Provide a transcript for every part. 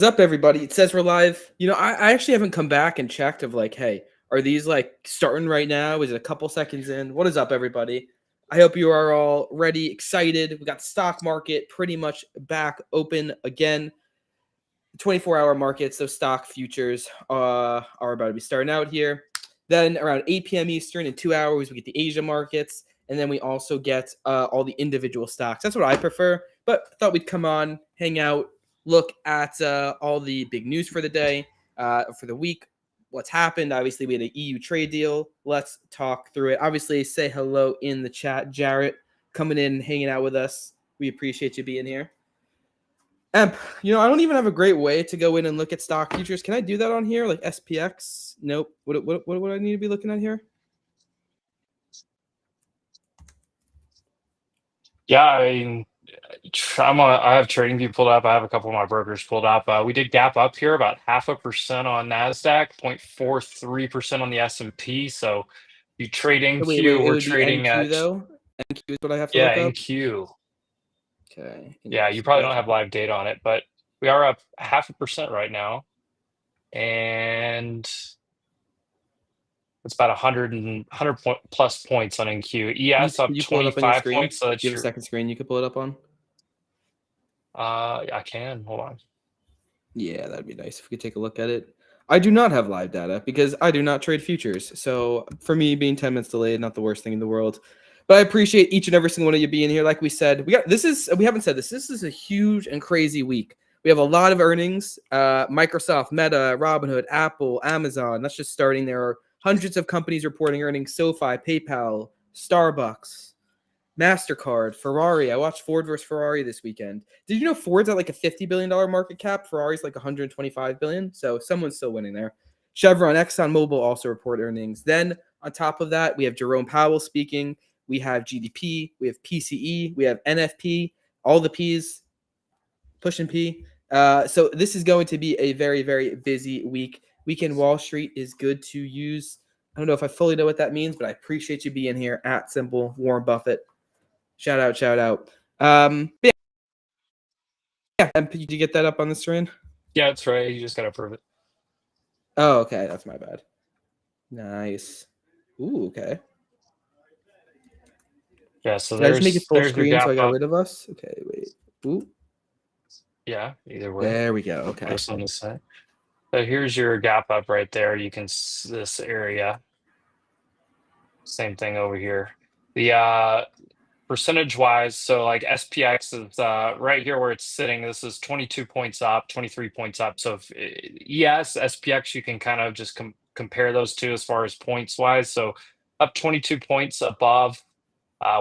What's up, everybody? It says we're live. I actually haven't come back and checked of like, hey, are these like starting right now? Is it a couple seconds in? What is up, everybody? I hope you are all ready, excited. We got the stock market pretty much back open again. 24-hour markets, those stock futures are about to be starting out here. Then around 8 p.m. Eastern in 2 hours, we get the Asia markets. And then we also get all the individual stocks. That's what I prefer. But I thought we'd come on, hang out, look at all the big news for the day, for the week, what's happened. Obviously, we had an EU trade deal. Let's talk through it. Obviously, say hello in the chat. Jarrett coming in, hanging out with us. We appreciate you being here. Emp, I don't even have a great way to go in and look at stock futures. Can I do that on here, like SPX? Nope. What would I need to be looking at here? Yeah, I mean, I have TradingView pulled up. I have a couple of my brokers pulled up. We did gap up here about 0.5% on Nasdaq, 0.43% on the S&P. So you trade Wait, NQ, it we're would be trading NQ at though. NQ is what I have to look up. NQ. Okay. Yeah, you probably don't have live data on it, but we are up 0.5% right now, and it's about 100 plus points on NQ. ES up You pull it up on your 25 screen? points. So Do you have a second screen you could pull it up on? I can. Hold on. Yeah, that'd be nice if we could take a look at it. I do not have live data because I do not trade futures. So for me, being 10 minutes delayed, not the worst thing in the world. But I appreciate each and every single one of you being here. Like we said, we haven't said this. This is a huge and crazy week. We have a lot of earnings. Microsoft, Meta, Robinhood, Apple, Amazon. That's just starting. There are hundreds of companies reporting earnings. SoFi, PayPal, Starbucks, MasterCard, Ferrari. I watched Ford versus Ferrari this weekend. Did you know Ford's at like a $50 billion market cap? Ferrari's like $125 billion. So someone's still winning there. Chevron, ExxonMobil also report earnings. Then on top of that, we have Jerome Powell speaking. We have GDP. We have PCE. We have NFP. All the P's, pushing P. So this is going to be a very, very busy week. Weekend Wall Street is good to use. I don't know if I fully know what that means, but I appreciate you being here at Simple Warren Buffett. Shout out. Yeah. Did you get that up on the screen? Yeah, that's right. You just got to prove it. Oh, okay. That's my bad. Nice. Ooh, okay. Yeah, so Did I just make it full there's your screen gap so I got up. rid of us? Okay, wait. Ooh. Yeah, either way. There we go. Okay. Just on the side. So here's your gap up right there. You can this area. Same thing over here. The percentage wise, so like SPX is right here where it's sitting. This is 22 points up, 23 points up. So if ES, SPX, you can kind of just compare those two as far as points wise. So up 22 points above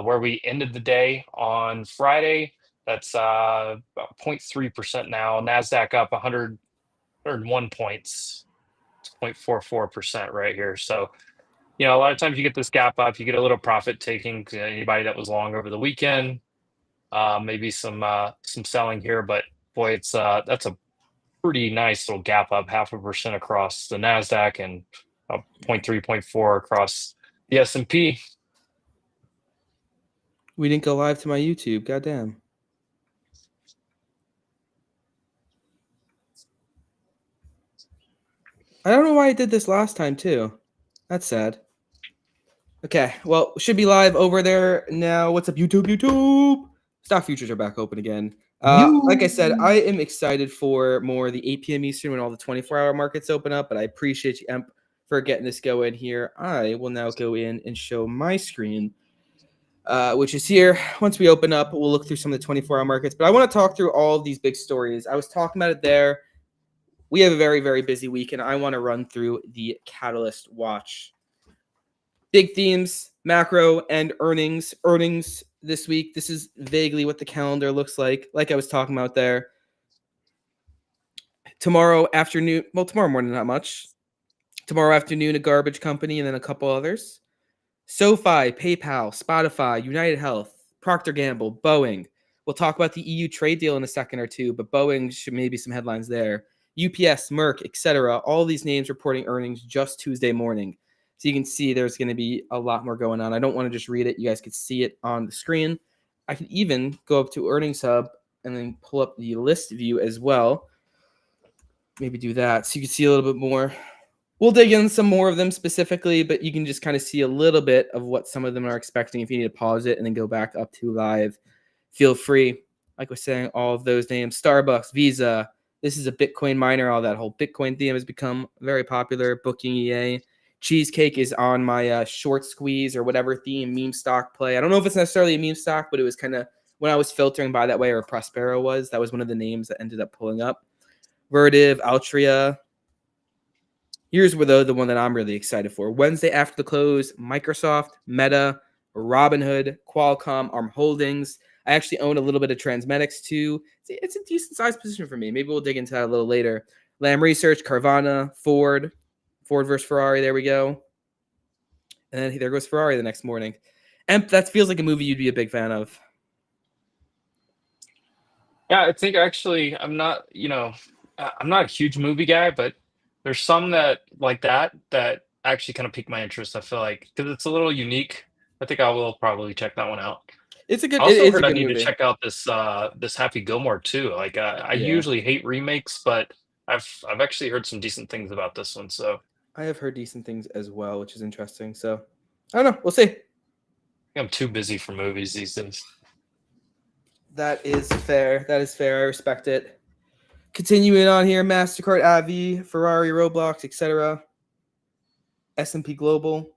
where we ended the day on Friday. That's about 0.3% now. NASDAQ up 101 points. It's 0.44% right here. So, a lot of times you get this gap up, you get a little profit taking. Anybody that was long over the weekend, maybe some selling here, but boy, it's that's a pretty nice little gap up, 0.5% across the NASDAQ and 0.3, 0.4 across the S&P. We didn't go live to my YouTube. Goddamn. I don't know why I did this last time, too. That's sad. Okay, well, should be live over there now. What's up, YouTube? Stock futures are back open again. Like I said, I am excited for more the 8 p.m. Eastern when all the 24-hour markets open up, but I appreciate you, Emp, for getting this going here. I will now go in and show my screen, which is here. Once we open up, we'll look through some of the 24-hour markets, but I want to talk through all of these big stories. I was talking about it there. We have a very, very busy week, and I want to run through the Catalyst Watch. Big themes, macro, and earnings. Earnings this week. This is vaguely what the calendar looks like I was talking about there. Tomorrow afternoon, well, tomorrow morning, not much. Tomorrow afternoon, a garbage company, and then a couple others. SoFi, PayPal, Spotify, United Health, Procter & Gamble, Boeing. We'll talk about the EU trade deal in a second or two, but Boeing should maybe some headlines there. UPS, Merck, etc. All these names reporting earnings just Tuesday morning. So you can see there's going to be a lot more going on. I don't want to just read it. You guys could see it on the screen. I can even go up to Earnings Hub and then pull up the list view as well. maybe do that so you can see a little bit more. We'll dig in some more of them specifically, but you can just kind of see a little bit of what some of them are expecting. If you need to pause it and then go back up to live, feel free. Like I was saying, all of those names: Starbucks, Visa. This is a Bitcoin miner. All that whole Bitcoin theme has become very popular. Booking EA. Cheesecake is on my short squeeze or whatever theme meme stock play. I don't know if it's necessarily a meme stock, but it was kind of when I was filtering by that way, or Prospero was. That was one of the names that ended up pulling up. Vertiv, Altria. Here's where the one that I'm really excited for. Wednesday after the close, Microsoft, Meta, Robinhood, Qualcomm, ARM Holdings. I actually own a little bit of Transmedics too. It's a decent sized position for me. Maybe we'll dig into that a little later. Lam Research, Carvana, Ford versus Ferrari. There we go. And then there goes Ferrari the next morning. And that feels like a movie you'd be a big fan of. Yeah, I think actually I'm not, I'm not a huge movie guy, but there's some that like that actually kind of pique my interest. I feel like because it's a little unique. I think I will probably check that one out. It's a I good. It also is a heard I good need to movie. check out this Happy Gilmore too. Like I Yeah, usually hate remakes, but I've actually heard some decent things about this one. So I have heard decent things as well, which is interesting. So I don't know. We'll see. I'm too busy for movies these days. That is fair. That is fair. I respect it. Continuing on here, MasterCard, Avi, Ferrari, Roblox, etc. S&P Global.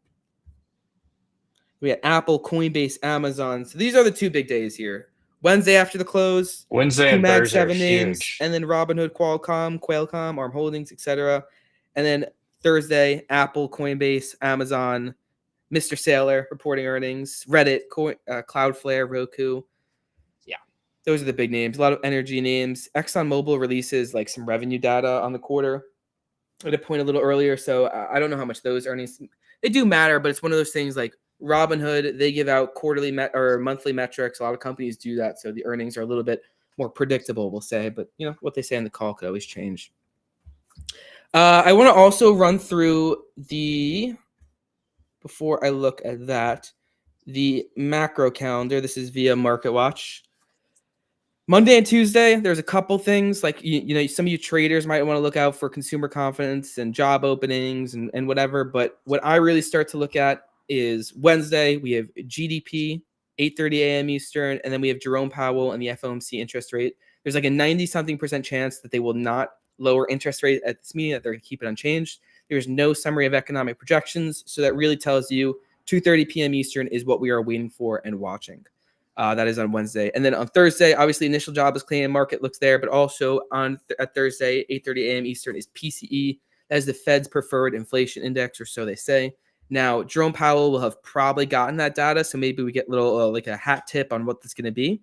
We got Apple, Coinbase, Amazon. So these are the two big days here. Wednesday after the close, Wednesday two and Mag Thursday are 7 names, huge. and then Robinhood, Qualcomm, ARM Holdings, etc. And then Thursday, Apple, Coinbase, Amazon, Mr. Saylor reporting earnings, Reddit, Cloudflare, Roku. Yeah, those are the big names. A lot of energy names. ExxonMobil releases like some revenue data on the quarter at a point a little earlier, so I don't know how much those earnings they do matter, but it's one of those things like Robinhood. They give out quarterly or monthly metrics. A lot of companies do that, so the earnings are a little bit more predictable, we'll say. But you know what they say in the call could always change. I want to also run through before I look at that, the macro calendar. This is via MarketWatch. Monday and Tuesday, there's a couple things like some of you traders might want to look out for consumer confidence and job openings and whatever. But what I really start to look at is Wednesday. We have GDP, 8:30 a.m. Eastern, and then we have Jerome Powell and the FOMC interest rate. There's like a 90-something% chance that they will not lower interest rate at this meeting, that they're going to keep it unchanged. There's no summary of economic projections, so that really tells you 2:30 p.m. Eastern is what we are waiting for and watching. That is on Wednesday. And then on Thursday, obviously, initial jobless claim market looks there, but also at Thursday, 8:30 a.m. Eastern is PCE. That is the Fed's preferred inflation index, or so they say. Now, Jerome Powell will have probably gotten that data, so maybe we get a little like a hat tip on what that's going to be.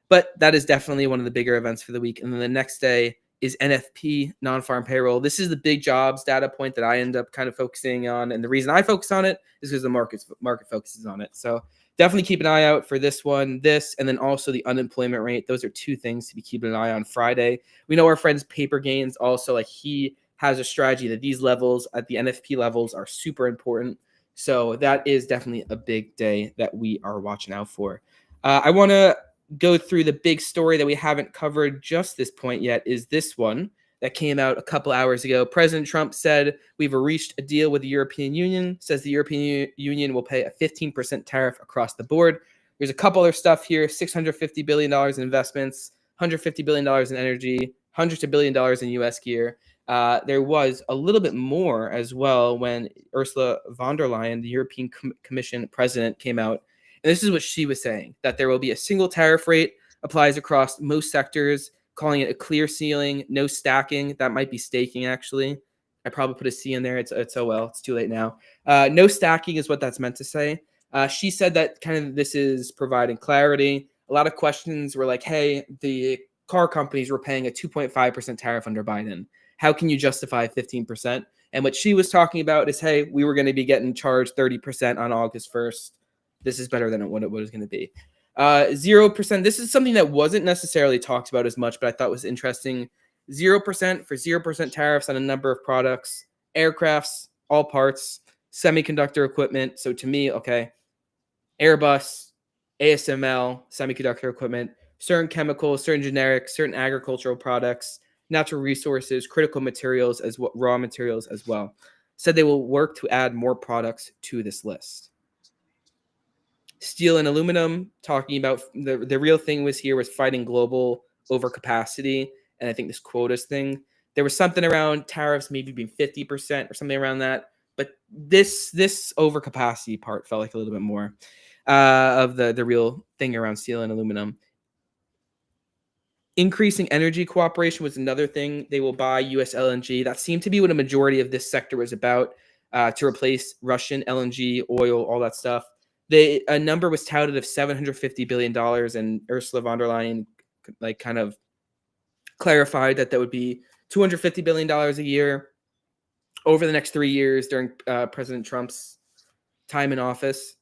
But that is definitely one of the bigger events for the week. And then the next day is NFP, non-farm payroll. This is the big jobs data point that I end up kind of focusing on. And the reason I focus on it is because the market focuses on it. So definitely keep an eye out for this one, and then also the unemployment rate. Those are two things to be keeping an eye on Friday. We know our friend's Paper Gains also, like he has a strategy that these levels at the NFP levels are super important. So that is definitely a big day that we are watching out for. I want to go through the big story that we haven't covered just this point yet is this one that came out a couple hours ago. President Trump said we've reached a deal with the European Union, says the European Union will pay a 15% tariff across the board. There's a couple other stuff here, $650 billion in investments, $150 billion in energy, hundreds of billion dollars in U.S. gear. There was a little bit more as well when Ursula von der Leyen, the European Commission president, came out. And this is what she was saying, that there will be a single tariff rate, applies across most sectors, calling it a clear ceiling, no stacking. That might be staking, actually. I probably put a C in there. It's oh well, it's too late now. No stacking is what that's meant to say. She said that kind of this is providing clarity. A lot of questions were like, hey, the car companies were paying a 2.5% tariff under Biden. How can you justify 15%? And what she was talking about is, hey, we were going to be getting charged 30% on August 1st. This is better than what it was going to be. 0%. This is something that wasn't necessarily talked about as much, but I thought was interesting. 0% for 0% tariffs on a number of products, aircrafts, all parts, semiconductor equipment. So to me, okay, Airbus, ASML, semiconductor equipment, certain chemicals, certain generics, certain agricultural products, natural resources, critical materials, as well, raw materials as well. Said they will work to add more products to this list. Steel and aluminum, talking about the real thing was fighting global overcapacity, and I think this quotas thing. There was something around tariffs maybe being 50% or something around that, but this overcapacity part felt like a little bit more of the real thing around steel and aluminum. Increasing energy cooperation was another thing. They will buy U.S. LNG. That seemed to be what a majority of this sector was about, to replace Russian LNG, oil, all that stuff. A number was touted of $750 billion, and Ursula von der Leyen kind of clarified that would be $250 billion a year over the next 3 years during President Trump's time in office.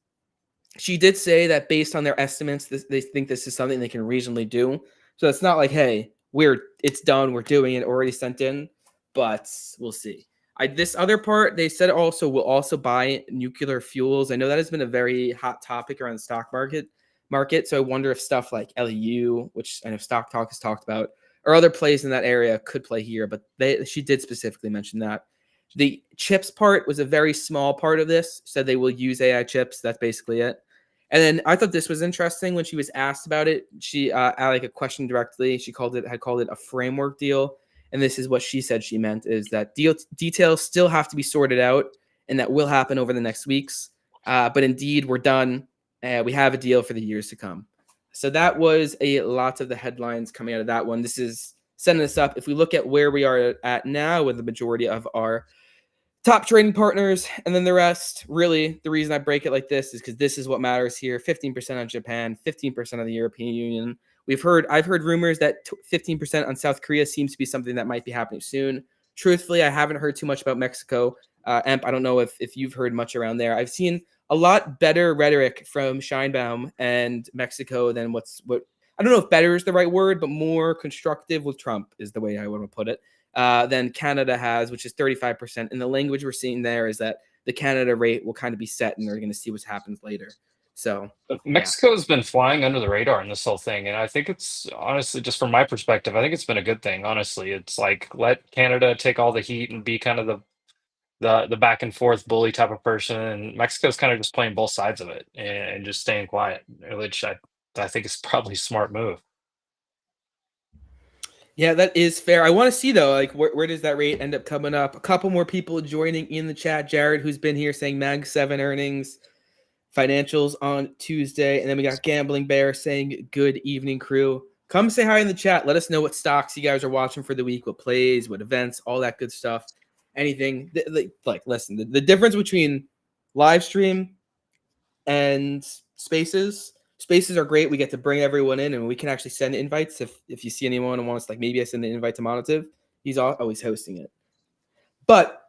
She did say that based on their estimates, they think this is something they can reasonably do. So it's not like, hey, it's done, we're doing it, already sent in, but we'll see. This other part, they said also will also buy nuclear fuels. I know that has been a very hot topic around the stock market. So I wonder if stuff like LEU, which I know Stock Talk has talked about, or other plays in that area could play here. But she did specifically mention that. The chips part was a very small part of this. Said they will use AI chips. That's basically it. And then I thought this was interesting when she was asked about it. She like a question directly. She had called it a framework deal. And this is what she said she meant, is that details still have to be sorted out, and that will happen over the next weeks. But indeed, we're done. We have a deal for the years to come. So that was a lot of the headlines coming out of that one. This is setting us up. If we look at where we are at now with the majority of our top trading partners and then the rest, really, the reason I break it like this is because this is what matters here. 15% on Japan, 15% on the European Union. I've heard rumors that 15% on South Korea seems to be something that might be happening soon. Truthfully, I haven't heard too much about Mexico. Emp, I don't know if you've heard much around there. I've seen a lot better rhetoric from Scheinbaum and Mexico than what I don't know if better is the right word, but more constructive with Trump is the way I want to put it, than Canada has, which is 35%. And the language we're seeing there is that the Canada rate will kind of be set, and they're going to see what happens later. So Mexico has been flying under the radar in this whole thing, and I think it's honestly, just from my perspective, I think it's been a good thing. Honestly, it's like let Canada take all the heat and be kind of the back and forth bully type of person, and Mexico's kind of just playing both sides of it and just staying quiet, which I think is probably a smart move. yeah, that is fair. I want to see though, like where does that rate end up coming up? A couple more people joining in the chat. Jared, who's been here, saying Mag 7 earnings. Financials on Tuesday. And then we got Gambling Bear saying, good evening, crew. Come say hi in the chat. Let us know what stocks you guys are watching for the week, what plays, what events, all that good stuff. Anything. Like, listen, the difference between live stream and spaces are great. We get to bring everyone in, and we can actually send invites. If you see anyone and wants, like, maybe I send an invite to Monative, he's always hosting it. But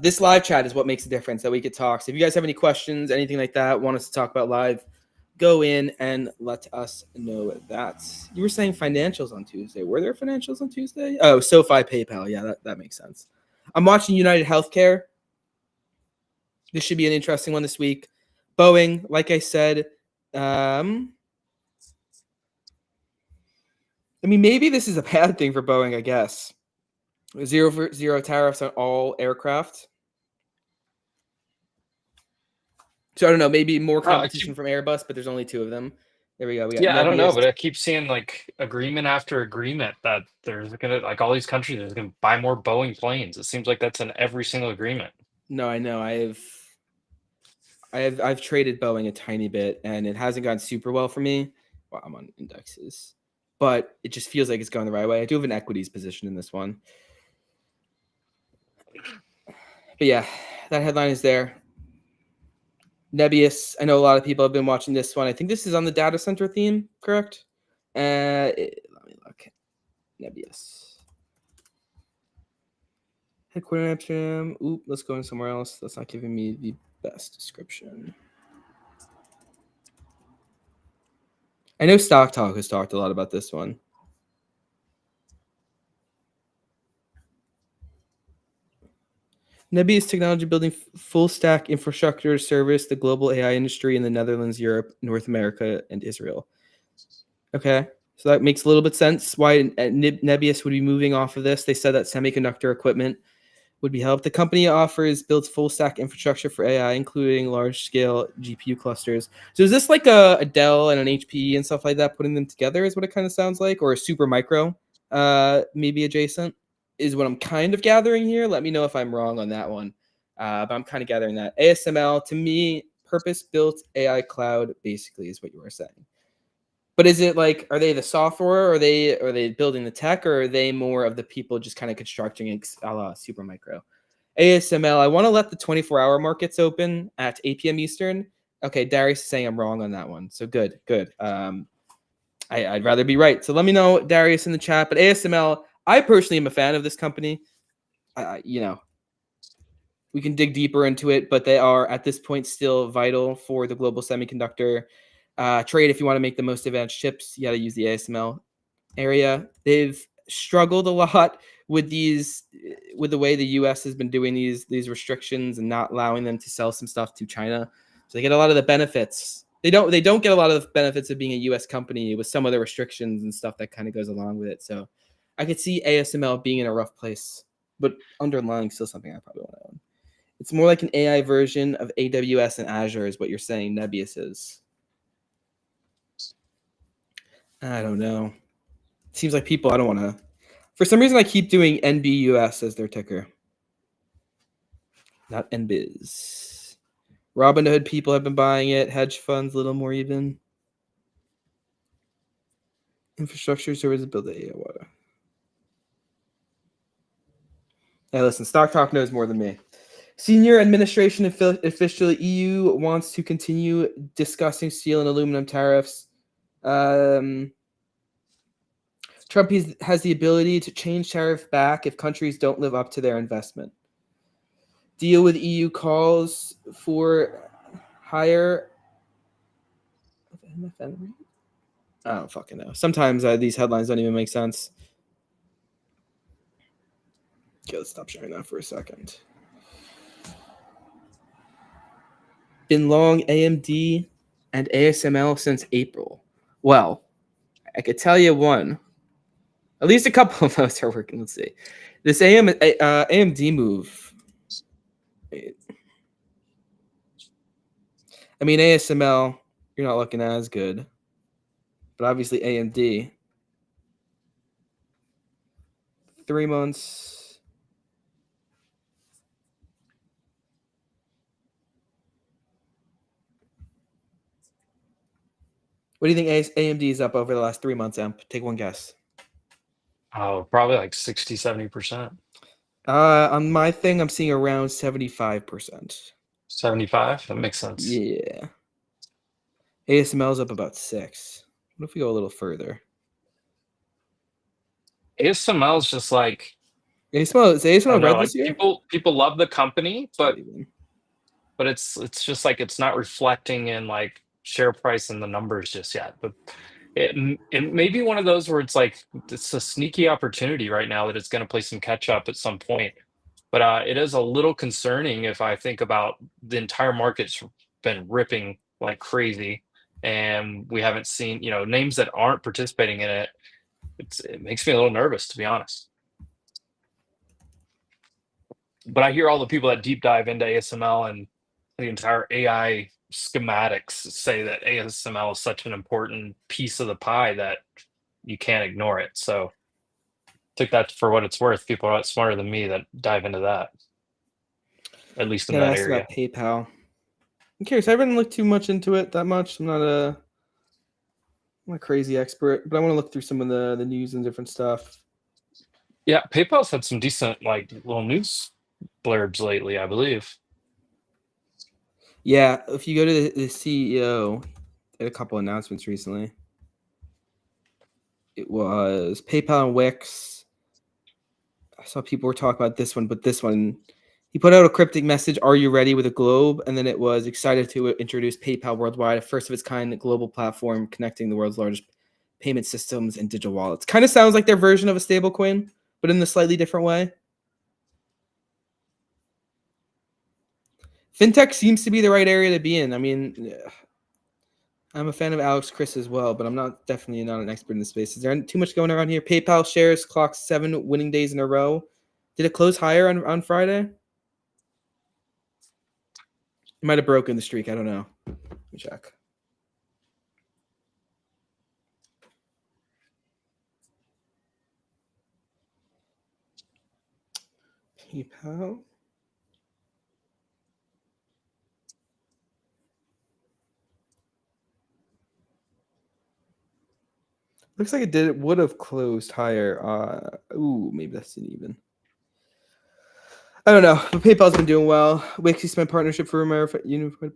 this live chat is what makes a difference, that we could talk. So if you guys have any questions, anything like that, want us to talk about live, go in and let us know that. You were saying financials on Tuesday. Were there financials on Tuesday? Oh, SoFi, PayPal. Yeah, that makes sense. I'm watching United Healthcare. This should be an interesting one this week. Boeing, like I said, I mean, maybe this is a bad thing for Boeing, I guess. Zero tariffs on all aircraft. So I don't know, maybe more competition from Airbus, but there's only 2 of them. There we go. I don't know, but I keep seeing like agreement after agreement that there's gonna, like, all these countries are gonna buy more Boeing planes. It seems like that's in every single agreement. No, I know. I've traded Boeing a tiny bit, and it hasn't gone super well for me. Well, I'm on indexes, but it just feels like it's going the right way. I do have an equities position in this one. But yeah, that headline is there. Nebius, I know a lot of people have been watching this one. I think this is on the data center theme, correct? Let me look. Nebius. Headquarter in Amsterdam. Oop, let's go in somewhere else. That's not giving me the best description. I know Stock Talk has talked a lot about this one. Nebius Technology building full stack infrastructure to service the global AI industry in the Netherlands, Europe, North America, and Israel. Okay. So that makes a little bit sense why Nebius would be moving off of this. They said that semiconductor equipment would be helped. The company builds full stack infrastructure for AI, including large scale GPU clusters. So is this like a Dell and an HP and stuff like that, putting them together is what it kind of sounds like, or a super micro, maybe adjacent, is what I'm kind of gathering here. Let me know if I'm wrong on that one. But I'm kind of gathering that ASML, to me, purpose built AI cloud basically is what you are saying. But is it like, are they the software, or are they building the tech, or are they more of the people just kind of constructing it a la Supermicro? ASML, I want to let the 24-hour markets open at 8 p.m. Eastern. Okay, Darius is saying I'm wrong on that one. So good. I'd rather be right. So let me know, Darius, in the chat. But ASML, I personally am a fan of this company. We can dig deeper into it, but they are at this point still vital for the global semiconductor trade. If you want to make the most advanced chips, you got to use the ASML area. They've struggled a lot with the way the U.S. has been doing these restrictions and not allowing them to sell some stuff to China. So they get a lot of the benefits. They don't get a lot of the benefits of being a U.S. company with some of the restrictions and stuff that kind of goes along with it. So I could see ASML being in a rough place, but underlying still something I probably want to own. It's more like an AI version of AWS and Azure is what you're saying Nebius is. I don't know. Seems like people, I don't want to. For some reason, I keep doing NBUS as their ticker. Not NBIZ. Robinhood people have been buying it. Hedge funds, a little more even. Infrastructure services build the AI water. Hey, listen, Stock Talk knows more than me. Senior administration official EU wants to continue discussing steel and aluminum tariffs. Trump has the ability to change tariff back if countries don't live up to their investment. Deal with EU calls for higher. I don't fucking know. Sometimes these headlines don't even make sense. Okay, let's stop sharing that for a second. Been long AMD and ASML since April. Well, I could tell you one. At least a couple of those are working. Let's see. This AMD move. I mean, ASML, you're not looking as good. But obviously AMD. 3 months. What do you think AMD is up over the last 3 months, Amp? Take one guess. Oh, probably like 60, 70%. On my thing, I'm seeing around 75%. 75? That makes sense. Yeah. ASML is up about 6. What if we go a little further? ASML is just like, ASML red like this year? people love the company, but it's just like it's not reflecting in like share price and the numbers just yet. But it may be one of those where it's like it's a sneaky opportunity right now that it's going to play some catch up at some point. But it is a little concerning if I think about the entire market's been ripping like crazy, and we haven't seen names that aren't participating in it. It makes me a little nervous, to be honest. But I hear all the people that deep dive into ASML and the entire AI schematics say that ASML is such an important piece of the pie that you can't ignore it. So take that for what it's worth. People are a lot smarter than me that dive into that, at least in that area. About PayPal. I'm curious. I haven't looked too much into it that much. I'm not a crazy expert, but I want to look through some of the news and different stuff. Yeah, PayPal's had some decent like little news blurbs lately, I believe. Yeah, if you go to the CEO, had a couple announcements recently. It was PayPal and Wix. I saw people were talking about this one, but this one, he put out a cryptic message, "Are you ready?" with a globe, and then it was excited to introduce PayPal worldwide, a first of its kind global platform connecting the world's largest payment systems and digital wallets. Kind of sounds like their version of a stablecoin, but in a slightly different way. Fintech seems to be the right area to be in. I mean, I'm a fan of Alex Chris as well, but I'm definitely not an expert in the space. Is there too much going around here? PayPal shares clocked 7 winning days in a row. Did it close higher on Friday? It might have broken the streak. I don't know. Let me check. PayPal. Looks like it would have closed higher. Ooh, maybe that's an even. I don't know. But PayPal's been doing well. Wix spent partnership for America Unified.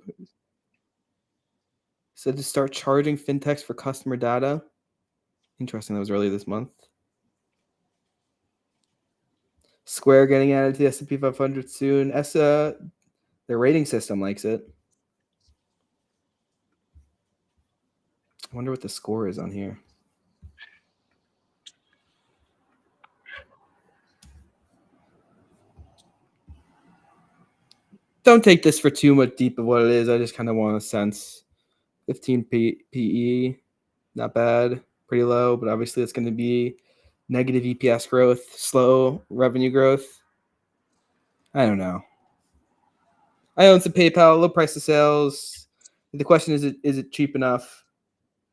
Said to start charging fintechs for customer data. Interesting. That was earlier this month. Square getting added to the S&P 500 soon. Their rating system likes it. I wonder what the score is on here. Don't take this for too much deep of what it is. I just kind of want a sense. 15 PE, not bad, pretty low, but obviously it's going to be negative EPS growth, slow revenue growth. I don't know. I own some PayPal, low price of sales. The question is it cheap enough?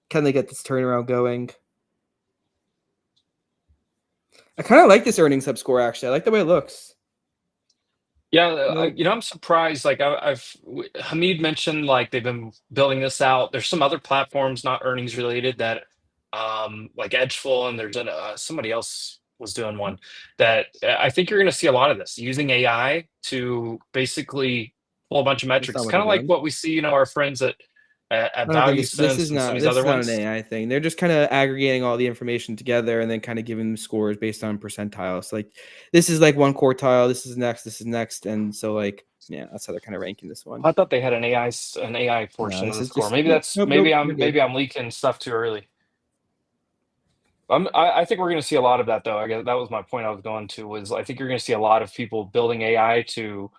Can they get this turnaround going? I kind of like this earnings hub score, actually. I like the way it looks. Yeah, No. I'm surprised. Like Hamid mentioned, like they've been building this out. There's some other platforms, not earnings related, that like Edgeful, and there's somebody else was doing one that I think you're going to see a lot of this using AI to basically pull a bunch of That's not metrics, what kind they're of like doing. what we see, our friends at I don't think Value this is Sense and some not of these other an ones. AI thing. They're just kind of aggregating all the information together and then kind of giving them scores based on percentiles. Like this is like one quartile, this is next, and so like yeah, that's how they're kind of ranking this one. I thought they had an AI No, portion of this the is score. just Maybe nope, that's nope, maybe nope. I'm You're good. leaking stuff too early. I think we're going to see a lot of that, though. I guess that was my point I was going to, was I think you're going to see a lot of people building AI to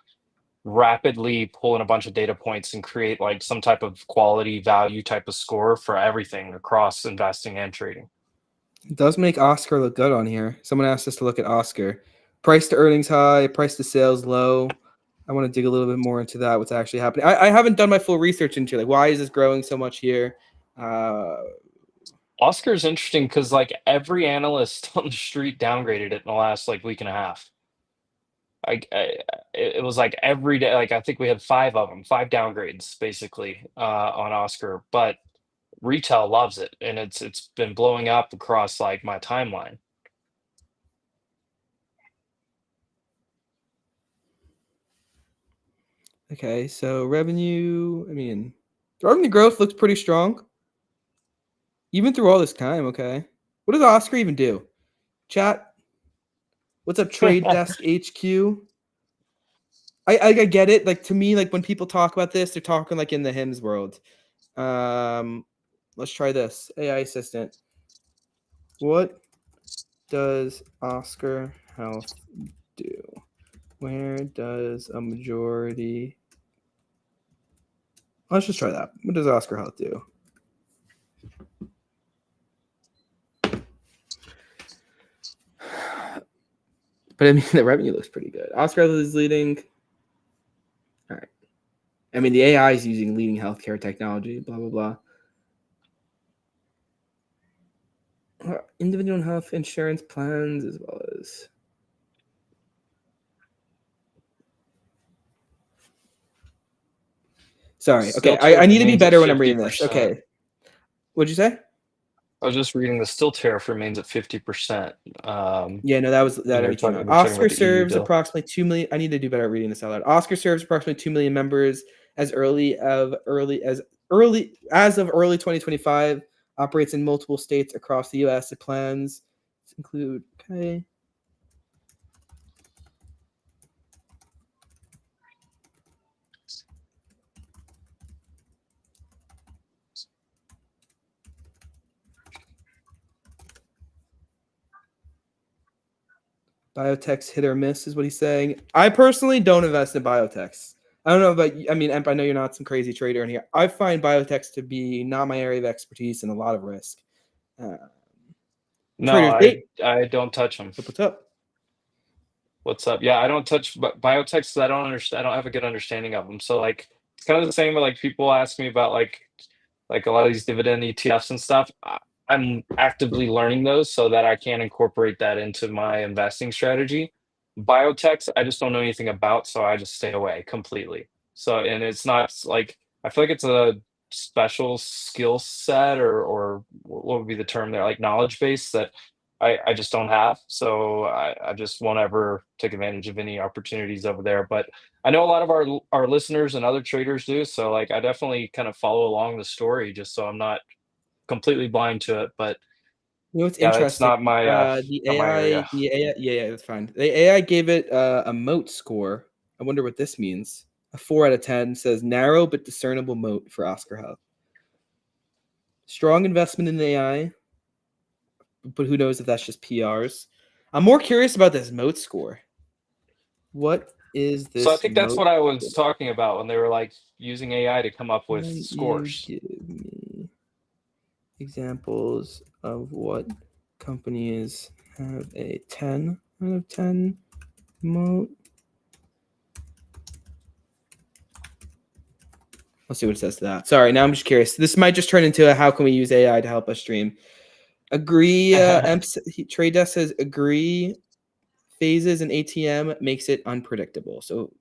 rapidly pull in a bunch of data points and create like some type of quality value type of score for everything across investing and trading. It does make Oscar look good on here. Someone asked us to look at Oscar. Price to earnings high, price to sales low. I want to dig a little bit more into that. What's actually happening? I haven't done my full research into like why is this growing so much here. Oscar is interesting because like every analyst on the street downgraded it in the last like week and a half. It was like every day. Like I think we had five downgrades basically on Oscar, but retail loves it, and it's been blowing up across like my timeline. Okay, so revenue. I mean, revenue growth looks pretty strong, even through all this time. Okay, what does Oscar even do? Chat. What's up, Trade Desk HQ? I get it. Like to me, like when people talk about this, they're talking like in the HIMS world. Let's try this. AI assistant. What does Oscar Health do? Where does a majority? Let's just try that. What does Oscar Health do? But I mean, the revenue looks pretty good. Oscar Health is leading. All right. I mean, the AI is using leading healthcare technology, blah, blah, blah. Individual health insurance plans as well as. Sorry. Okay. I need to be better when I'm reading this. Okay. What'd you say? I was just reading the still tariff remains at 50%. Yeah, no, that already came out. They're talking Oscar about the EU serves deal. approximately 2 million. I need to do better at reading this out loud. Oscar serves approximately 2 million members as early of 2025. Operates in multiple states across the U.S. It plans to include biotechs hit or miss is what he's saying. I personally don't invest in biotechs. I don't know about I mean, Emp, I know you're not some crazy trader in here. I find biotechs to be not my area of expertise and a lot of risk. No, Traders, I don't touch them. what's up? What's up? Yeah, I don't touch biotechs 'cause I don't understand. I don't have a good understanding of them. So like, it's kind of the same. Like people ask me about like a lot of these dividend ETFs and stuff. I'm actively learning those so that I can incorporate that into my investing strategy. Biotechs, I just don't know anything about, so I just stay away completely. So, and it's not like I feel like it's a special skill set or what would be the term there, like knowledge base that I just don't have. So I just won't ever take advantage of any opportunities over there. But I know a lot of our listeners and other traders do. So like I definitely kind of follow along the story just so I'm not completely blind to it. But You know what's yeah, that's interesting? The not my area. AI, yeah, that's fine. The AI gave it a moat score. I wonder what this means. A 4 out of 10 says narrow but discernible moat for Oscar Health. Strong investment in AI, but who knows if that's just PRs. I'm more curious about this moat score. What is So I this think that's moat what I was score? talking about when they were like using AI to come up with Can you scores. give me examples of what companies have a 10 out of 10 moat? Let's see what it says to that. Sorry, now I'm just curious. This might just turn into a how can we use AI to help us stream. Agree, Trade Desk says agree phases in ATM makes it unpredictable. So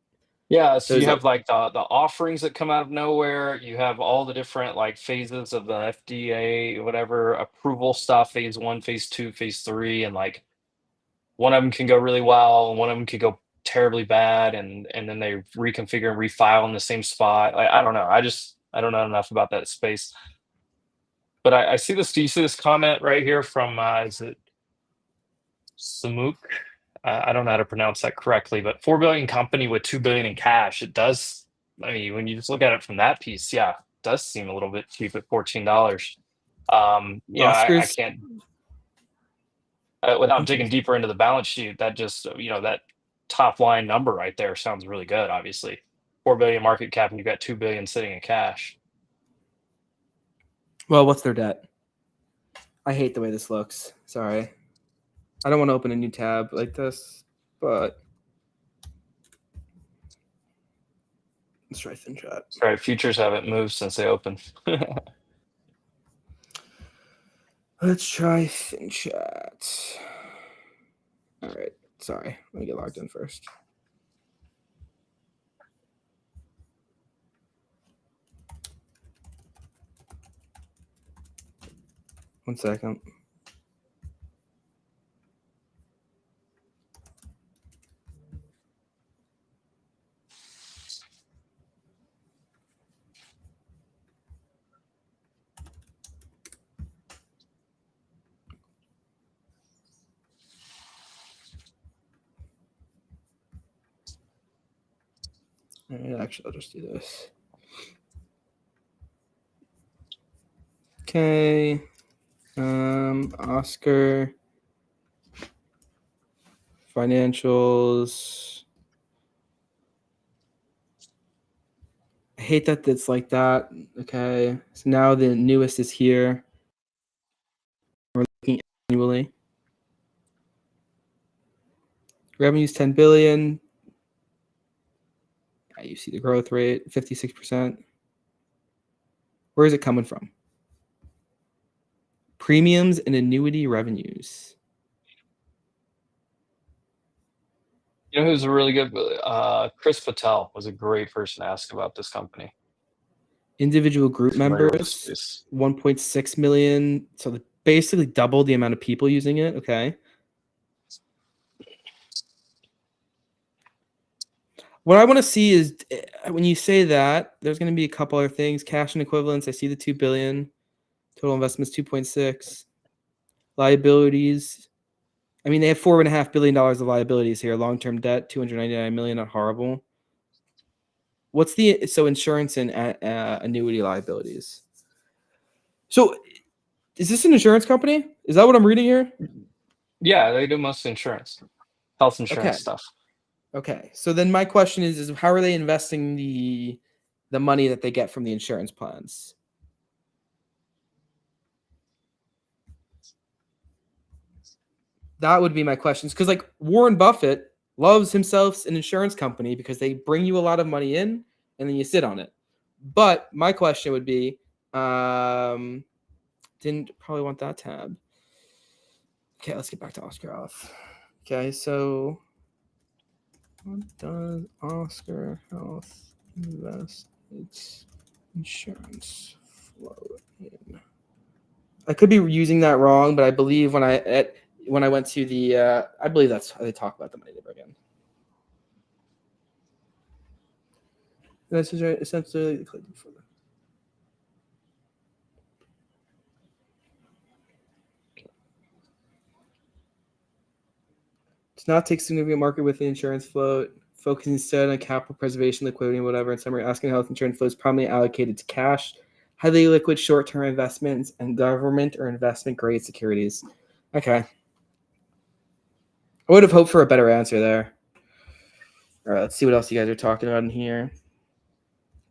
Yeah, so is you that have like the offerings that come out of nowhere. You have all the different like phases of the FDA, whatever approval stuff, phase one, phase two, phase three, and like one of them can go really well, and one of them could go terribly bad, and then they reconfigure and refile in the same spot. Like, I don't know. I don't know enough about that space. But I see this. Do you see this comment right here from is it Samuk? I don't know how to pronounce that correctly, but 4 billion company with 2 billion in cash. It does. I mean, when you just look at it from that piece, yeah, it does seem a little bit cheap at $14. I Oscars? can't without digging Interesting. deeper into the balance sheet. That just that top line number right there sounds really good. Obviously, 4 billion market cap, and you've got 2 billion sitting in cash. Well, what's their debt? I hate the way this looks. Sorry. I don't want to open a new tab like this, but let's try FinChat. All right, futures haven't moved since they opened. Let's try FinChat. All right. Sorry. Let me get logged in first. One second. All right, actually, I'll just do this. Okay. Oscar financials. I hate that it's like that. Okay. So now the newest is here. We're looking annually. Revenues 10 billion. Yeah, you see the growth rate, 56%. Where is it coming from? Premiums and annuity revenues. You know who's a really good? Chris Patel was a great person to ask about this company. Individual group Familiar with members, this? 1.6 million. So basically double the amount of people using it. Okay. What I want to see is when you say that, there's going to be a couple other things. Cash and equivalents. I see the 2 billion. Total investments 2.6. Liabilities. I mean, they have $4.5 billion of liabilities here. Long-term debt, 299 million. Not horrible. What's the insurance and annuity liabilities? So is this an insurance company? Is that what I'm reading here? Yeah, they do most insurance, health Okay. insurance stuff. Okay, so then my question is how are they investing the money that they get from the insurance plans? That would be my questions. Because like Warren Buffett loves himself an insurance company because they bring you a lot of money in and then you sit on it. But my question would be, didn't probably want that tab. Okay, let's get back to Oscar Health. Okay, so what does Oscar Health invest its insurance float in? I could be using that wrong, but I believe when I went to the, I believe that's how they talk about the money they bring in. That's essentially clicking for them. Does not take significant market with the insurance float. Focus instead on capital preservation, liquidity, and whatever. In summary, asking health insurance flow is primarily allocated to cash, highly liquid short-term investments, and government or investment-grade securities. Okay. I would have hoped for a better answer there. All right, let's see what else you guys are talking about in here.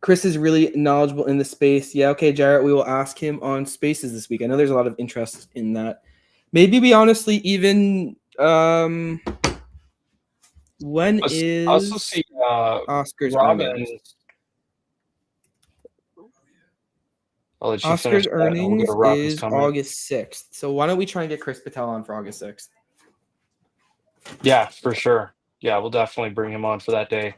Chris is really knowledgeable in the space. Yeah, okay, Jarrett, we will ask him on spaces this week. I know there's a lot of interest in that. Maybe we honestly even when I also is see Oscar's Robin. earnings? I'll let you Oscar's finish that, and we'll go earnings to Robin's is comment. August 6th. So why don't we try and get Chris Patel on for August 6th? Yeah, for sure. Yeah, we'll definitely bring him on for that day.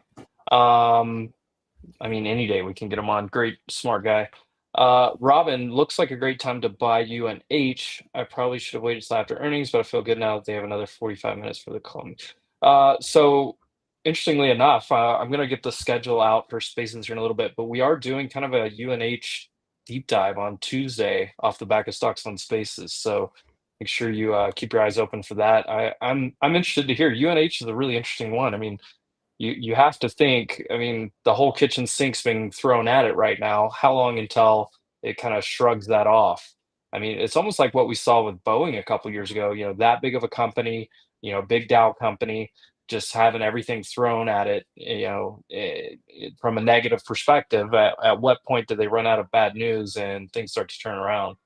I mean, any day we can get him on. Great, smart guy. Robin, looks like a great time to buy UNH. I probably should have waited till after earnings, but I feel good now that they have another 45 minutes for the call. So interestingly enough, I'm going to get the schedule out for Spaces here in a little bit, but we are doing kind of a UNH deep dive on Tuesday off the back of Stocks on Spaces. So make sure you keep your eyes open for that. I'm interested to hear. UNH is a really interesting one. I mean, you have to think, I mean, the whole kitchen sink's being thrown at it right now. How long until it kind of shrugs that off? I mean, it's almost like what we saw with Boeing a couple years ago, you know, that big of a company, you know, big Dow company, just having everything thrown at it, you know, from a negative perspective. At what point do they run out of bad news and things start to turn around?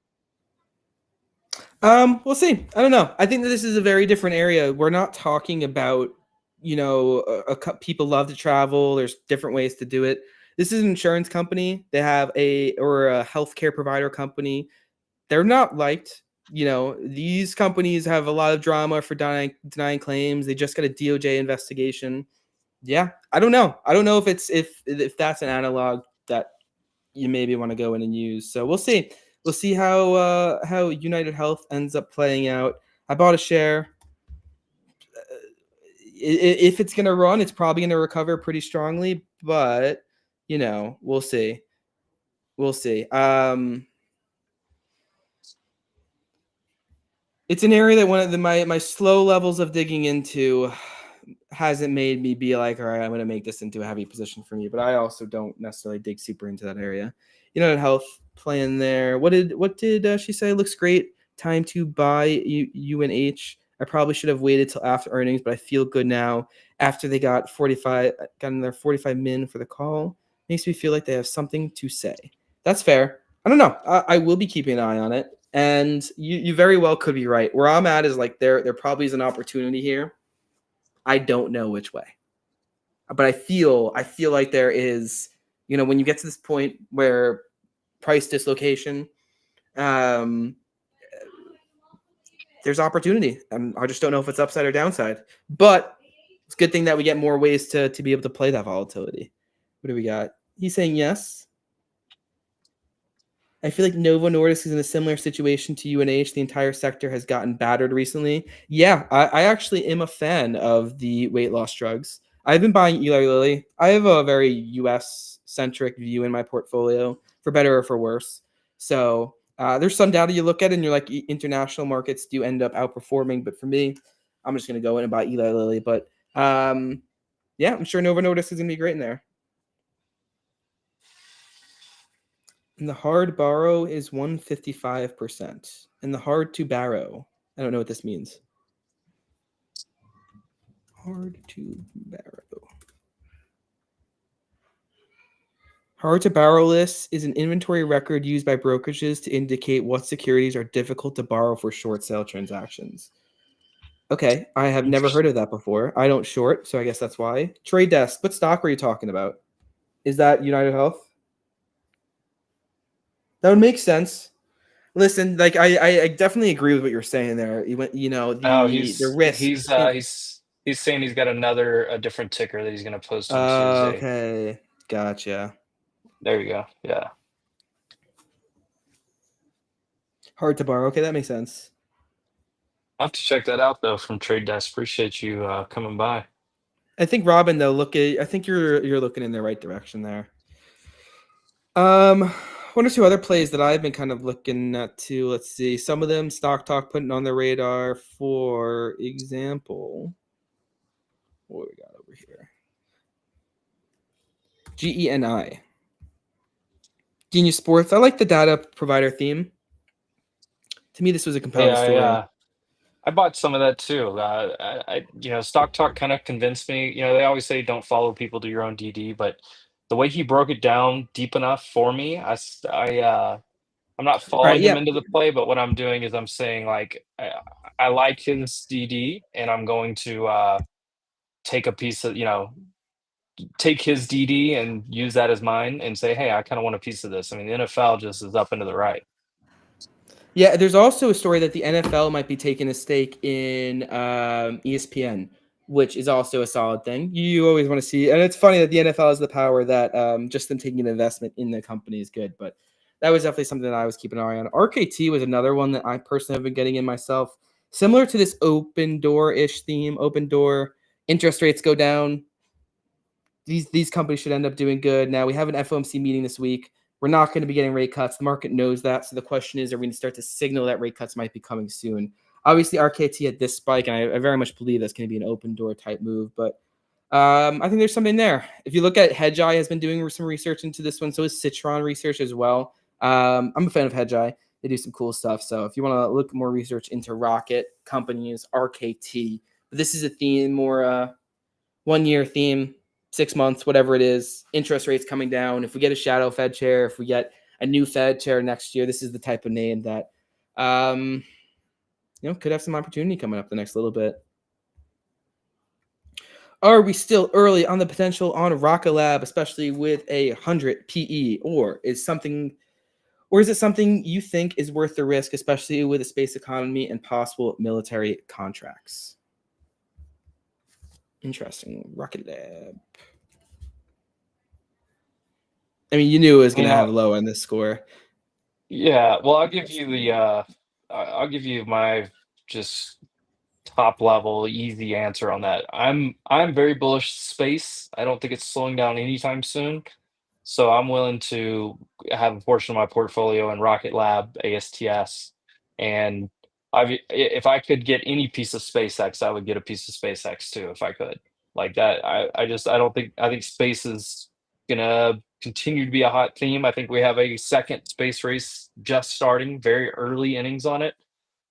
We'll see. I don't know. I think that this is a very different area. We're not talking about, you know, people love to travel. There's different ways to do it. This is an insurance company. They have a healthcare provider company. They're not liked. You know, these companies have a lot of drama for denying claims. They just got a DOJ investigation. Yeah, I don't know. I don't know if it's if that's an analog that you maybe want to go in and use. So we'll see. We'll see how United Health ends up playing out. I bought a share. If it's gonna run, it's probably gonna recover pretty strongly. But you know, we'll see. We'll see. It's an area that one of my slow levels of digging into hasn't made me be like, all right, I'm going to make this into a heavy position for me. But I also don't necessarily dig super into that area. You know, health plan there. What did she say? Looks great. Time to buy UNH. I probably should have waited till after earnings, but I feel good now. After they got in their 45 min for the call, makes me feel like they have something to say. That's fair. I don't know. I will be keeping an eye on it. And you very well could be right. Where I'm at is like there probably is an opportunity here. I don't know which way, but I feel like there is, you know, when you get to this point where price dislocation, there's opportunity, and I just don't know if it's upside or downside. But it's a good thing that we get more ways to be able to play that volatility. What do we got? He's saying yes. I feel like Novo Nordisk is in a similar situation to UNH. The entire sector has gotten battered recently. Yeah, I actually am a fan of the weight loss drugs. I've been buying Eli Lilly. I have a very US centric view in my portfolio, for better or for worse. So there's some data you look at and you're like, international markets do end up outperforming. But for me, I'm just going to go in and buy Eli Lilly. But yeah, I'm sure Novo Nordisk is going to be great in there. And the hard borrow is 155%. And the hard to borrow, I don't know what this means. Hard to borrow. Hard to borrow list is an inventory record used by brokerages to indicate what securities are difficult to borrow for short sale transactions. Okay, I have never heard of that before. I don't short, so I guess that's why. Trade Desk, what stock were you talking about? Is that United Health? That would make sense. Listen, like I definitely agree with what you're saying there. You went, Oh, the risk. he's saying he's got a different ticker that he's going to post on Tuesday. Okay, gotcha. There you go. Yeah. Hard to borrow. Okay, that makes sense. I'll have to check that out though from Trade Desk. Appreciate you coming by. I think Robin though, I think you're looking in the right direction there. One or two other plays that I've been kind of looking at too. Let's see. Some of them Stock Talk putting on their radar. For example, what we got over here? GENI. Genius Sports. I like the data provider theme. To me, this was a compelling story. I bought some of that too. Stock Talk kind of convinced me. They always say don't follow people, do your own DD, but the way he broke it down deep enough for me, I'm not following him into the play, but what I'm doing is I'm saying like I like his DD, and I'm going to take a piece of take his DD and use that as mine, and say, hey, I kind of want a piece of this. I mean, the NFL just is up and to the right. Yeah, there's also a story that the NFL might be taking a stake in ESPN, which is also a solid thing. You always want to see, and it's funny that the NFL has the power that just them taking an investment in the company is good, but that was definitely something that I was keeping an eye on. RKT was another one that I personally have been getting in myself, similar to this open door-ish theme. Open door, interest rates go down. These companies should end up doing good. Now we have an FOMC meeting this week. We're not going to be getting rate cuts. The market knows that. So the question is, are we going to start to signal that rate cuts might be coming soon? Obviously, RKT had this spike, and I very much believe that's going to be an open door type move. But I think there's something there. If you look at Hedgeye has been doing some research into this one. So is Citron research as well. I'm a fan of Hedgeye. They do some cool stuff. So if you want to look more research into rocket companies, RKT. But this is a theme, more 1 year theme. 6 months, whatever it is, interest rates coming down. If we get a shadow Fed chair, if we get a new Fed chair next year, this is the type of name that, could have some opportunity coming up the next little bit. Are we still early on the potential on Rocket Lab, especially with a 100 PE, or is it something you think is worth the risk, especially with a space economy and possible military contracts? Interesting. Rocket Lab. I mean, you knew it was going to have low on this score. Yeah. Well, I'll give you my just top level easy answer on that. I'm very bullish space. I don't think it's slowing down anytime soon. So I'm willing to have a portion of my portfolio in Rocket Lab, ASTS, and if I could get any piece of SpaceX, I would get a piece of SpaceX too if I could. Like that, I think space is gonna continue to be a hot theme. I think we have a second space race just starting, very early innings on it.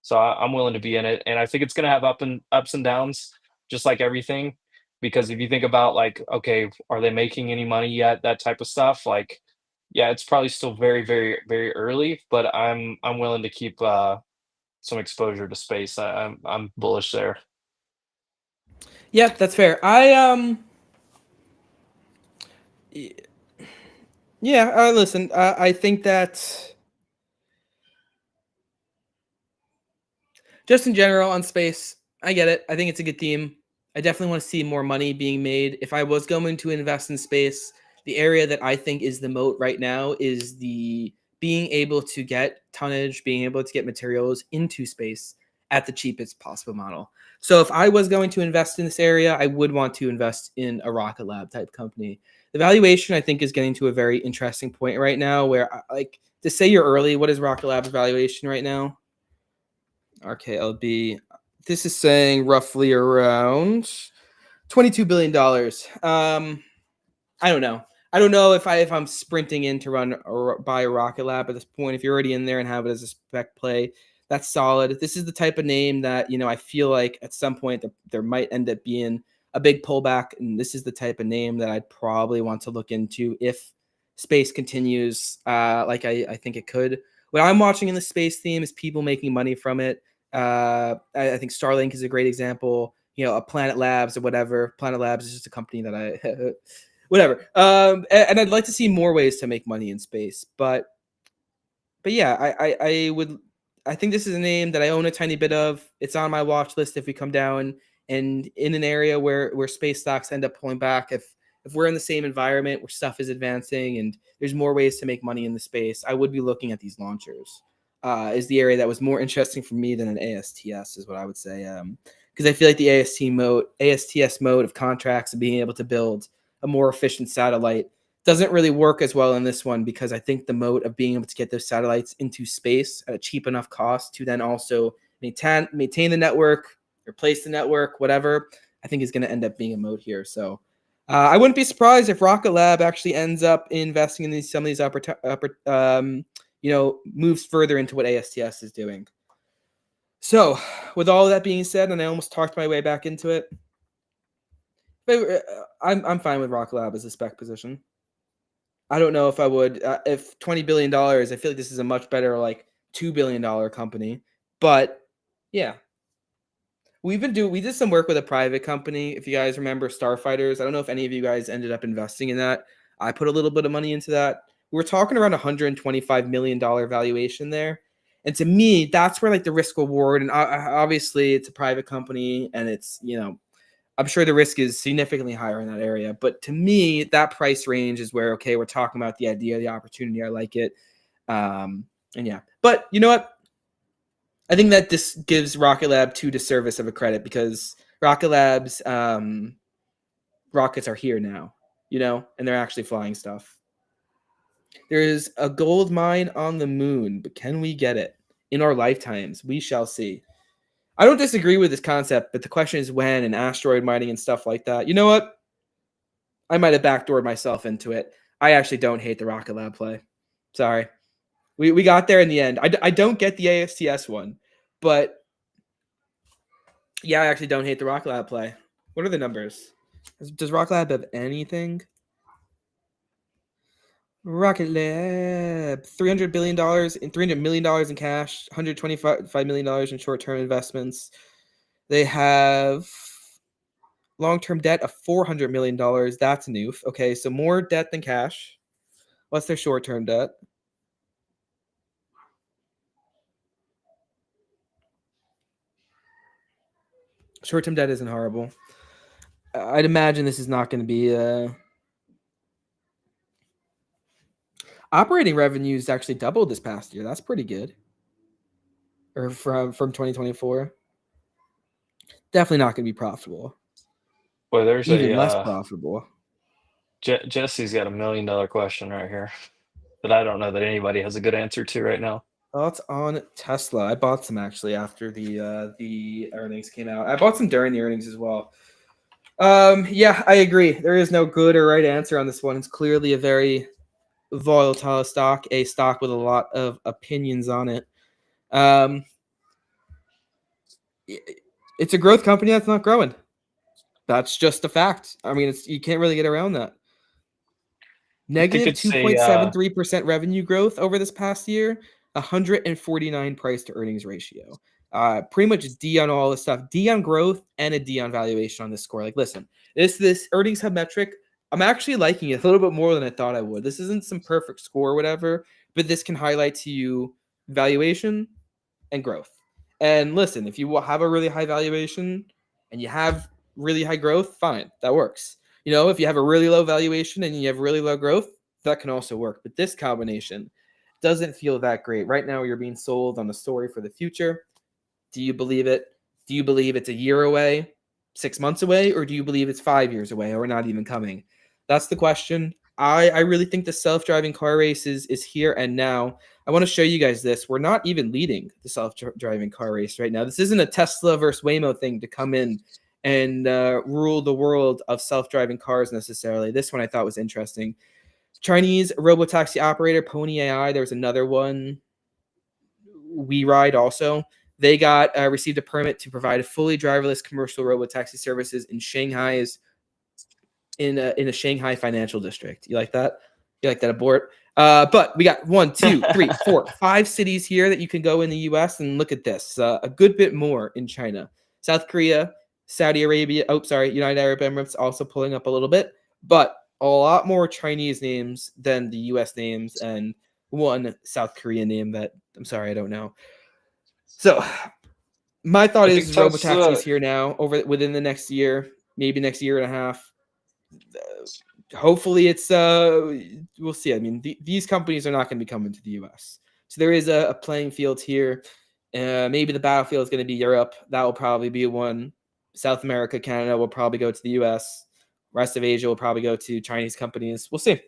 So I'm willing to be in it, and I think it's gonna have ups and downs, just like everything. Because if you think about like, okay, are they making any money yet? That type of stuff. Like, yeah, it's probably still very, very, very early, but I'm willing to keep some exposure to space. I'm bullish there. Yeah, that's fair. Listen, I think that just in general on space, I get it. I think it's a good theme. I definitely want to see more money being made. If I was going to invest in space, the area that I think is the moat right now is the being able to get tonnage, being able to get materials into space at the cheapest possible model. So if I was going to invest in this area, I would want to invest in a Rocket Lab type company. The valuation, I think, is getting to a very interesting point right now where, like, to say you're early, what is Rocket Lab's valuation right now? RKLB. This is saying roughly around $22 billion. I don't know. I don't know if I'm sprinting in to run or buy a Rocket Lab at this point. If you're already in there and have it as a spec play, that's solid. This is the type of name that, I feel like at some point there might end up being a big pullback, and this is the type of name that I'd probably want to look into if space continues like I think it could. What I'm watching in the space theme is people making money from it. I think Starlink is a great example. A Planet Labs or whatever. Planet Labs is just a company that I whatever. And I'd like to see more ways to make money in space. But yeah, I think this is a name that I own a tiny bit of. It's on my watch list if we come down and in an area where space stocks end up pulling back. If we're in the same environment where stuff is advancing and there's more ways to make money in the space, I would be looking at these launchers. Is the area that was more interesting for me than an ASTS, is what I would say. Because I feel like the ASTS mode of contracts and being able to build a more efficient satellite doesn't really work as well in this one, because I think the mode of being able to get those satellites into space at a cheap enough cost to then also maintain the network, replace the network, whatever, I think is going to end up being a mode here. So I wouldn't be surprised if Rocket Lab actually ends up investing in some of these moves further into what ASTS is doing. So with all of that being said, and I almost talked my way back into it, I'm fine with Rocket Lab as a spec position. I don't know if I would, if $20 billion, I feel like this is a much better, like, $2 billion company. But yeah, we did some work with a private company. If you guys remember Starfighters, I don't know if any of you guys ended up investing in that. I put a little bit of money into that. We were talking around $125 million valuation there. And to me, that's where like the risk reward, and obviously it's a private company and it's, I'm sure the risk is significantly higher in that area. But to me, that price range is where, okay, we're talking about the idea, the opportunity. I like it. And yeah, but you know what? I think that this gives Rocket Lab too disservice of a credit, because Rocket Lab's rockets are here now, and they're actually flying stuff. There is a gold mine on the moon, but can we get it in our lifetimes? We shall see. I don't disagree with this concept, but the question is when, and asteroid mining and stuff like that. You know what? I might have backdoored myself into it. I actually don't hate the Rocket Lab play. Sorry. We got there in the end. I don't get the ASTS one, but yeah, I actually don't hate the Rocket Lab play. What are the numbers? Does Rocket Lab have anything? Rocket Lab, $300 billion in $300 million in cash, $125 million in short-term investments. They have long-term debt of $400 million. That's new. Okay, so more debt than cash. What's their short-term debt? Short-term debt isn't horrible. I'd imagine this is not going to be operating revenues actually doubled this past year. That's pretty good. Or from 2024. Definitely not going to be profitable. Well, there's even less profitable. Jesse's got $1 million question right here that I don't know that anybody has a good answer to right now. Thoughts on Tesla? I bought some actually after the earnings came out. I bought some during the earnings as well. Yeah, I agree. There is no good or right answer on this one. It's clearly a very volatile stock, a stock with a lot of opinions on it. It's a growth company that's not growing. That's just a fact. I mean, you can't really get around that. Negative 2.73% revenue growth over this past year, 149 price to earnings ratio. Pretty much D on all this stuff. D on growth and a D on valuation on this score. Like, listen, this earnings hub metric, I'm actually liking it a little bit more than I thought I would. This isn't some perfect score or whatever, but this can highlight to you valuation and growth. And listen, if you have a really high valuation and you have really high growth, fine, that works. If you have a really low valuation and you have really low growth, that can also work. But this combination doesn't feel that great. Right now, you're being sold on the story for the future. Do you believe it? Do you believe it's a year away, 6 months away, or do you believe it's 5 years away or not even coming? That's the question. I really think the self-driving car race is here and now. I want to show you guys this. We're not even leading the self-driving car race right now. This isn't a Tesla versus Waymo thing to come in and rule the world of self-driving cars necessarily. This one I thought was interesting. Chinese robotaxi operator Pony AI. There's another one, WeRide also. They got received a permit to provide fully driverless commercial robotaxi services in Shanghai's in a Shanghai financial district. You like that? You like that, Abort? But we got 1, 2, 3, 4, 5 cities here that you can go in the U.S. and look at this. A good bit more in China, South Korea, Saudi Arabia. Oh, sorry, United Arab Emirates also pulling up a little bit, but a lot more Chinese names than the U.S. names, and one South Korean name that I'm sorry I don't know. So my thought is robotaxi is here now within the next year, maybe next year and a half. Hopefully it's we'll see. I mean, these companies are not going to be coming to the US, so there is a playing field here. Maybe the battlefield is going to be Europe. That will probably be one. South America, Canada will probably go to the US. Rest of Asia will probably go to Chinese companies. We'll see.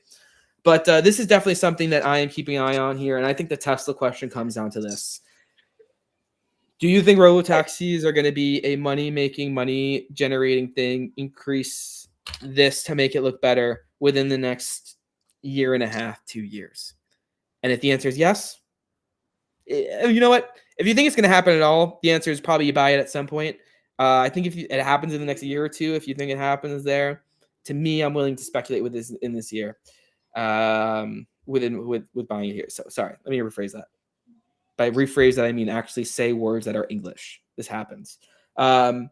But this is definitely something that I am keeping an eye on here, and I think the Tesla question comes down to this. Do you think robotaxis are going to be a money-making, money-generating thing, increase this to make it look better within the next year and a half, 2 years? And if the answer is yes, you know what? If you think it's going to happen at all, the answer is probably you buy it at some point. I think if it happens in the next year or two, if you think it happens there, to me, I'm willing to speculate with this in this year, with buying it here. So sorry, let me rephrase that. By rephrase that, I mean actually say words that are English. This happens. Within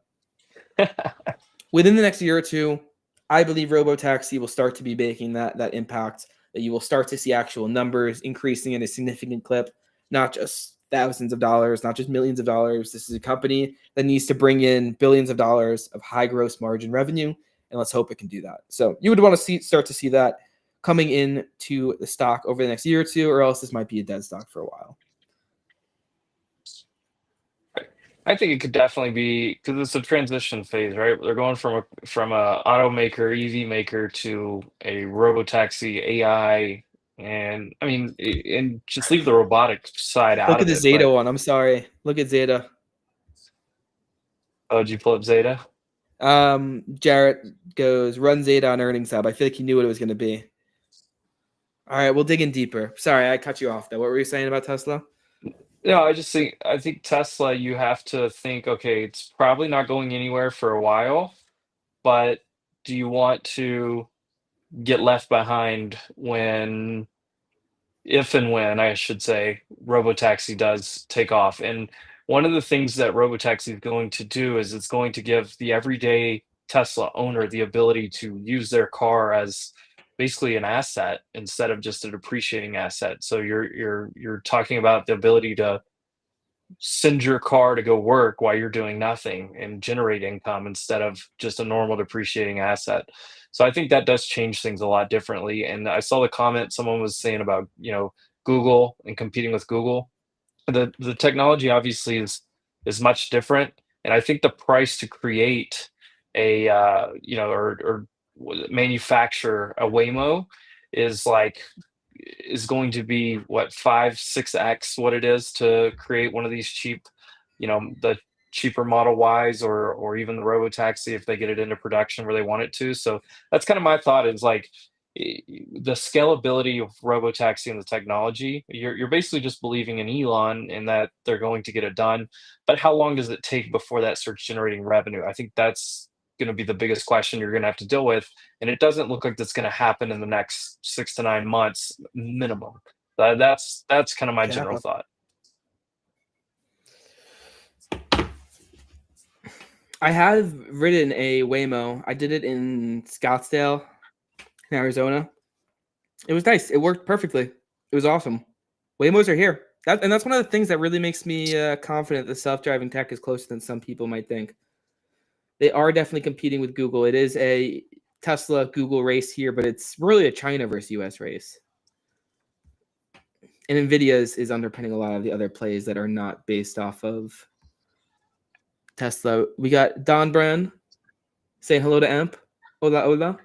the next year or two, I believe robotaxi will start to be making that impact, that you will start to see actual numbers increasing in a significant clip, not just thousands of dollars, not just millions of dollars. This is a company that needs to bring in billions of dollars of high gross margin revenue, and let's hope it can do that. So you would want to start to see that coming into the stock over the next year or two, or else this might be a dead stock for a while. I think it could definitely be, because it's a transition phase, right? They're going from a automaker, EV maker to a robotaxi AI, and I mean, and just leave the robotic side out Look of at the it. Zeta one. I'm sorry. Look at Zeta. Oh, did you pull up Zeta? Jarrett goes, run Zeta on earnings hub. I feel like he knew what it was going to be. All right, we'll dig in deeper. Sorry, I cut you off though. What were you saying about Tesla? No, I think Tesla, you have to think, okay, it's probably not going anywhere for a while, but do you want to get left behind if and when, I should say, robotaxi does take off? And one of the things that robotaxi is going to do is it's going to give the everyday Tesla owner the ability to use their car as basically an asset instead of just a depreciating asset. So you're talking about the ability to send your car to go work while you're doing nothing and generate income instead of just a normal depreciating asset. So I think that does change things a lot differently. And I saw the comment someone was saying about, Google and competing with Google. The technology obviously is much different, and I think the price to create a or manufacture a Waymo is going to be what, 5-6x what it is to create one of these cheap, the cheaper Model Ys or even the robotaxi if they get it into production where they want it to. So that's kind of my thought, is the scalability of robotaxi and the technology. You're basically just believing in Elon and that they're going to get it done. But how long does it take before that starts generating revenue? I think that's going to be the biggest question you're going to have to deal with, and it doesn't look like that's going to happen in the next 6 to 9 months minimum. That's kind of my general thought. I have ridden a Waymo. I did it in Scottsdale, in Arizona. It was nice. It worked perfectly. It was awesome. Waymos are here. That's one of the things that really makes me confident that self-driving tech is closer than some people might think. They are definitely competing with Google. It is a Tesla-Google race here, but it's really a China versus US race. And NVIDIA is underpinning a lot of the other plays that are not based off of Tesla. We got Don Brand saying hello to Amp. Hola, hola.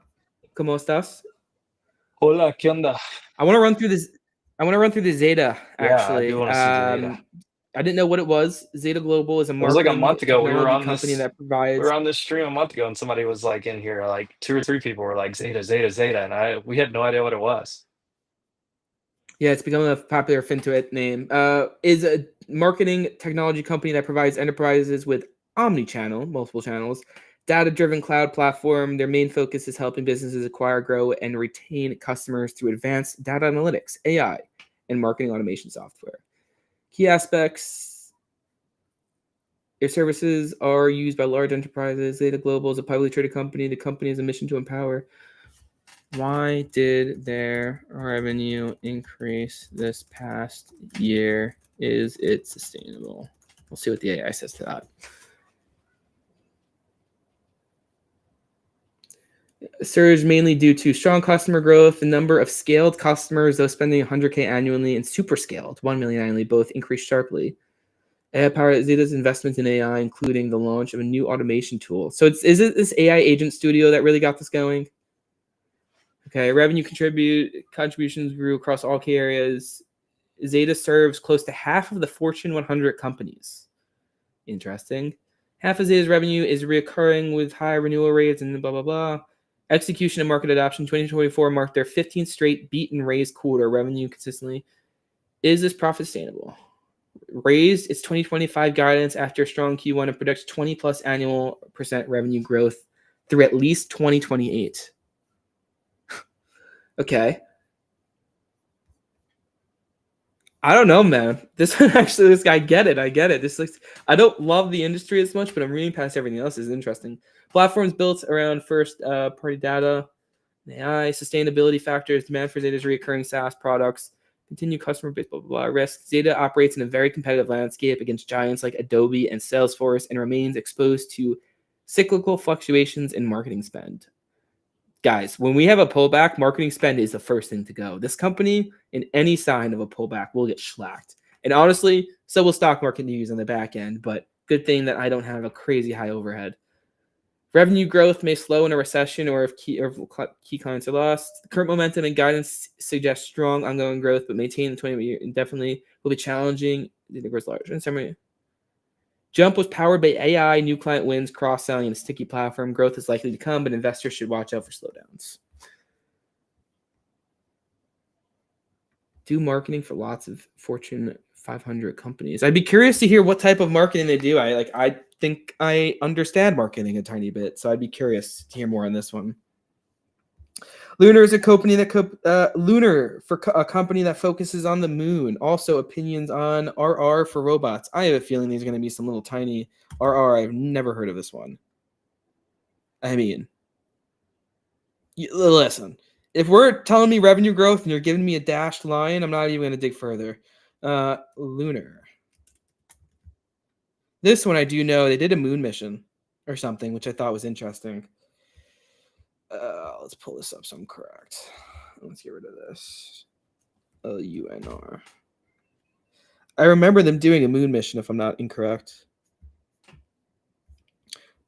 ¿Cómo estás? Hola, ¿qué onda? I want to run through this. I want to run through the Zeta, actually. Yeah, I do want to see Zeta. I didn't know what it was. Zeta Global is a marketing, it was like a month ago. We were on company that provides. We were on this stream a month ago, and somebody was in here, 2 or 3 people were like, Zeta, Zeta, Zeta, and we had no idea what it was. Yeah, it's become a popular fintech name. Is a marketing technology company that provides enterprises with omni-channel, multiple channels, data-driven cloud platform. Their main focus is helping businesses acquire, grow, and retain customers through advanced data analytics, AI, and marketing automation software. Key aspects: their services are used by large enterprises. Zeta Global is a publicly traded company. The company has a mission to empower. Why did their revenue increase this past year? Is it sustainable? We'll see what the AI says to that. Surge mainly due to strong customer growth. The number of scaled customers, those spending 100K annually, and super scaled, 1 million annually, both increased sharply. AI powered Zeta's investments in AI, including the launch of a new automation tool. So is it this AI agent studio that really got this going? Okay, revenue contributions grew across all key areas. Zeta serves close to half of the Fortune 100 companies. Interesting. Half of Zeta's revenue is recurring with high renewal rates and blah, blah, blah. Execution and market adoption. 2024 marked their 15th straight beat and raise quarter revenue consistently. Is this profit sustainable? Raised its 2025 guidance after a strong Q1 and predicts 20 plus annual % revenue growth through at least 2028. Okay. I don't know, man. This one actually, this guy, I get it. This looks. I don't love the industry as much, but I'm reading past everything else. Is interesting. Platforms built around first party data, AI, sustainability factors, demand for Zeta's recurring SaaS products, continued customer base, blah blah blah. Risk. Zeta operates in a very competitive landscape against giants like Adobe and Salesforce, and remains exposed to cyclical fluctuations in marketing spend. Guys, when we have a pullback, marketing spend is the first thing to go. This company, in any sign of a pullback, will get schlacked. And honestly, so will stock market news on the back end, but good thing that I don't have a crazy high overhead. Revenue growth may slow in a recession or if key clients are lost. The current momentum and guidance suggest strong ongoing growth, but maintaining the 20 year indefinitely will be challenging. It grows larger. In summary, Jump was powered by AI, new client wins, cross-selling, and a sticky platform. Growth is likely to come, but investors should watch out for slowdowns. Do marketing for lots of Fortune 500 companies. I'd be curious to hear what type of marketing they do. I think I understand marketing a tiny bit, so I'd be curious to hear more on this one. Lunar is a company that Lunar for a company that focuses on the moon. Also, opinions on RR for robots. I have a feeling these are going to be some little tiny RR. I've never heard of this one. I mean, listen, if we're telling me revenue growth and you're giving me a dashed line, I'm not even going to dig further. Lunar. This one I do know they did a moon mission or something, which I thought was interesting. Let's pull this up so I'm correct. Let's get rid of this. LUNR. I remember them doing a moon mission, if I'm not incorrect.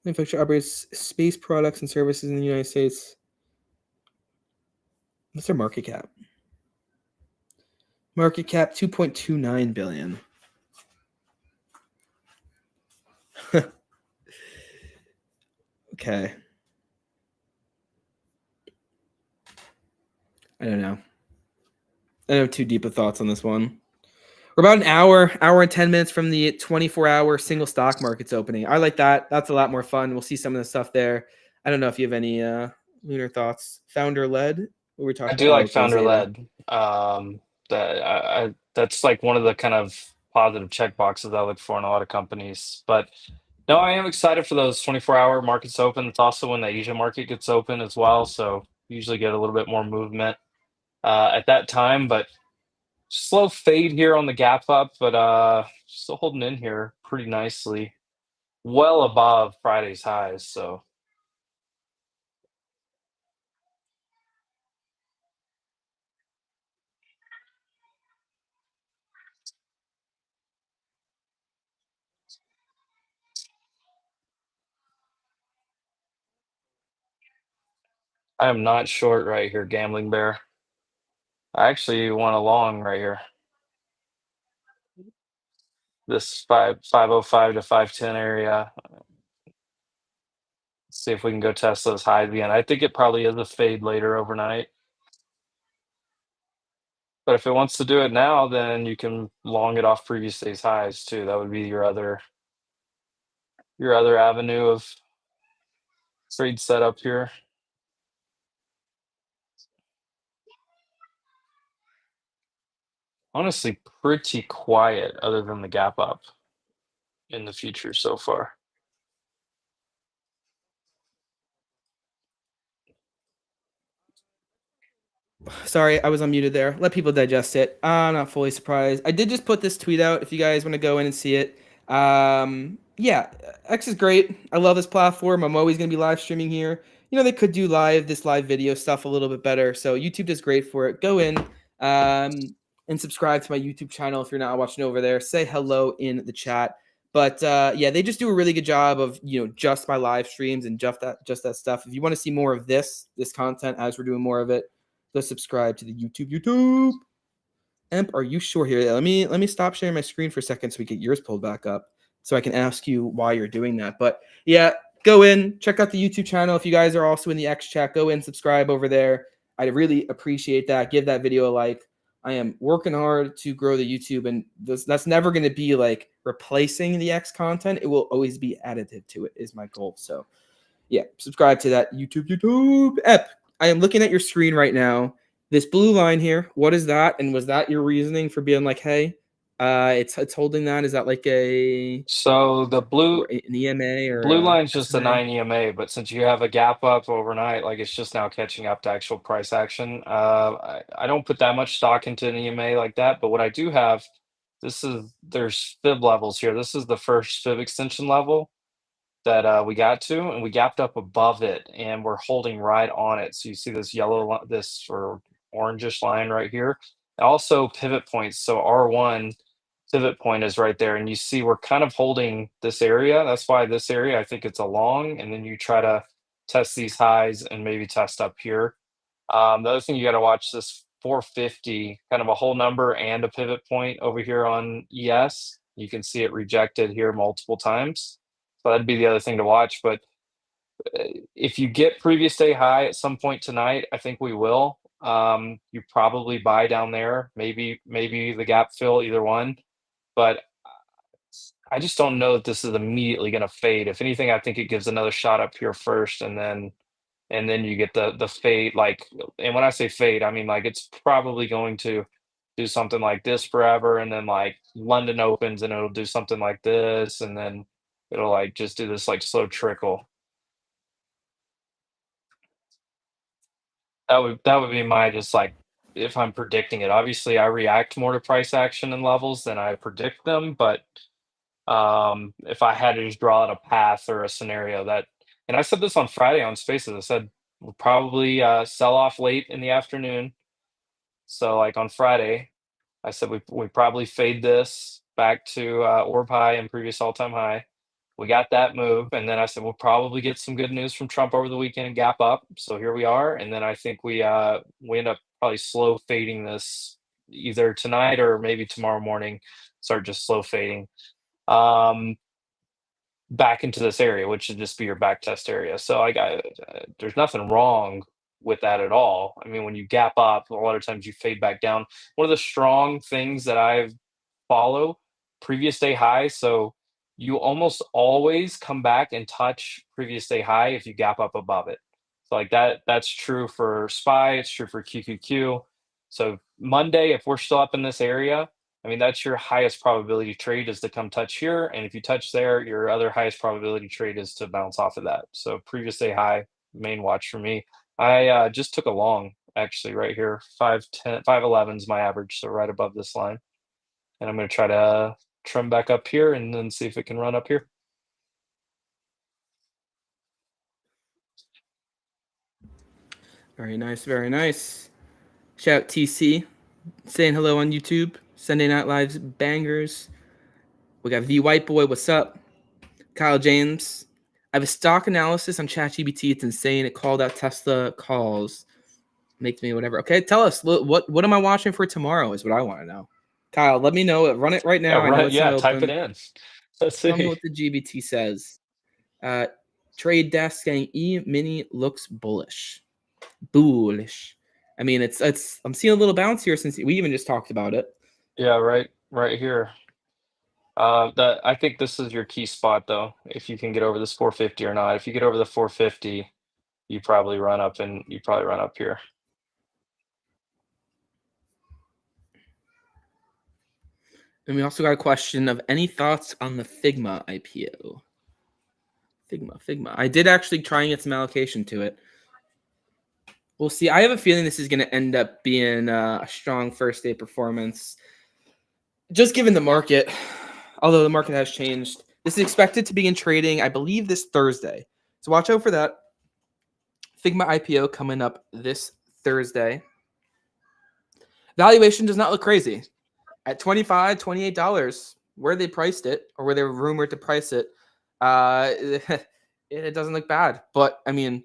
Manufacturer operates space products and services in the United States. What's their market cap? Market cap 2.29 billion. Okay. I don't know. I don't have too deep of thoughts on this one. We're about an hour and 10 minutes from the 24-hour single stock markets opening. I like that. That's a lot more fun. We'll see some of the stuff there. I don't know if you have any Lunar thoughts. Founder led. What were we I talking do about? like Okay, founder Zeta. led. That's like one of the kind of positive check boxes I look for in a lot of companies. But no, I am excited for those 24-hour markets open. It's also when the Asia market gets open as well, so usually get a little bit more movement at that time. But slow fade here on the gap up, but still holding in here pretty nicely, well above Friday's highs. So I am not short right here, gambling bear. I actually want a long right here. This 505 to 510 area. See if we can go test those highs again. I think it probably is a fade later overnight. But if it wants to do it now, then you can long it off previous day's highs too. That would be your other avenue of trade setup here. Honestly, pretty quiet other than the gap up in the future so far. Sorry, I was unmuted there. Let people digest it. I'm not fully surprised. I did just put this tweet out if you guys want to go in and see it. Yeah, X is great. I love this platform. I'm always going to be live streaming here. You know, they could do this live video stuff a little bit better. So YouTube does great for it. Go in and subscribe to my YouTube channel if you're not watching over there. Say hello in the chat. But yeah, they just do a really good job of, you know, just my live streams and just that stuff. If you want to see more of this content as we're doing more of it, go subscribe to the YouTube. Emp, are you sure here? Let me stop sharing my screen for a second so we get yours pulled back up so I can ask you why you're doing that. But yeah, go in, check out the YouTube channel. If you guys are also in the X chat, go in, subscribe over there. I really appreciate that. Give that video a like. I am working hard to grow the YouTube, and that's never going to be like replacing the X content. It will always be additive to it, is my goal. So yeah, subscribe to that YouTube. Ep, I am looking at your screen right now. This blue line here, what is that? And was that your reasoning for being like, hey, it's holding that? Is that like So the an EMA or blue line's just a SMA? 9 EMA, but since you have a gap up overnight, like it's just now catching up to actual price action. I don't put that much stock into an EMA like that, but what I do have, there's fib levels here. This is the first fib extension level that we got to, and we gapped up above it, and we're holding right on it. So you see this this or orangish line right here. Also pivot points. So R1 pivot point is right there, and you see we're kind of holding this area. That's why this area, I think it's a long, and then you try to test these highs and maybe test up here. The other thing you got to watch this 450, kind of a whole number and a pivot point over here on ES. You can see it rejected here multiple times. So that'd be the other thing to watch. But if you get previous day high at some point tonight, I think we will. You probably buy down there, maybe the gap fill, either one. But I just don't know that this is immediately going to fade. If anything, I think it gives another shot up here first, and then you get the fade. Like, and when I say fade, I mean like it's probably going to do something like this forever, and then like London opens and it'll do something like this, and then it'll like just do this like slow trickle. That would be my just like if I'm predicting it. Obviously, I react more to price action and levels than I predict them, but if I had to just draw out a path or a scenario that, and I said this on Friday on Spaces, I said we'll probably sell off late in the afternoon. So like on Friday, I said we probably fade this back to orb high and previous all time high. We got that move, and then I said we'll probably get some good news from Trump over the weekend and gap up. So here we are, and then I think we end up probably slow fading this either tonight or maybe tomorrow morning. Start just slow fading back into this area, which should just be your back test area. So I got there's nothing wrong with that at all. I mean, when you gap up, a lot of times you fade back down. One of the strong things that I follow previous day high. So you almost always come back and touch previous day high if you gap up above it. So like that's true for SPY, it's true for QQQ. So Monday, if we're still up in this area, I mean, that's your highest probability trade is to come touch here. And if you touch there, your other highest probability trade is to bounce off of that. So previous day high, main watch for me. I just took a long actually right here. 510, 511 is my average. So right above this line. And I'm going to try to trim back up here and then see if it can run up here. Very nice, very nice. Shout out TC saying hello on YouTube. Sunday Night Live's bangers. We got V White Boy, what's up? Kyle James. I have a stock analysis on ChatGPT. It's insane. It called out Tesla calls. Makes me whatever. Okay, tell us what am I watching for tomorrow is what I want to know. Kyle, let me know. Run it right now. Yeah, I know it's not type open. it in. Let's Tell me see. what the GBT says. Trade desk saying E-mini looks bullish. Bullish. I mean, it's I'm seeing a little bounce here since we even just talked about it. Yeah, right here. I think this is your key spot though, if you can get over this 450 or not. If you get over the 450, you probably run up here. And we also got a question of any thoughts on the Figma IPO. Figma. I did actually try and get some allocation to it. We'll see. I have a feeling this is going to end up being a strong first day performance. Just given the market, although the market has changed, this is expected to begin trading, I believe, this Thursday. So watch out for that. Figma IPO coming up this Thursday. Valuation does not look crazy. At $25, $28, where they priced it, or where they were rumored to price it, it doesn't look bad. But I mean,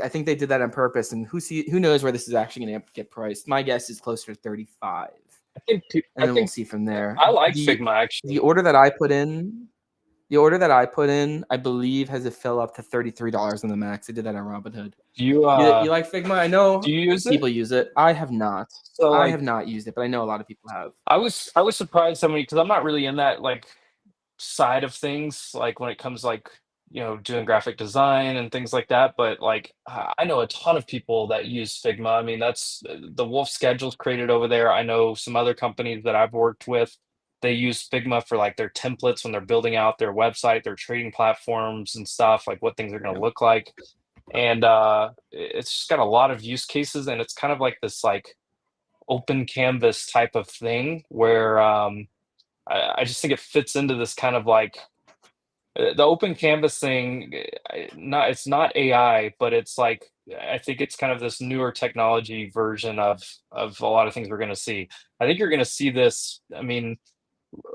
I think they did that on purpose. And who knows where this is actually going to get priced? My guess is closer to 35. I think We'll see from there. I like Figma actually. The order that I put in, I believe has a fill up to $33 on the max. I did that on Robinhood. You like Figma? I know. Do you use people use it. I have not. So I have not used it, but I know a lot of people have. I was surprised so many because I'm not really in that like side of things, like when it comes like doing graphic design and things like that. But like I know a ton of people that use Figma. I mean, that's the Wolf schedules created over there. I know some other companies that I've worked with. They use Figma for like their templates when they're building out their website, their trading platforms and stuff, like what things are going to look like. And it's just got a lot of use cases, and it's kind of like this like open canvas type of thing where I just think it fits into this kind of like the open canvas thing. It's not AI, but it's like I think it's kind of this newer technology version of a lot of things we're going to see. I think you're going to see this. I mean,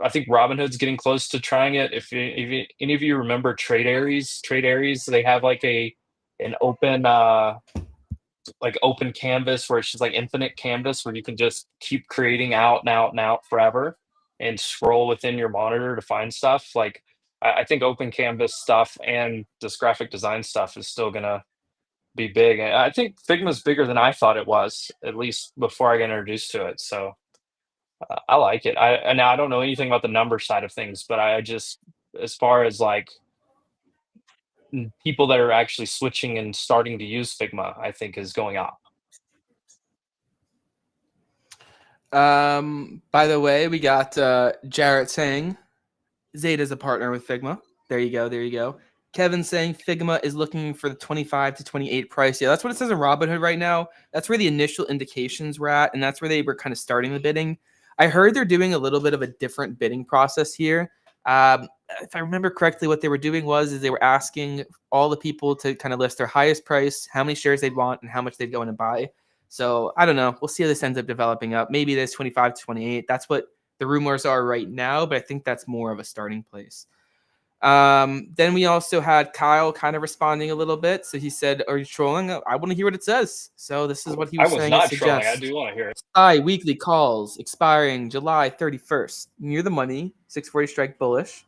I think Robinhood's getting close to trying it. If any of you remember Trade Aries, they have like an open like open canvas where it's just like infinite canvas where you can just keep creating out and out and out forever and scroll within your monitor to find stuff. Like I think open canvas stuff and this graphic design stuff is still gonna be big. And I think Figma's bigger than I thought it was, at least before I got introduced to it. So I like it. Now I don't know anything about the number side of things, but I just, as far as like people that are actually switching and starting to use Figma, I think is going up. By the way, we got Jarrett saying Zeta's a partner with Figma. There you go. Kevin saying Figma is looking for the 25 to 28 price. Yeah, that's what it says in Robinhood right now. That's where the initial indications were at, and that's where they were kind of starting the bidding. I heard they're doing a little bit of a different bidding process here. If I remember correctly, what they were doing was they were asking all the people to kind of list their highest price, how many shares they'd want, and how much they'd go in and buy. So I don't know. We'll see how this ends up developing up. Maybe there's 25 to 28. That's what the rumors are right now, but I think that's more of a starting place. Then we also had Kyle kind of responding a little bit. So he said, "Are you trolling?" I want to hear what it says. So this is what he was saying. I was not trolling. I do want to hear it. Weekly calls expiring July 31st. Near the money, 640 strike bullish.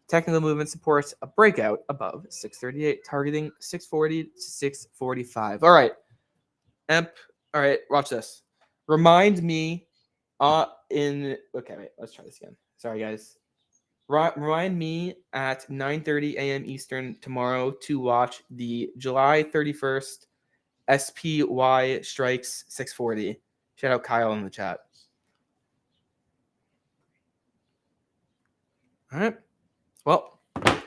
Technical movement supports a breakout above 638, targeting 640 to 645. All right. All right, watch this. Remind me okay, wait, let's try this again. Sorry, guys. Remind me at 9:30 a.m. Eastern tomorrow to watch the July 31st SPY strikes 640. Shout out Kyle in the chat. All right. Well,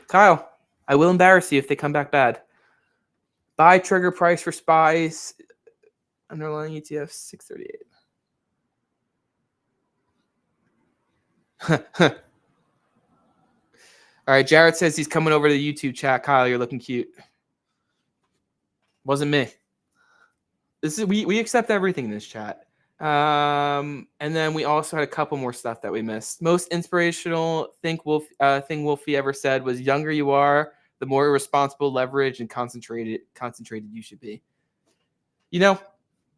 Kyle, I will embarrass you if they come back bad. Buy trigger price for SPYs. Underlying ETF 638. All right, Jared says he's coming over to the YouTube chat. Kyle, you're looking cute. Wasn't me. This is we accept everything in this chat. And then we also had a couple more stuff that we missed. Most inspirational thing Wolfie ever said was, "Younger you are, the more irresponsible, leveraged, and concentrated you should be." You know,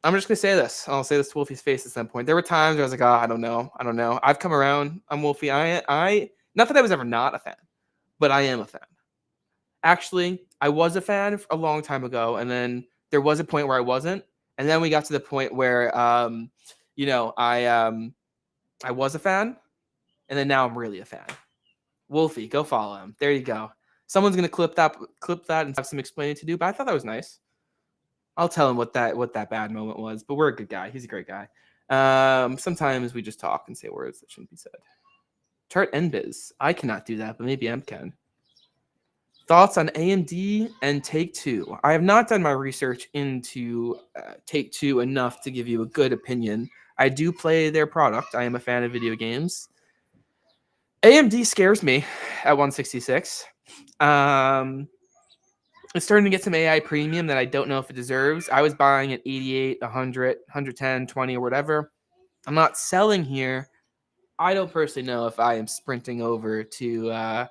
I'm just gonna say this. I'll say this to Wolfie's face at some point. There were times where I was like, "Oh, I don't know. I've come around. I'm Wolfie. I not that I was ever not a fan, but I am a fan. Actually, I was a fan a long time ago, and then there was a point where I wasn't, And then we got to the point where, you know, I was a fan, and then now I'm really a fan. Wolfie, go follow him. There you go. Someone's gonna clip that and have some explaining to do. But I thought that was nice. I'll tell him what that bad moment was. But we're a good guy. He's a great guy. Sometimes we just talk and say words that shouldn't be said. Chart NBiz. I cannot do that, but maybe M can. Thoughts on AMD and Take-Two? I have not done my research into Take-Two enough to give you a good opinion. I do play their product. I am a fan of video games. AMD scares me at 166. It's starting to get some AI premium that I don't know if it deserves. I was buying at 88, 100, 110, 20, or whatever. I'm not selling here. I don't personally know if I am sprinting over to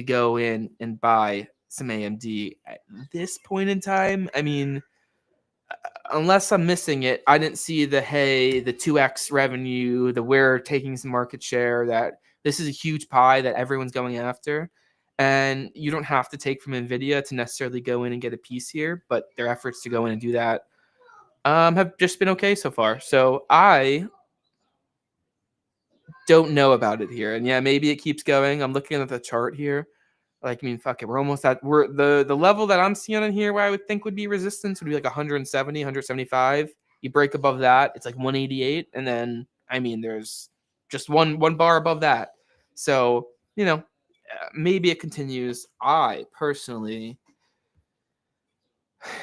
go in and buy some AMD at this point in time. I mean, unless I'm missing it, I didn't see the 2x revenue, we're taking some market share, that this is a huge pie that everyone's going after. And you don't have to take from NVIDIA to necessarily go in and get a piece here, but their efforts to go in and do that have just been okay so far. So I don't know about it here. And yeah, maybe it keeps going. I'm looking at the chart here. Like, I mean, fuck it. We're almost at the level that I'm seeing in here where I would think would be resistance would be like 170, 175. You break above that, it's like 188. And then, I mean, there's just one bar above that. So, you know, maybe it continues. I personally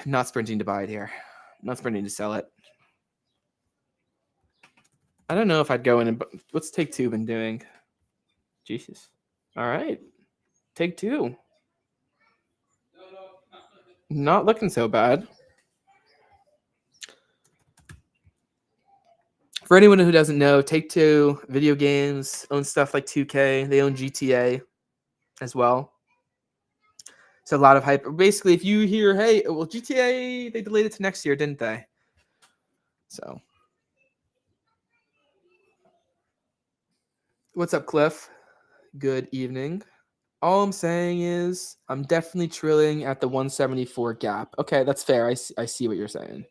not sprinting to buy it here. Not sprinting to sell it. I don't know if I'd go in and what's Take-Two been doing? Jesus. All right. Take-Two. Not looking so bad. For anyone who doesn't know, Take-Two video games, own stuff like 2K. They own GTA as well. So a lot of hype. Basically, if you hear, hey, well, GTA, they delayed it to next year, didn't they? So. What's up, Cliff? Good evening. All I'm saying is I'm definitely trilling at the 174 gap. Okay, that's fair. I see what you're saying.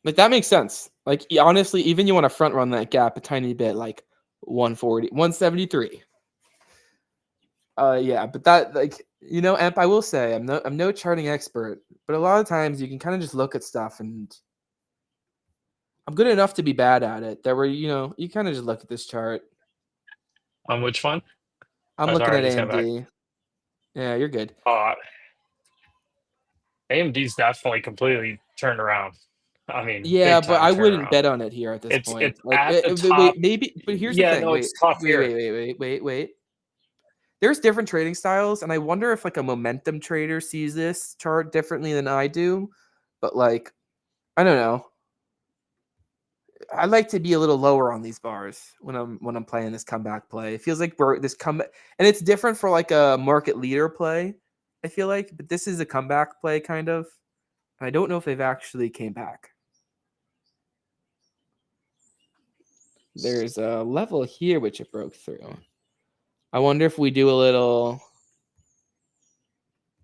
Like, that makes sense. Like, honestly, even you want to front run that gap a tiny bit, like 140, 173. Yeah, but that, like, you know, Emp, I will say I'm no charting expert, but a lot of times you can kind of just look at stuff, and I'm good enough to be bad at it. That where, you know, you kind of just look at this chart. On which one? I'm Oh, looking sorry, I at just got back. AMD. Yeah, you're good. AMD's definitely completely turned around. I mean, Yeah, big but time I wouldn't turnaround. bet on it here at this point. It's Like, at the wait, top. maybe. But here's the Yeah, thing. no, it's tough here. Wait. There's different trading styles, and I wonder if like a momentum trader sees this chart differently than I do. But like, I don't know. I like to be a little lower on these bars when I'm playing this comeback play. It feels like this comeback, and it's different for like a market leader play. I feel like, but this is a comeback play kind of. And I don't know if they've actually came back. There's a level here which it broke through. I wonder if we do a little.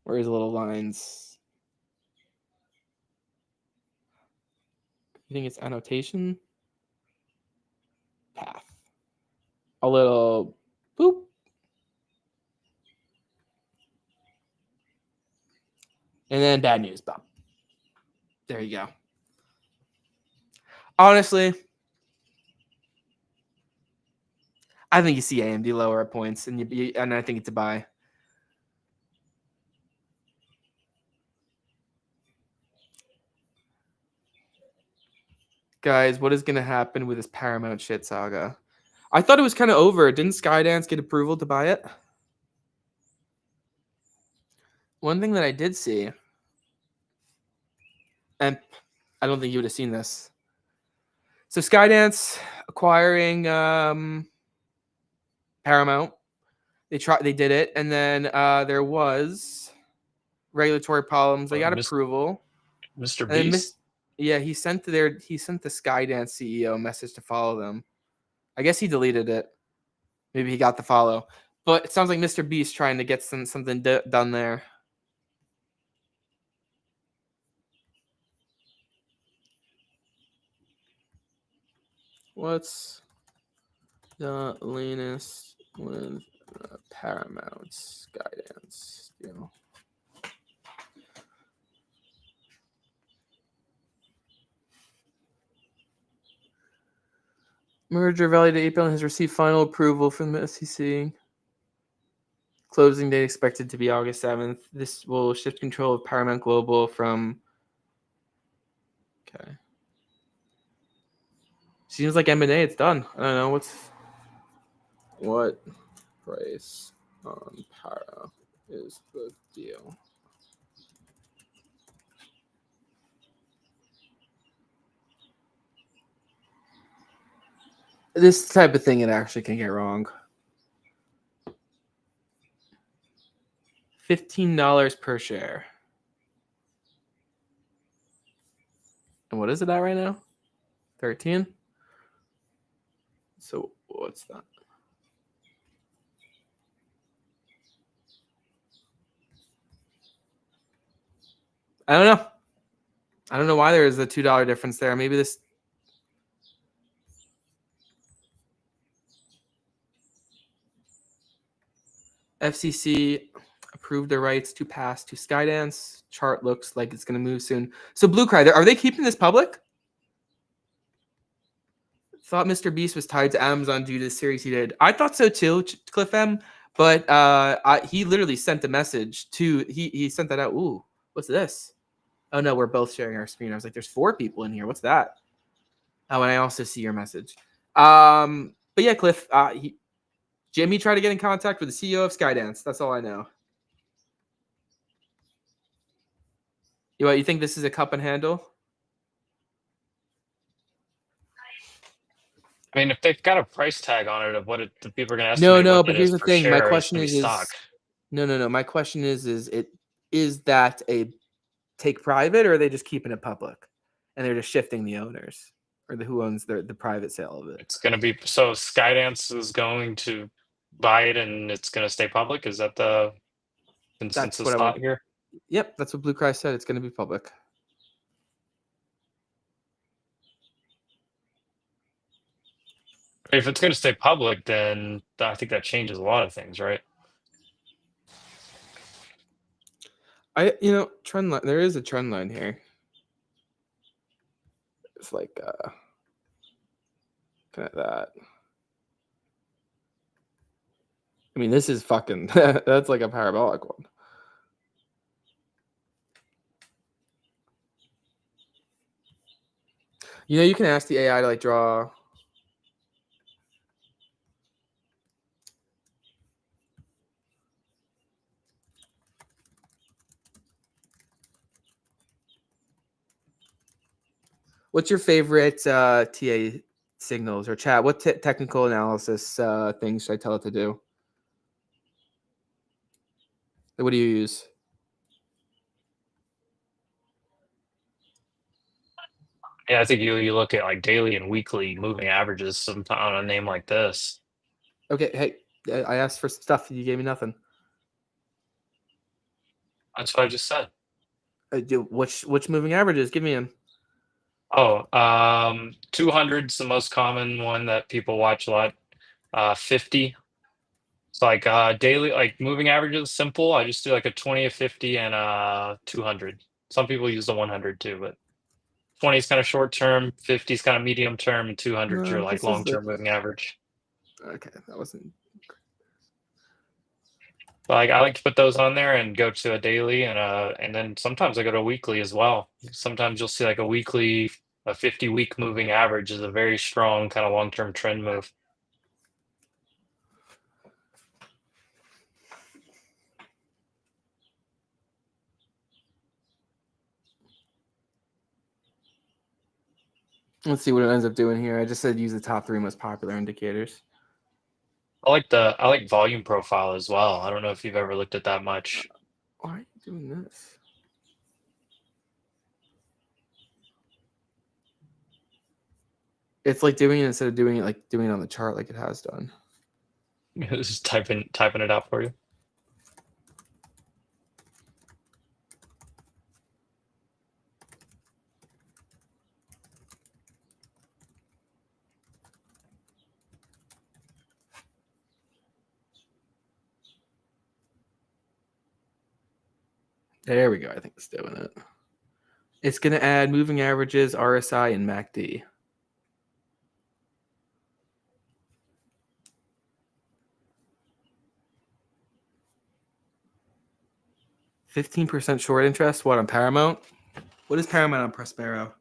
Where's the little lines? You think it's annotation? Path. A little boop. And then bad news bump. There you go. Honestly, I think you see AMD lower at points, and I think it's a buy. Guys, what is going to happen with this Paramount shit saga? I thought it was kind of over. Didn't Skydance get approval to buy it? One thing that I did see, and I don't think you would have seen this. So Skydance acquiring Paramount. They did it, and then there was regulatory problems. They got approval. Mr. Beast. He sent the Skydance CEO a message to follow them. I guess he deleted it. Maybe he got the follow. But it sounds like Mr. Beast trying to get something done there. What's the leanest with Paramount Skydance deal? Merger valued at $8 billion has received final approval from the SEC. Closing date expected to be August 7th. This will shift control of Paramount Global from. Okay. Seems like M&A. It's done. I don't know what price on Para is the deal. This type of thing it actually can get wrong. $15 per share. And what is it at right now? 13? So what's that? I don't know. I don't know why there is a $2 difference there. Maybe this. FCC approved their rights to pass to Skydance. Chart looks like it's going to move soon. So Bluecry, are they keeping this public? Thought Mr. Beast was tied to Amazon due to the series he did. I thought so too, Cliff M. But he literally sent a message to he sent that out. Ooh, what's this? Oh no, we're both sharing our screen. I was like, there's 4 people in here. What's that? Oh, and I also see your message. But yeah, Cliff. Jimmy tried to get in contact with the CEO of Skydance. That's all I know. You think this is a cup and handle? I mean, if they've got a price tag on it of what the people are going to No, estimate what but that here's is the per thing. My share, it's question going to be is stock. no. My question is that a take private, or are they just keeping it public, and they're just shifting the owners, or who owns the private sale of it? It's going to be so Skydance is going to buy it and it's going to stay public. Is that the consensus thought here? Yep, that's what Bluecry said. It's going to be public. If it's going to stay public, then I think that changes a lot of things, right? Trend line. There is a trend line here. It's like kind of that. I mean, this is fucking. That's like a parabolic one. You can ask the AI to like draw. What's your favorite TA signals or chat? What technical analysis things should I tell it to do? What do you use? Yeah, I think you look at like daily and weekly moving averages sometime on a name like this. Okay, hey, I asked for stuff. You gave me nothing. That's what I just said. Which moving averages? Give me them. Oh, 200's the most common one that people watch a lot. 50. It's like daily, like moving averages, simple. I just do like a 20, a 50, and 200. Some people use the 100 too, but 20 is kind of short term, 50 is kind of medium term, and 200 is your like long term moving average. Okay, that wasn't. Like I like to put those on there and go to a daily and then sometimes I go to a weekly as well. Sometimes you'll see like a 50-week moving average is a very strong kind of long term trend move. Let's see what it ends up doing here. I just said use the top 3 most popular indicators. I like volume profile as well. I don't know if you've ever looked at that much. Why are you doing this? It's like doing it instead of doing it on the chart like it has done. Just typing it out for you. There we go. I think it's doing it. It's going to add moving averages, RSI, and MACD. %15 short interest. What on Paramount? What is Paramount on Prospero?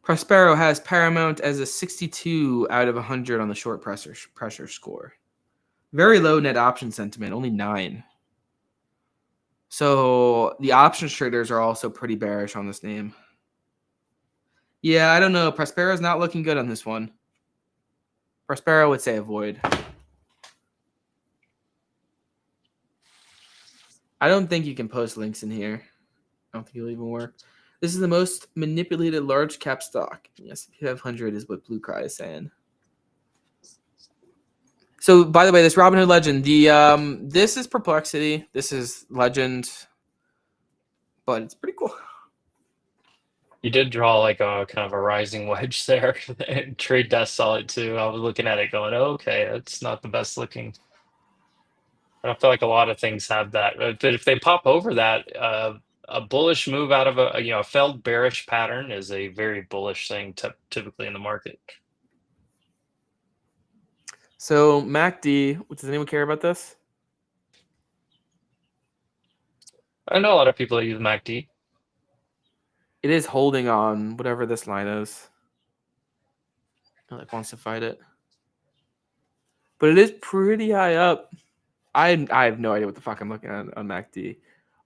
Prospero has Paramount as a 62 out of 100 on the short pressure score. Very low net option sentiment, only 9. So the options traders are also pretty bearish on this name. Yeah, I don't know. Prospero's not looking good on this one. Prospero would say avoid. I don't think you can post links in here. I don't think it'll even work. This is the most manipulated large cap stock. The S&P 500 is what Blue Cry is saying. So, by the way, this Robinhood Legend, this is Perplexity. This is Legend, but it's pretty cool. You did draw like a kind of a rising wedge there. Trade Desk saw it too. I was looking at it going, oh, okay, it's not the best looking. I don't feel like a lot of things have that. But if they pop over that, a bullish move out of a failed bearish pattern is a very bullish thing typically in the market. So MACD, does anyone care about this? I know a lot of people that use MACD. It is holding on whatever this line is. It wants to fight it. But it is pretty high up. I have no idea what the fuck I'm looking at on MACD.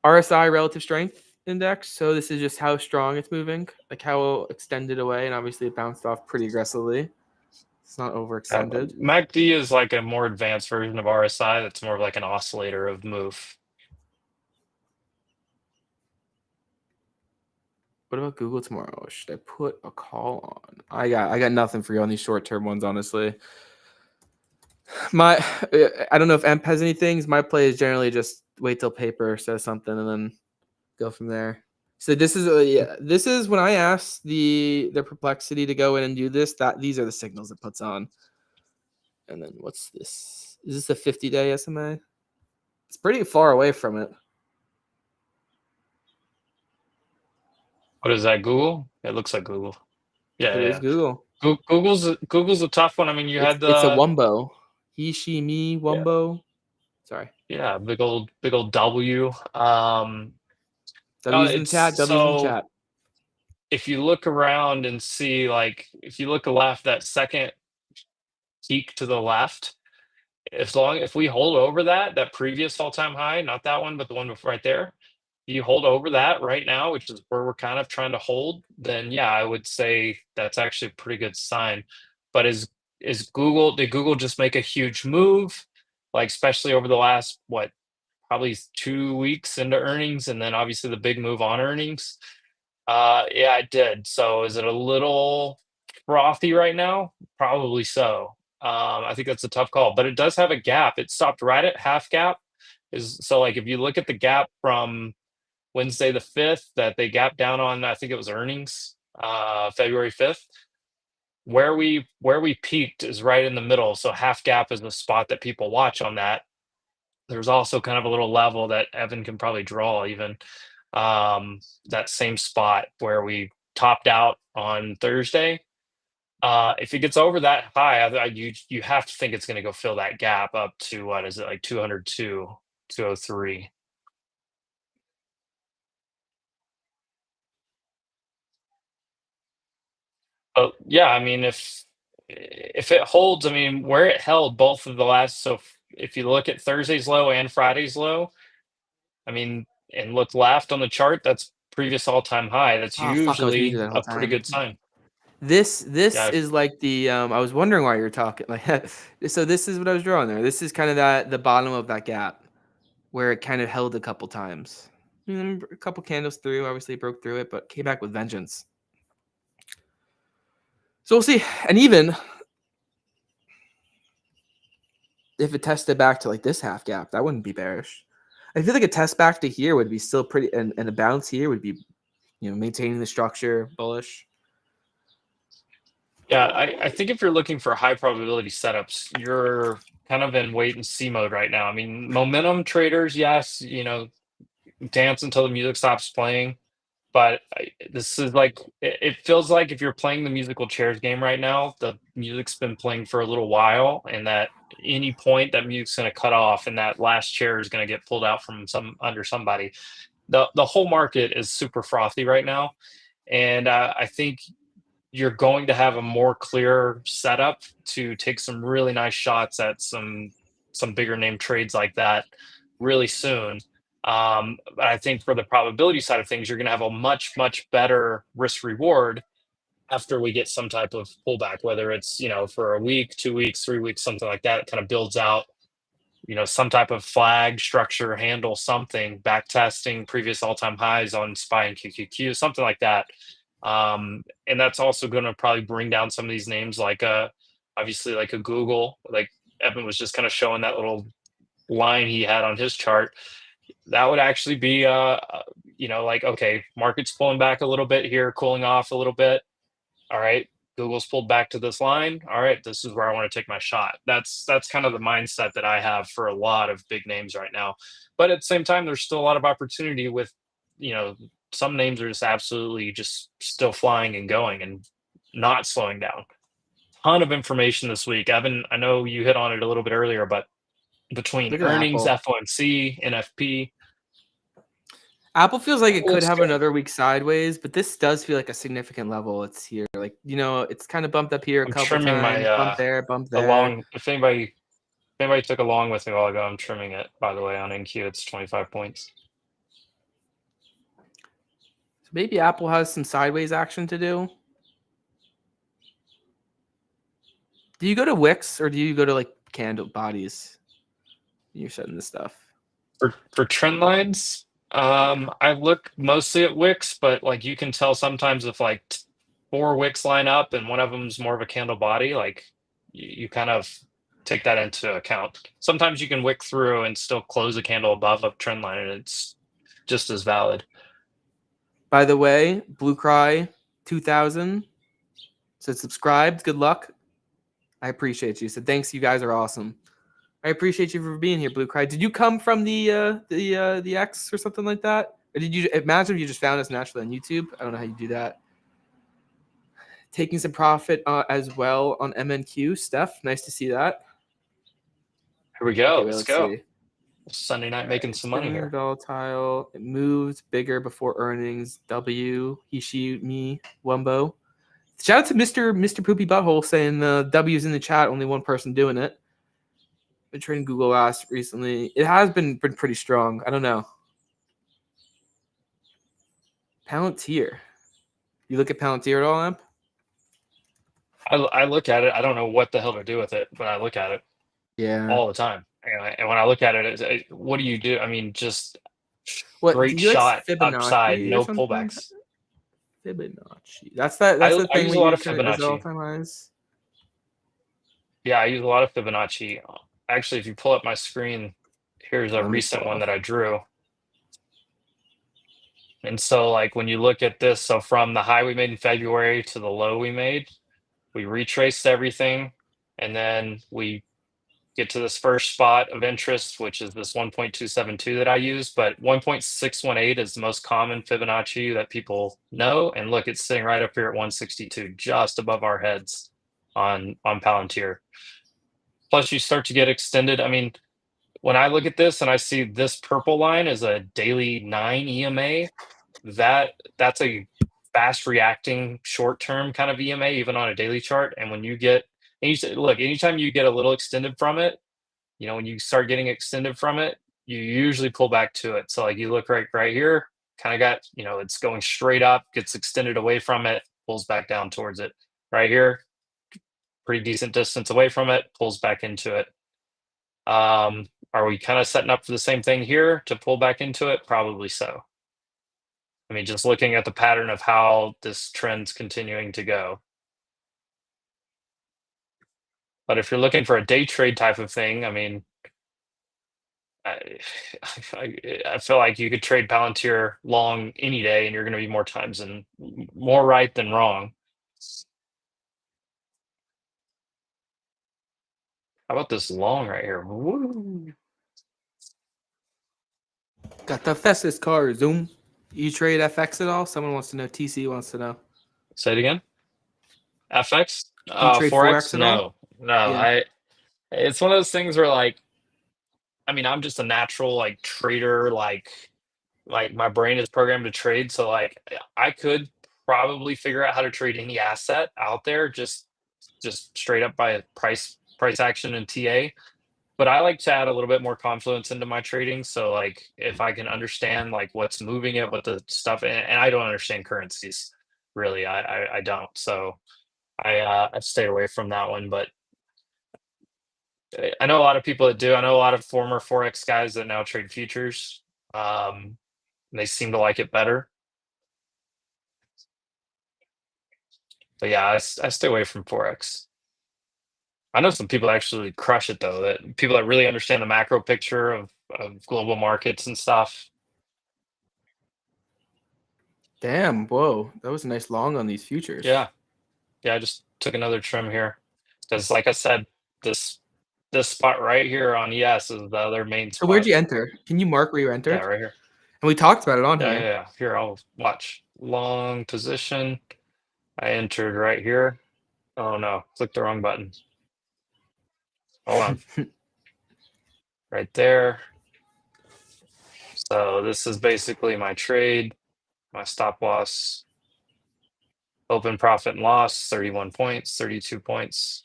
RSI relative strength index. So this is just how strong it's moving, like how extended away, and obviously it bounced off pretty aggressively. It's not overextended. MACD is like a more advanced version of RSI. That's more of like an oscillator of move. What about Google tomorrow? Should I put a call on? I got nothing for you on these short-term ones, honestly. I don't know if Emp has anything. My play is generally just wait till paper says something and then go from there. So this is when I asked the Perplexity to go in and do this. These are the signals it puts on. And then what's this? Is this a 50-day SMA? It's pretty far away from it. What is that? Google? It looks like Google. Yeah, It is Google. Google's a tough one. I mean, It's a Wumbo. He, she, me, Wumbo. Yeah. Sorry. Yeah, big old W. W's in chat. W's in chat. If you look around and see, like, if you look left, that second peak to the left, if we hold over that previous all-time high, not that one, but the one before right there, you hold over that right now, which is where we're kind of trying to hold, then yeah, I would say that's actually a pretty good sign. But did Google just make a huge move, like especially over the last probably 2 weeks into earnings, and then obviously the big move on earnings? Yeah, it did. So is it a little frothy right now? Probably so. I think that's a tough call, but it does have a gap. It stopped right at half gap. So like if you look at the gap from Wednesday the 5th that they gapped down on, I think it was earnings, February 5th. Where we peaked is right in the middle. So half gap is the spot that people watch on that. There's also kind of a little level that Evan can probably draw even, that same spot where we topped out on Thursday. If it gets over that high, you have to think it's going to go fill that gap up to, what is it, like 202, 203. But yeah, I mean, if it holds, I mean, where it held both of the last, so if you look at Thursday's low and Friday's low, I mean, and look left on the chart, that's previous all-time high. That's usually a pretty good sign. This is like the I was wondering why you're talking like so this is what I was drawing there. This is kind of the bottom of that gap where it kind of held a couple times. A couple candles through, obviously broke through it, but came back with vengeance. So we'll see. And even if it tested back to like this half gap, that wouldn't be bearish. I feel like a test back to here would be still pretty, and a bounce here would be, maintaining the structure, bullish. Yeah, I think if you're looking for high probability setups, you're kind of in wait and see mode right now. I mean, momentum traders, yes, dance until the music stops playing. But this is like it feels like if you're playing the musical chairs game right now, the music's been playing for a little while, and that any point that music's going to cut off, and that last chair is going to get pulled out from some under somebody. The whole market is super frothy right now, and I think you're going to have a more clear setup to take some really nice shots at some bigger name trades like that really soon. But I think for the probability side of things, you're going to have a much better risk reward after we get some type of pullback, whether it's for a week, 2 weeks, 3 weeks, something like that. It kind of builds out some type of flag structure, handle something, back testing previous all-time highs on SPY and QQQ, something like that. And that's also going to probably bring down some of these names like obviously like a Google, like Evan was just kind of showing that little line he had on his chart. That would actually be like, okay, market's pulling back a little bit here, cooling off a little bit. All right, Google's pulled back to this line. All right, this is where I want to take my shot. That's kind of the mindset that I have for a lot of big names right now. But at the same time, there's still a lot of opportunity with, some names are just absolutely just still flying and going and not slowing down. Ton of information this week. Evan, I know you hit on it a little bit earlier, but between Look at earnings, Apple. FOMC, NFP, Apple feels like it could looks have good. another week sideways, but this does feel like a significant level. It's here, like it's kind of bumped up here a I'm couple trimming my times, bump the there. long. If anybody took a long with me a while ago, I'm trimming it. By the way, on NQ, it's 25 points. So maybe Apple has some sideways action to do. Do you go to Wix or do you go to like candle bodies? You're setting this stuff. For trend lines, I look mostly at wicks, but like you can tell sometimes if like four wicks line up and one of them's more of a candle body, like you kind of take that into account. Sometimes you can wick through and still close a candle above a trend line, and it's just as valid. By the way, Blue Cry 2000 said subscribed. Good luck. I appreciate you. So thanks. You guys are awesome. I appreciate you for being here, Blue Cry. Did you come from the X or something like that? Or did you imagine if you just found us naturally on YouTube? I don't know how you do that. Taking some profit as well on MNQ. Steph, nice to see that. Here we go. Okay, wait, Let's let's go. see. Sunday night making some money Spinning here. volatile. It moved bigger before earnings. W. Hishi me Wumbo. Shout out to Mr. Poopy Butthole saying the W's in the chat. Only one person doing it. Been trading Google last recently. It has been pretty strong. I don't know. Palantir. You look at Palantir at all, Amp? I look at it. I don't know what the hell to do with it, but I look at it Yeah. all the time. And when I look at it, what do you do? I mean, just What do straight you like shot upside, Fibonacci or no something? pullbacks. Fibonacci. That's the I thing use we a lot use of kind of as Fibonacci. all-time highs. Yeah, I use a lot of Fibonacci. Actually, if you pull up my screen, here's a Let me recent pull one up. that I drew. And so, like, when you look at this, so from the high we made in February to the low we made, we retraced everything, and then we get to this first spot of interest, which is this 1.272 that I use, but 1.618 is the most common Fibonacci that people know. And look, it's sitting right up here at 162, just above our heads on Palantir. Plus, you start to get extended. I mean, when I look at this and I see this purple line as a daily 9 EMA, that's a fast reacting short term kind of EMA, even on a daily chart. And when you get, and look, anytime you get a little extended from it, when you start getting extended from it, you usually pull back to it. So like you look right here, kind of got, it's going straight up, gets extended away from it, pulls back down towards it. Right here, pretty decent distance away from it, pulls back into it. Are we kind of setting up for the same thing here to pull back into it? Probably so. I mean, just looking at the pattern of how this trend's continuing to go. But if you're looking for a day trade type of thing, I mean, I, I feel like you could trade Palantir long any day, and you're going to be more right than wrong. How about this long right here? Woo. Got the fastest car, Zoom. You trade FX at all? Someone wants to know. TC wants to know. Say it again. FX? Do you trade Forex? Forex at all? No. Yeah. It's one of those things where like, I mean, I'm just a natural like trader, like my brain is programmed to trade. So like I could probably figure out how to trade any asset out there just straight up by a price action and TA. But I like to add a little bit more confluence into my trading. So like if I can understand like what's moving it, what the stuff, and I don't understand currencies really. I don't. So I stay away from that one. But I know a lot of people that do. I know a lot of former forex guys that now trade futures. They seem to like it better. But yeah, I stay away from forex. I know some people actually crush it though. That people that really understand the macro picture of global markets and stuff. Damn. Whoa. That was a nice long on these futures. Yeah, yeah. I just took another trim here because, like I said, this spot right here on ES is the other main So where'd spot. you enter? Can you mark where you entered? Yeah, right here. And we talked about it on Yeah, here. yeah, yeah. Here, I'll watch. Long position. I entered right here. Oh no, clicked the wrong button. Hold on. Right there. So this is basically my trade, my stop loss, open profit and loss, 31 points, 32 points.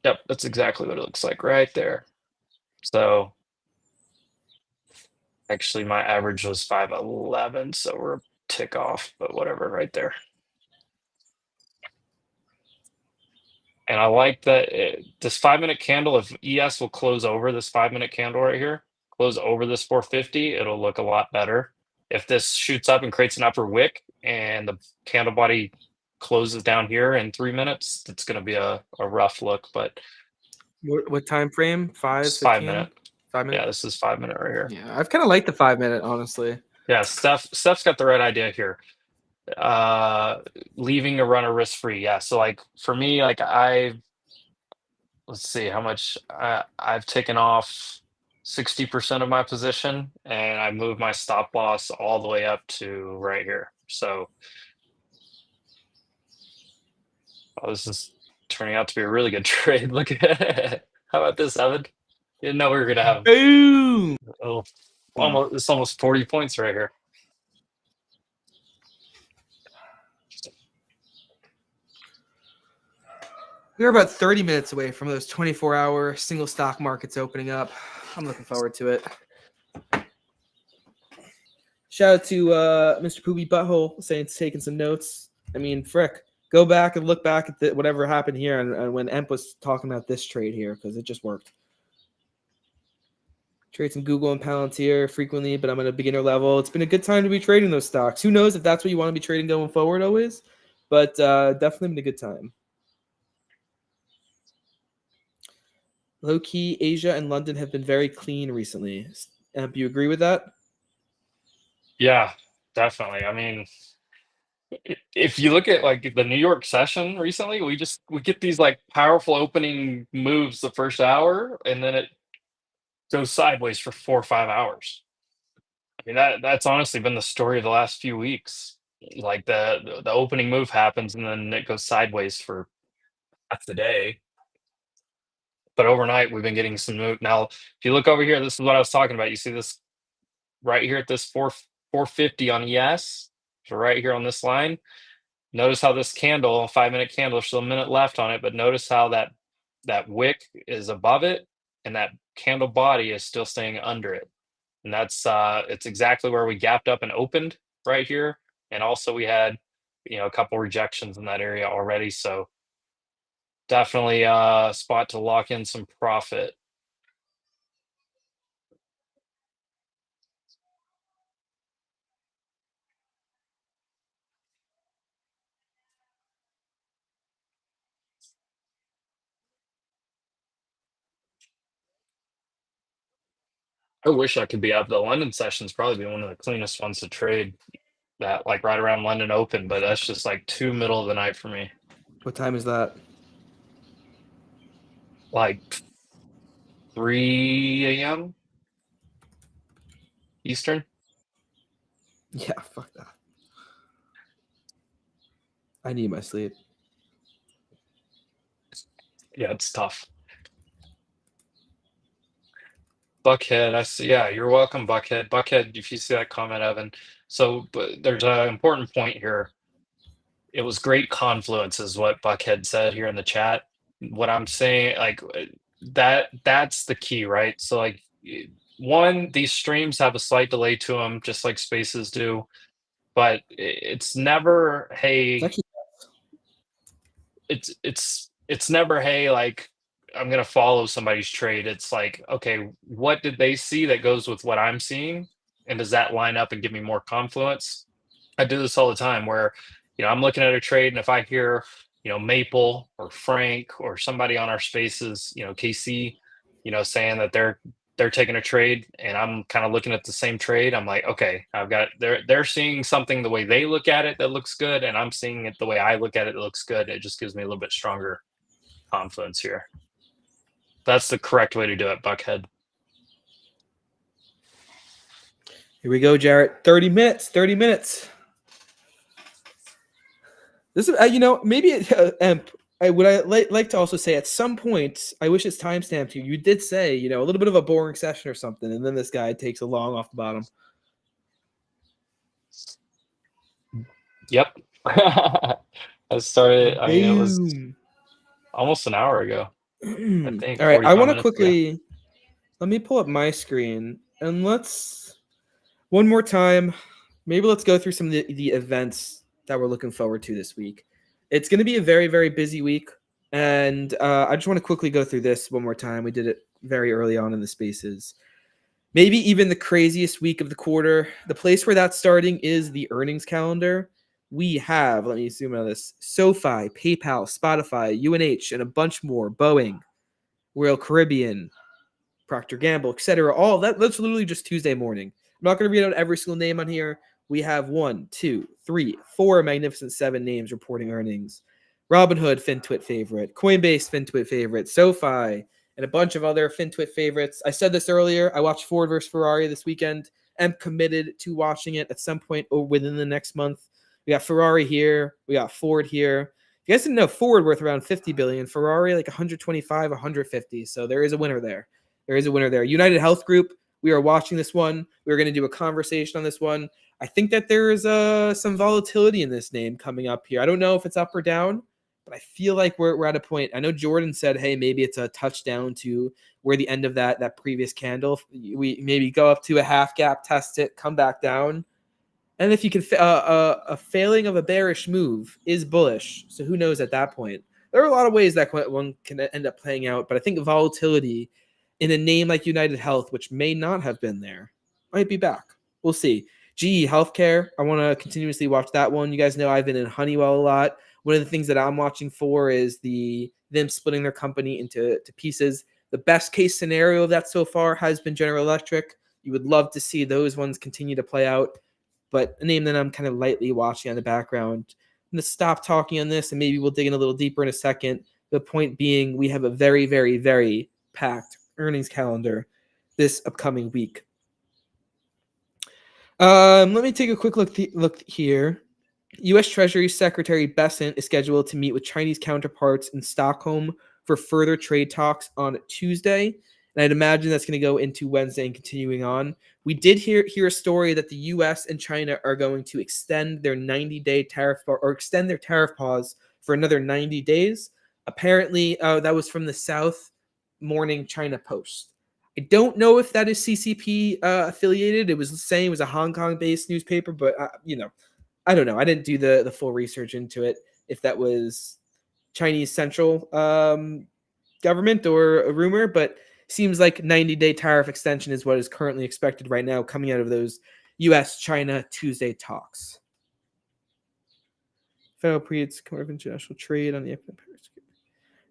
Yep, that's exactly what it looks like right there. So actually my average was 511, so we're a tick off, but whatever, right there. And I like that this 5-minute candle, if ES will close over this 5-minute candle right here, close over this 450, it'll look a lot better. If this shoots up and creates an upper wick and the candle body closes down here in 3 minutes, it's going to be a rough look, but What time frame? 5, it's 15? 5-minute. 5 minutes? Yeah, this is 5-minute right here. Yeah, I've kind of liked the 5 minute, honestly. Yeah, Steph's got the right idea here. Leaving a runner risk free. Yeah, so like for me, like let's see how much I've taken off 60% of my position and I moved my stop loss all the way up to right here. So this is turning out to be a really good trade. Look at it. How about this, Evan? Didn't know we were gonna have Boom! it's almost 40 points right here. We're about 30 minutes away from those 24-hour single stock markets opening up. I'm looking forward to it. Shout out to Mr. Poopy Butthole saying taking some notes. I mean, frick, go back and look back at whatever happened here and when Emp was talking about this trade here because it just worked. Trade some Google and Palantir frequently, but I'm at a beginner level. It's been a good time to be trading those stocks. Who knows if that's what you want to be trading going forward always, but definitely been a good time. Low key, Asia and London have been very clean recently. Emp, you agree with that? Yeah, definitely. I mean, if you look at like the New York session recently, we get these like powerful opening moves the first hour, and then it goes sideways for 4 or 5 hours. I mean that's honestly been the story of the last few weeks. Like the opening move happens, and then it goes sideways for half the day. But overnight, we've been getting some move. Now, if you look over here, this is what I was talking about. You see this right here at this 450 on ES. So right here on this line. Notice how this candle, 5-minute candle, there's still a minute left on it, but notice how that wick is above it and that candle body is still staying under it. And that's it's exactly where we gapped up and opened right here. And also we had, a couple rejections in that area already. So definitely a spot to lock in some profit. I wish I could be up. The London session's probably been one of the cleanest ones to trade. That like right around London Open, but that's just like too middle of the night for me. What time is that? like 3 a.m. Eastern. Yeah, fuck that. I need my sleep. Yeah, it's tough. Buckhead, I see. Yeah, you're welcome, Buckhead. Buckhead, if you see that comment, Evan. So, but there's an important point here. It was great confluence, is what Buckhead said here in the chat. What I'm saying, like that's the key, right? So, like, one, these streams have a slight delay to them, just like spaces do, but it's never, It's hey, actually it's never, hey, like I'm gonna follow somebody's trade. It's like, okay, what did they see that goes with what I'm seeing, and does that line up and give me more confluence? I do this all the time where, I'm looking at a trade, and if I hear, Maple or Frank or somebody on our spaces, KC, saying that they're taking a trade, and I'm kind of looking at the same trade. I'm like, okay, I've got they're seeing something the way they look at it that looks good, and I'm seeing it the way I look at it that looks good. It just gives me a little bit stronger confluence here. That's the correct way to do it, Buckhead. Here we go, Jarrett. 30 minutes. 30 minutes. This is, maybe I would like to also say at some point, I wish it's timestamped here. You did say, a little bit of a boring session or something, and then this guy takes a long off the bottom. Yep. I started, I mean, it was Boom. almost an hour ago. I think. All right, I 45 want to minutes ago. quickly let me pull up my screen and let's one more time. Maybe let's go through some of the events that we're looking forward to this week. It's going to be a very, very busy week, and I just want to quickly go through this one more time. We did it very early on in the spaces. Maybe even the craziest week of the quarter. The place where that's starting is the earnings calendar. We have, let me zoom out of this, SoFi, PayPal, Spotify, UNH, and a bunch more, Boeing, Royal Caribbean, Procter & Gamble, etc. All that's literally just Tuesday morning. I'm not going to read out every single name on here. We have 1, 2, 3, 4 Magnificent Seven names reporting earnings. Robinhood, FinTwit favorite. Coinbase, FinTwit favorite. SoFi, and a bunch of other FinTwit favorites. I said this earlier. I watched Ford versus Ferrari this weekend. I'm committed to watching it at some point or within the next month. We got Ferrari here. We got Ford here. You guys didn't know Ford worth around 50 billion. Ferrari like 125, 150. So there is a winner there. There is a winner there. United Health Group. We are watching this one. We're going to do a conversation on this one. I think that there is some volatility in this name coming up here. I don't know if it's up or down, but I feel like we're at a point. I know Jordan said, hey, maybe it's a touchdown to where the end of that previous candle. We maybe go up to a half gap, test it, come back down. And if you can, a failing of a bearish move is bullish. So who knows at that point? There are a lot of ways that one can end up playing out, but I think volatility in a name like United Health, which may not have been there, might be back. We'll see. GE Healthcare, I want to continuously watch that one. You guys know I've been in Honeywell a lot. One of the things that I'm watching for is them splitting their company into pieces. The best case scenario of that so far has been General Electric. You would love to see those ones continue to play out. But a name that I'm kind of lightly watching on the background. I'm going to stop talking on this, and maybe we'll dig in a little deeper in a second. The point being, we have a very, very, very packed earnings calendar this upcoming week. Let me take a quick look here. U.S. Treasury Secretary Bessent is scheduled to meet with Chinese counterparts in Stockholm for further trade talks on Tuesday. And I'd imagine that's going to go into Wednesday and continuing on. We did hear a story that the U.S. and China are going to extend their 90-day tariff or extend their tariff pause for another 90 days. Apparently, that was from the South Morning China Post. I don't know if that is CCP affiliated. It was saying it was a Hong Kong-based newspaper, but I don't know. I didn't do the full research into it, if that was Chinese central government or a rumor, but seems like 90-day tariff extension is what is currently expected right now coming out of those U.S.-China Tuesday talks. Federal Court of International Trade on the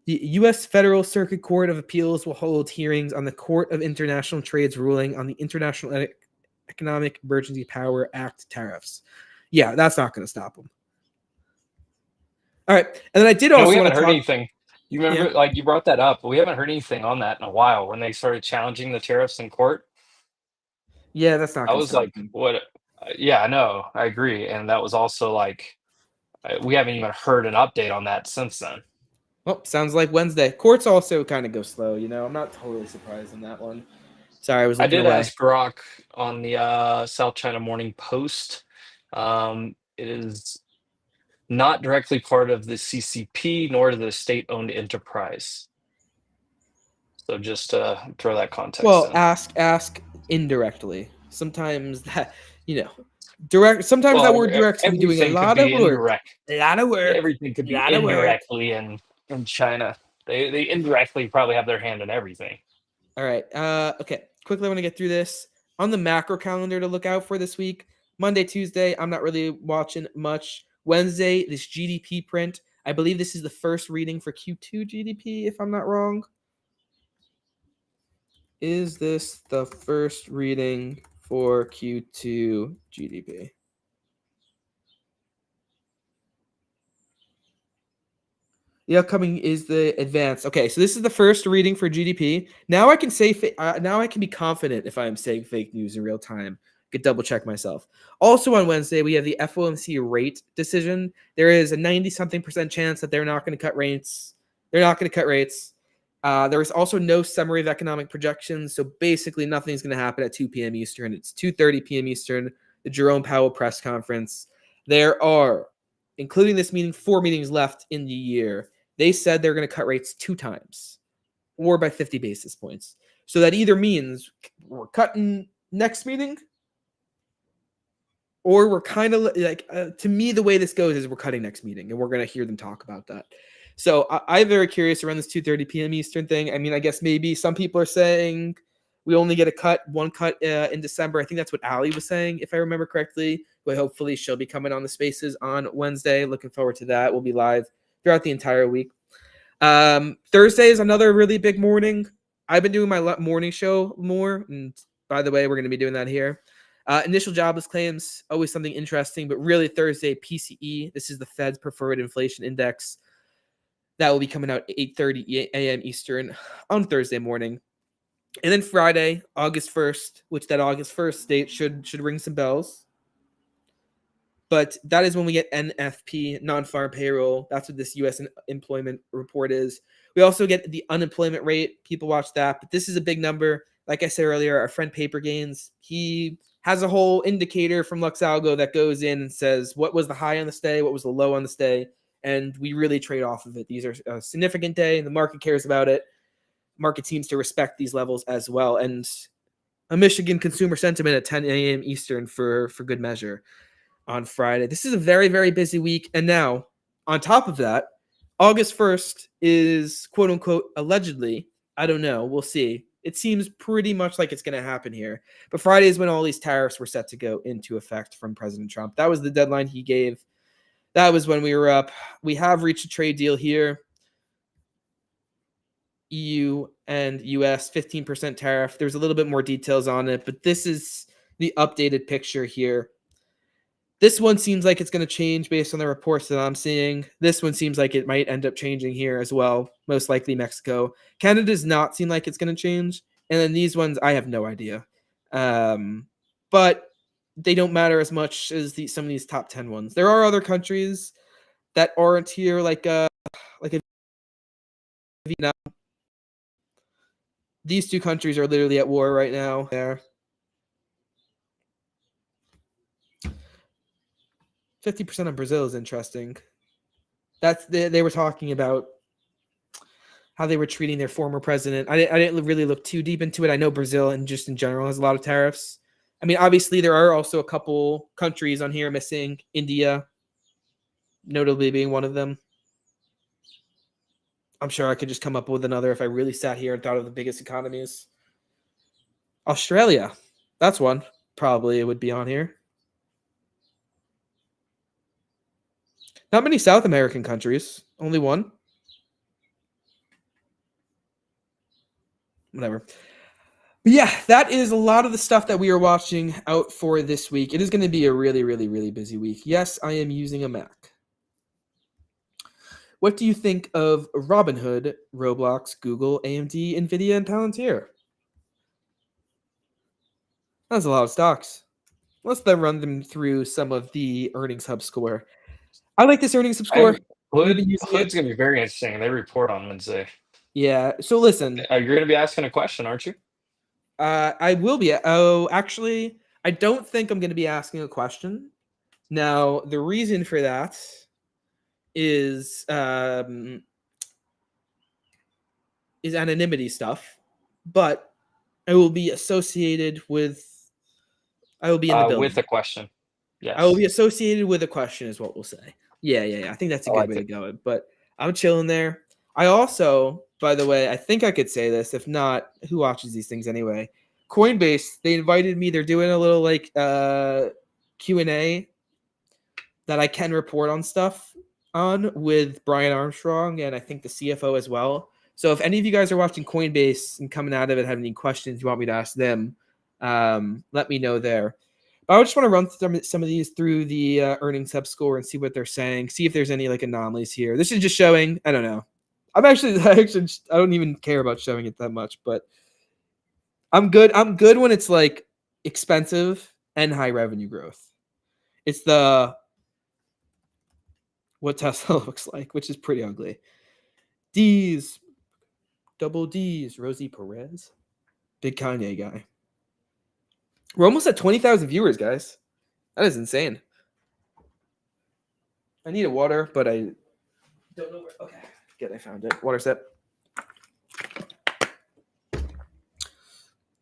U.S. Federal Circuit Court of Appeals will hold hearings on the Court of International Trade's ruling on the International Economic Emergency Power Act tariffs. Yeah, that's not going to stop them. All right, and then I did also we haven't want to heard talk. anything. You remember, Yeah. like you brought that up, but we haven't heard anything on that in a while. When they started challenging the tariffs in court, Yeah, that's not I going to was stop like, them. "What?" Yeah, I know, I agree, and that was also like we haven't even heard an update on that since then. Well, sounds like Wednesday. Courts also kind of go slow, you know. I'm not totally surprised on that one. Sorry, I was I looking did away. ask Grok on the South China Morning Post. It is not directly part of the CCP nor the state-owned enterprise. So just to throw that context Well, in. ask indirectly. Sometimes that, you know, direct. Sometimes that Well, word direct can be doing a everything could lot of be work. indirect. A lot of work. Everything could A be lot of work. indirectly in China. They indirectly probably have their hand in everything. All right. Okay. Quickly, I want to get through this. On the macro calendar to look out for this week, Monday, Tuesday, I'm not really watching much. Wednesday, this GDP print. I believe this is the first reading for Q2 GDP, if I'm not wrong. Is this the first reading for Q2 GDP? The upcoming is the advanced. Okay, so this is the first reading for GDP. Now I can say now I can be confident if I am saying fake news in real time. Could double check myself. Also on Wednesday we have the FOMC rate decision. There is a 90-something% chance that they're not going to cut rates. They're not going to cut rates. There is also no summary of economic projections, so basically nothing's going to happen at 2 p.m. Eastern. It's 2:30 p.m. Eastern. The Jerome Powell press conference. There are, including this meeting, 4 meetings left in the year. They said they're going to cut rates 2 times or by 50 basis points. So that either means we're cutting next meeting or we're kind of like, to me, the way this goes is we're cutting next meeting and we're going to hear them talk about that. So I'm very curious around this 2:30 p.m. Eastern thing. I mean, I guess maybe some people are saying we only get one cut in December. I think that's what Ali was saying, if I remember correctly. But hopefully she'll be coming on the spaces on Wednesday. Looking forward to that. We'll be live throughout the entire week. Thursday is another really big morning. I've been doing my morning show more. And by the way, we're going to be doing that here. Initial jobless claims, always something interesting, but really Thursday, PCE. This is the Fed's preferred inflation index. That will be coming out 8:30 a.m. Eastern on Thursday morning. And then Friday, August 1st, which that August 1st date should ring some bells. But that is when we get NFP, non-farm payroll. That's what this U.S. employment report is. We also get the unemployment rate. People watch that, but this is a big number. Like I said earlier, our friend Paper Gains, he has a whole indicator from LuxAlgo that goes in and says what was the high on the stay, what was the low on the stay, and we really trade off of it. These are a significant day, and the market cares about it. Market seems to respect these levels as well, and a Michigan consumer sentiment at 10 a.m. Eastern for good measure on Friday. This is a very, very busy week. And now, on top of that, August 1st is quote unquote allegedly, I don't know, we'll see. It seems pretty much like it's going to happen here. But Friday is when all these tariffs were set to go into effect from President Trump. That was the deadline he gave. That was when we were up. We have reached a trade deal here. EU and US 15% tariff. There's a little bit more details on it, but this is the updated picture here. This one seems like it's going to change based on the reports that I'm seeing. This one seems like it might end up changing here as well, most likely Mexico. Canada does not seem like it's going to change. And then these ones, I have no idea. But they don't matter as much as some of these top 10 ones. There are other countries that aren't here, like a Vietnam. These two countries are literally at war right now. There. 50% of Brazil is interesting. They were talking about how they were treating their former president. I didn't really look too deep into it. I know Brazil and just in general has a lot of tariffs. I mean, obviously there are also a couple countries on here missing. India, notably being one of them. I'm sure I could just come up with another if I really sat here and thought of the biggest economies. Australia, that's one. Probably it would be on here. Not many South American countries. Only one. Whatever. But yeah, that is a lot of the stuff that we are watching out for this week. It is going to be a really, really, really busy week. Yes, I am using a Mac. What do you think of Robinhood, Roblox, Google, AMD, Nvidia, and Palantir? That's a lot of stocks. Let's then run them through some of the earnings hub score. I like this earnings hub score. We've been using Hood's it. gonna be very interesting. They report on Wednesday. Yeah. So listen, You're gonna be asking a question, aren't you? I will be. Oh, actually, I don't think I'm going to be asking a question. Now, the reason for that is anonymity stuff, but I will be associated with. I will be in the building. With a question. Yes. I will be associated with a question, is what we'll say. Yeah. I think that's a good way to go. But I'm chilling there. I also, by the way, I think I could say this. If not, who watches these things anyway? Coinbase, they invited me. They're doing a little like Q&A that I can report on stuff on with Brian Armstrong and I think the CFO as well. So if any of you guys are watching Coinbase and coming out of it, have any questions you want me to ask them, let me know there. But I just want to run some of these through the earnings hub score and see what they're saying. See if there's any like anomalies here. This is just showing. I don't know. I don't even care about showing it that much, but I'm good. I'm good when it's like expensive and high revenue growth. It's the what Tesla looks like, which is pretty ugly. D's, double D's, Rosie Perez, big Kanye guy. We're almost at 20,000 viewers, guys. That is insane. I need a water, but I don't know where. Okay, good. I found it. Water sip.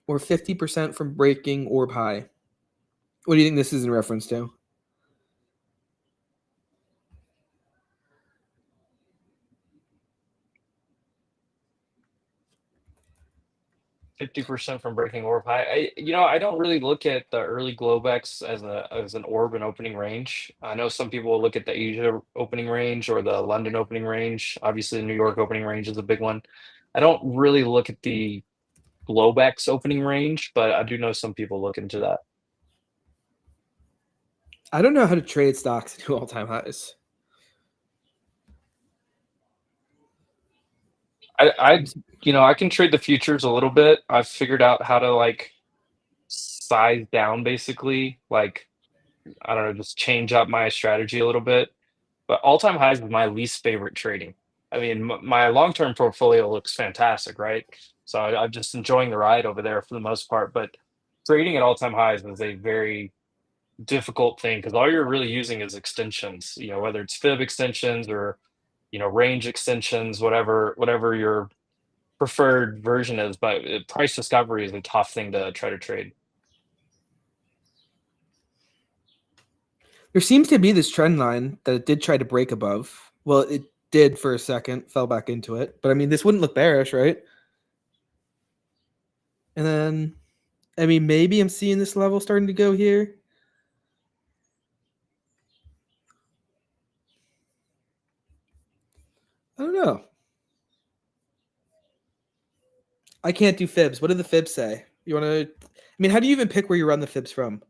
Or 50% from breaking orb high. What do you think this is in reference to? %50 from breaking orb high. I don't really look at the early Globex as an orb and opening range. I know some people will look at the Asia opening range or the London opening range. Obviously, the New York opening range is a big one. I don't really look at the Globex opening range, but I do know some people look into that. I don't know how to trade stocks to all-time highs. I can trade the futures a little bit. I've figured out how to like size down basically, like I don't know, just change up my strategy a little bit. But all-time highs is my least favorite trading. I mean, my long-term portfolio looks fantastic, right? So I'm just enjoying the ride over there for the most part. But trading at all-time highs is a very difficult thing because all you're really using is extensions. Whether it's fib extensions or range extensions, whatever your preferred version is. But price discovery is a tough thing to try to trade. There seems to be this trend line that it did try to break above. Well, it did for a second, fell back into it. But I mean, this wouldn't look bearish, right? And then, I mean, maybe I'm seeing this level starting to go here. I don't know. I can't do fibs. What do the fibs say? You want to? I mean, how do you even pick where you run the fibs from?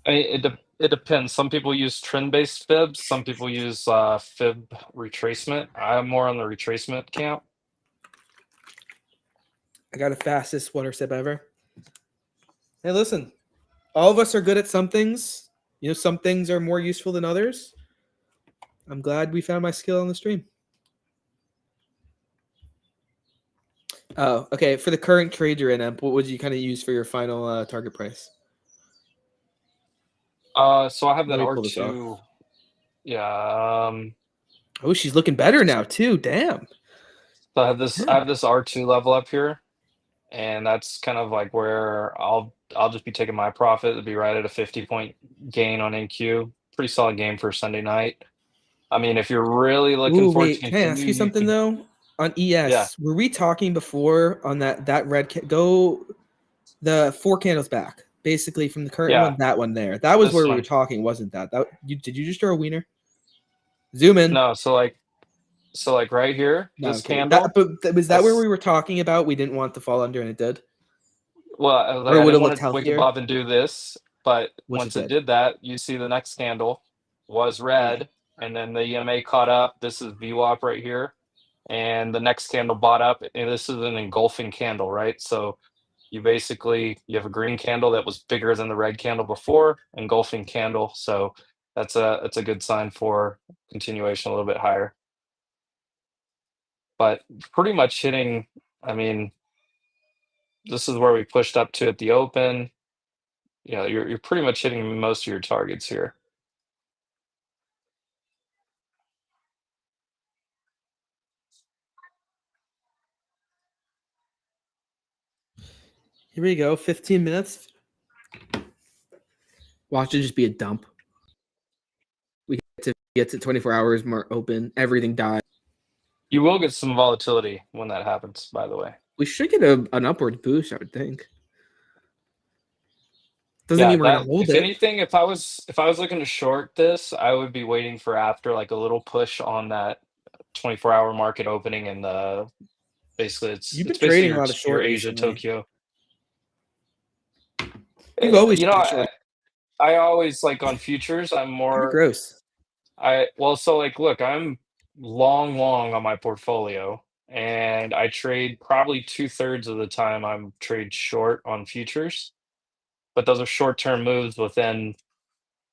It depends. Some people use trend-based fibs. Some people use fib retracement. I'm more on the retracement camp. I got the fastest water sip ever. Hey, listen. All of us are good at some things. Some things are more useful than others. I'm glad we found my skill on the stream. Oh, okay. For the current trade you're in, what would you kind of use for your final target price? So I have that R2. Yeah. Oh, she's looking better now too. Damn. So I have this R2 level up here, and that's kind of like where I'll just be taking my profit. It'll be right at a 50-point gain on NQ. Pretty solid game for Sunday night. I mean, if you're really looking for can I ask you something though? On ES, were we talking before on that red go the 4 candles back, basically from the current one, that one there. That was where we were talking, wasn't that? Did you just throw a wiener? Zoom in. No, so like right here, this candle. Was that where we were talking about? We didn't want to fall under, and it did. Well, I didn't want to wake above and do this, but once it did that, you see the next candle. was red, and then the EMA caught up. This is VWAP right here, and the next candle bought up, and this is an engulfing candle, right? So you have a green candle that was bigger than the red candle before, engulfing candle. So that's a good sign for continuation a little bit higher. But pretty much hitting, I mean, this is where we pushed up to at the open. You're pretty much hitting most of your targets here. Here we go. 15 minutes. Watch it just be a dump. We get to 24 hours more open. Everything dies. You will get some volatility when that happens, by the way. We should get an upward boost, I would think. Doesn't mean we're gonna hold if it. anything, if I was looking to short this, I would be waiting for after like a little push on that 24-hour market opening, and basically You've been it's basically trading a lot of your short Asia recently. Tokyo. You've always You know, traded short. I always like on futures. I'm You're more gross. so like look, I'm long on my portfolio, and I trade probably 2/3 of the time I'm trade short on futures, but those are short-term moves within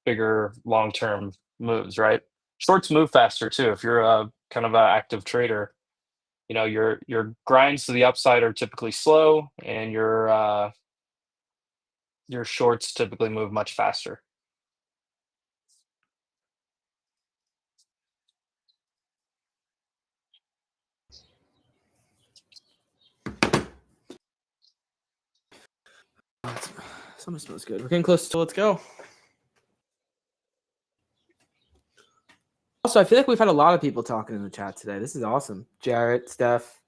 bigger long-term moves, right? Shorts move faster too. If you're a kind of an active trader, your grinds to the upside are typically slow, and your shorts typically move much faster. Something smells good. We're getting close to let's go. Also, I feel like we've had a lot of people talking in the chat today. This is awesome. Jarrett, Steph,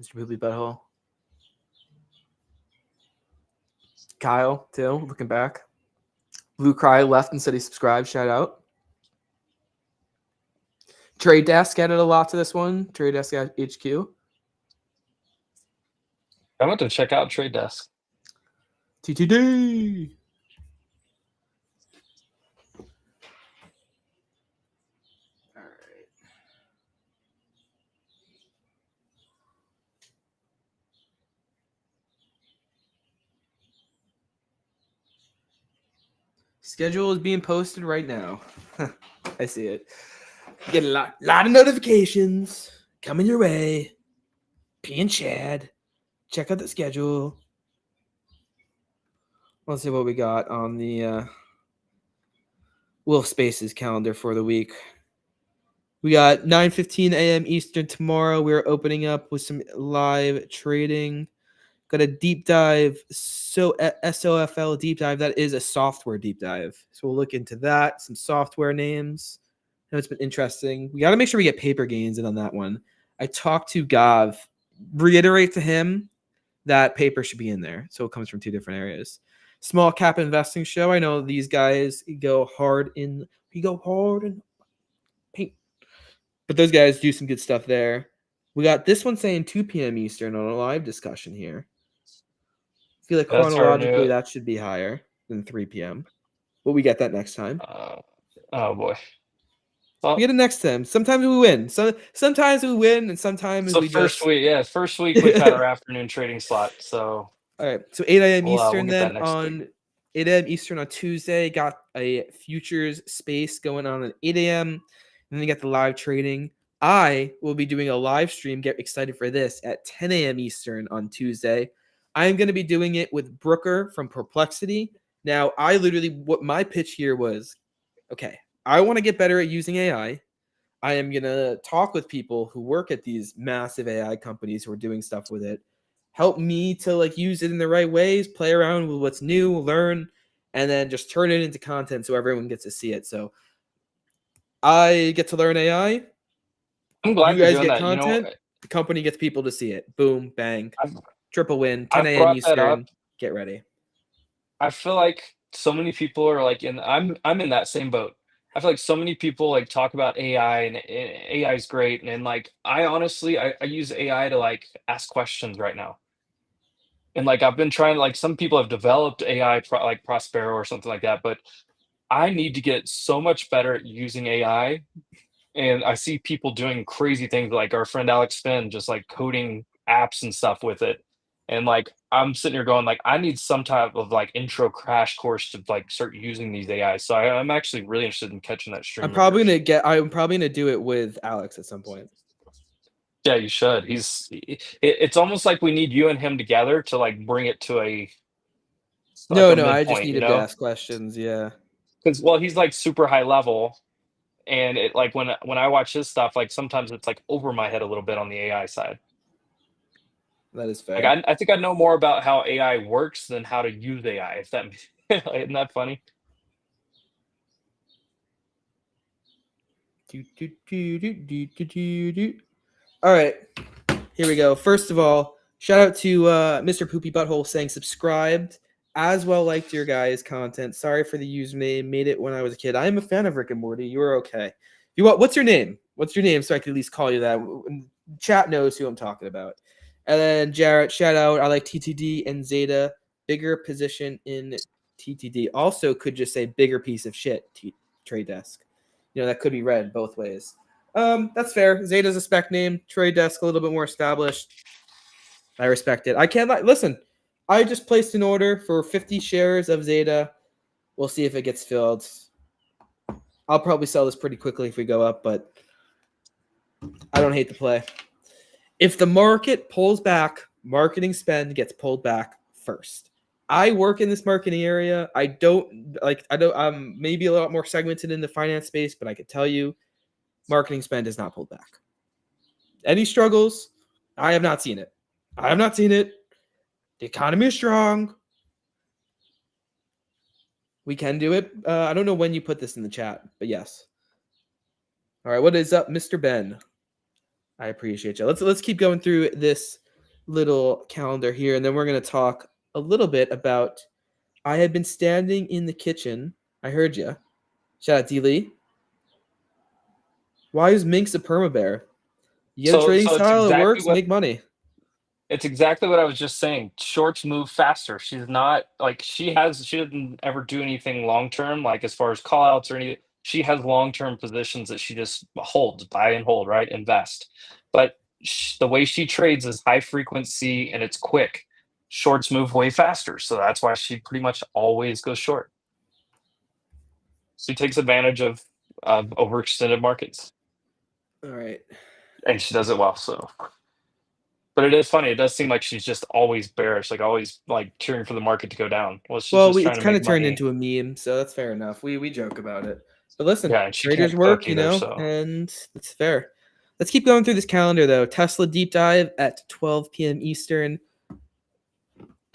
Mr. Poopy Butthole, Kyle, too, looking back. Blue Cry left and said he subscribed. Shout out. Trade Desk added a lot to this one. Trade Desk HQ. I went to check out Trade Desk. TTD. All right. Schedule is being posted right now. I see it. Get a lot of notifications coming your way. P and Chad. Check out the schedule. Let's see what we got on the Wolf Spaces calendar for the week. We got 9:15 a.m. Eastern tomorrow. We're opening up with some live trading. Got a deep dive, SOFL deep dive. That is a software deep dive. So we'll look into that. Some software names. I know it's been interesting. We got to make sure we get paper gains in on that one. I talked to Gav. Reiterate to him that paper should be in there. So it comes from two different areas. Small cap investing show. I know these guys go hard in paint. But those guys do some good stuff there. We got this one saying 2 p.m. Eastern on a live discussion here. I feel like chronologically that should be higher than 3 p.m. But we get that next time. Oh boy. We get it next time. Sometimes we win. Sometimes we win, and sometimes we first week we've had our afternoon trading slot. So all right. So 8 a.m. Eastern we'll then on 8 a.m. Eastern on Tuesday. Got a futures space going on at 8 a.m. And then you got the live trading. I will be doing a live stream. Get excited for this at 10 a.m. Eastern on Tuesday. I am going to be doing it with Brooker from Perplexity. Now, what my pitch here was, okay, I want to get better at using AI. I am going to talk with people who work at these massive AI companies who are doing stuff with it. Help me to use it in the right ways, play around with what's new, learn, and then just turn it into content so everyone gets to see it. So I get to learn AI. I'm glad you guys doing get that. Content. The company gets people to see it. Boom, bang. Triple win, 10 I've a.m. brought that up. Eastern. Get ready. I feel like so many people are I'm in that same boat. I feel like so many people talk about AI, and AI is great, and I honestly I use AI to ask questions right now. And I've been trying some people have developed AI like Prospero or something like that, but I need to get so much better at using AI, and I see people doing crazy things like our friend Alex Finn just like coding apps and stuff with it. And like I'm sitting here going like I need some type of like intro crash course to like start using these AI. So I'm actually really interested in catching that stream I'm of probably yours. gonna do it with Alex at some point. Yeah, you should. It's almost like we need you and him together to like bring it to a like No, a no, I just midpoint, need you him to know? ask questions. Yeah, Because well, he's like super high level, and it like when I watch his stuff, like sometimes it's like over my head a little bit on the AI side. that is Like fair. I think I know more about how AI works than how to use AI. If that isn't that funny? All right, here we go. First of all, shout out to Mr. Poopy Butthole saying subscribed as well, liked your guys' content. Sorry for the username. Made it when I was a kid. I am a fan of Rick and Morty. You are okay. You what? What's your name? What's your name so I can at least call you that? Chat knows who I'm talking about. And then Jarrett, shout out. I like TTD and Zeta. Bigger position in TTD. Also, could just say bigger piece of shit. Trade desk. That could be read both ways. That's fair. Zeta's a spec name. Trade desk a little bit more established. I respect it. I can't listen. I just placed an order for 50 shares of Zeta. We'll see if it gets filled. I'll probably sell this pretty quickly if we go up, but I don't hate the play. If the market pulls back, marketing spend gets pulled back first. I work in this marketing area. I'm maybe a lot more segmented in the finance space, but I could tell you marketing spend is not pulled back. Any struggles? I have not seen it. The economy is strong. We can do it. I don't know when you put this in the chat, but yes. All right, what is up, Mr. Ben? I appreciate you. Let's keep going through this little calendar here, and then we're going to talk a little bit about. I had been standing in the kitchen. I heard you. Shout out D Lee. Why is Minx a perma bear? You get a trading So style, it works, make money. it's exactly what I was just saying. Shorts move faster. She's not like she doesn't ever do anything long term, like as far as call outs or anything. She has long term positions that she just holds, buy and hold, right? Invest. But the way she trades is high frequency and it's quick. Shorts move way faster. So that's why she pretty much always goes short. She takes advantage of overextended markets. All right. And she does it well. So but it is funny. It does seem like she's just always bearish, like always like cheering for the market to go down. Well, she's just trying It's to kind make of turned money. into a meme, so that's fair enough. We joke about it. But listen, Yeah, and she traders can't work, cook either. So and it's fair. Let's keep going through this calendar though. Tesla deep dive at 12 p.m. Eastern.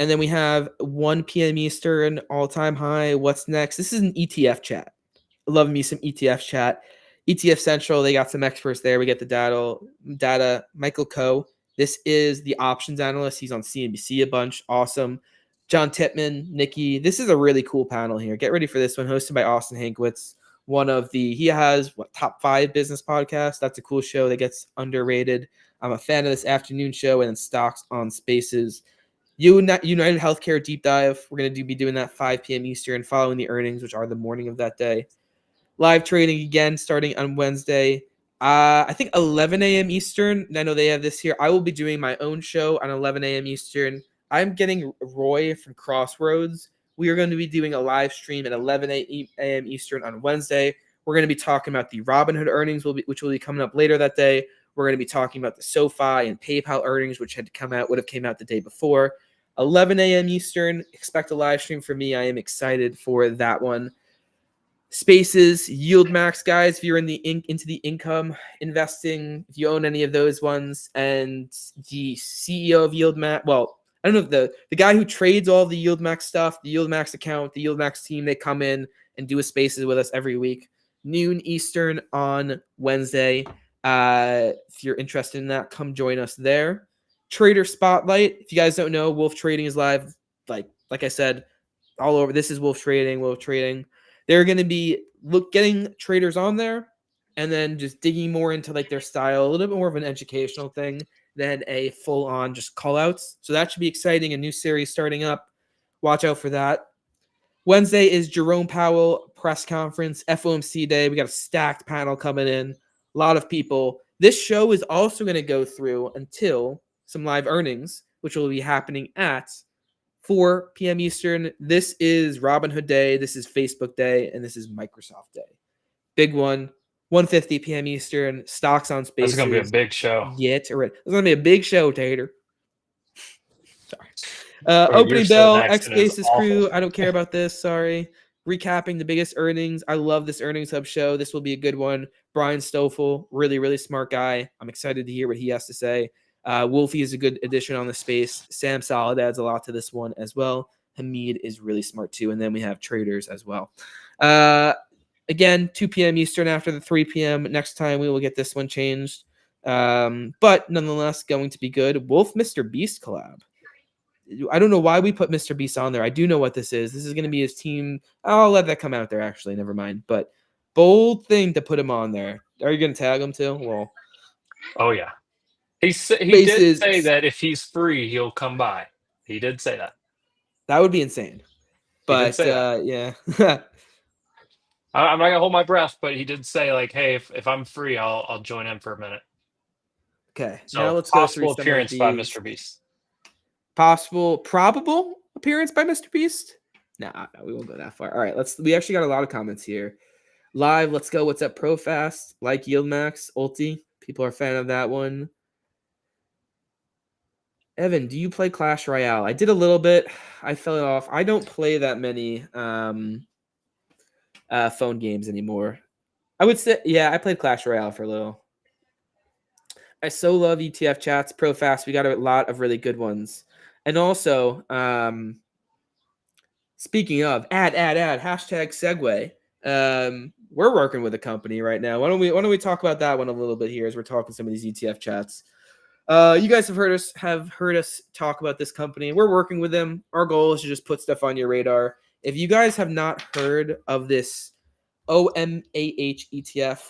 And then we have 1 p.m. Eastern, all-time high. What's next? This is an ETF chat. Love me some ETF chat. ETF Central, they got some experts there. We get the data. Michael Coe. This is the options analyst. He's on CNBC a bunch. Awesome. John Tippman, Nikki. This is a really cool panel here. Get ready for this one, hosted by Austin Hankwitz. He has top 5 business podcasts. That's a cool show that gets underrated. I'm a fan of this afternoon show and then Stocks on Spaces. United Healthcare deep dive. We're going to be doing that 5 p.m. Eastern following the earnings, which are the morning of that day. Live trading again starting on Wednesday. I think 11 a.m. Eastern. I know they have this here. I will be doing my own show on 11 a.m. Eastern. I'm getting Roy from Crossroads. We are going to be doing a live stream at 11 a.m. Eastern on Wednesday. We're going to be talking about the Robinhood earnings, which will be coming up later that day. We're going to be talking about the SoFi and PayPal earnings, which would have came out the day before. 11 a.m. Eastern. Expect a live stream from me. I am excited for that one. Spaces, Yield Max, guys. If you're into the income investing, if you own any of those ones, and the CEO of Yield Max, well, I don't know if the guy who trades all the Yield Max stuff, the Yield Max account, the Yield Max team, they come in and do a Spaces with us every week, noon Eastern on Wednesday. If you're interested in that, come join us there. Trader Spotlight. If you guys don't know, Wolf Trading is live. Like I said, all over. This is Wolf Trading. They're going to be getting traders on there and then just digging more into their style, a little bit more of an educational thing than a full-on just call-outs. So that should be exciting. A new series starting up. Watch out for that. Wednesday is Jerome Powell press conference, FOMC day. We got a stacked panel coming in, a lot of people. This show is also going to go through until some live earnings, which will be happening at 4 p.m. Eastern. This is Robinhood Day, this is Facebook Day, and this is Microsoft Day. Big one, 1:50 p.m. Eastern, stocks on Spaces. It's going to be a big show. It's going to be a big show, Tater. Sorry. Opening bell, X Basis crew. I don't care about this. Sorry. Recapping the biggest earnings. I love this earnings hub show. This will be a good one. Brian Stoffel, really, really smart guy. I'm excited to hear what he has to say. Wolfie is a good addition on the space. Sam Solid adds a lot to this one as well. Hamid is really smart too. And then we have traders as well. Again, 2 p.m. Eastern after the 3 p.m. Next time we will get this one changed. But nonetheless, going to be good. Wolf Mr. Beast collab. I don't know why we put Mr. Beast on there. I do know what this is. This is going to be his team. I'll let that come out there, actually. Never mind. But bold thing to put him on there. Are you going to tag him too? Well, oh, yeah. He did say that if he's free, he'll come by. He did say that. That would be insane. But, yeah. I'm not going to hold my breath, but he did say, like, hey, if I'm free, I'll join in for a minute. Okay. So now let's possible appearance by Mr. Beast. Probable appearance by Mr. Beast? No, we won't go that far. All right, we actually got a lot of comments here. Live, let's go. What's up, ProFast? Like Yield Max, Ulti. People are a fan of that one. Evan, do you play Clash Royale? I did a little bit. I fell off. I don't play that many phone games anymore. I would say, yeah, I played Clash Royale for a little. I so love ETF chats, ProFast. We got a lot of really good ones. And also, speaking of, hashtag segue. We're working with a company right now. Why don't we talk about that one a little bit here as we're talking some of these ETF chats. You guys have heard us talk about this company. We're working with them. Our goal is to just put stuff on your radar. If you guys have not heard of this OMAH ETF,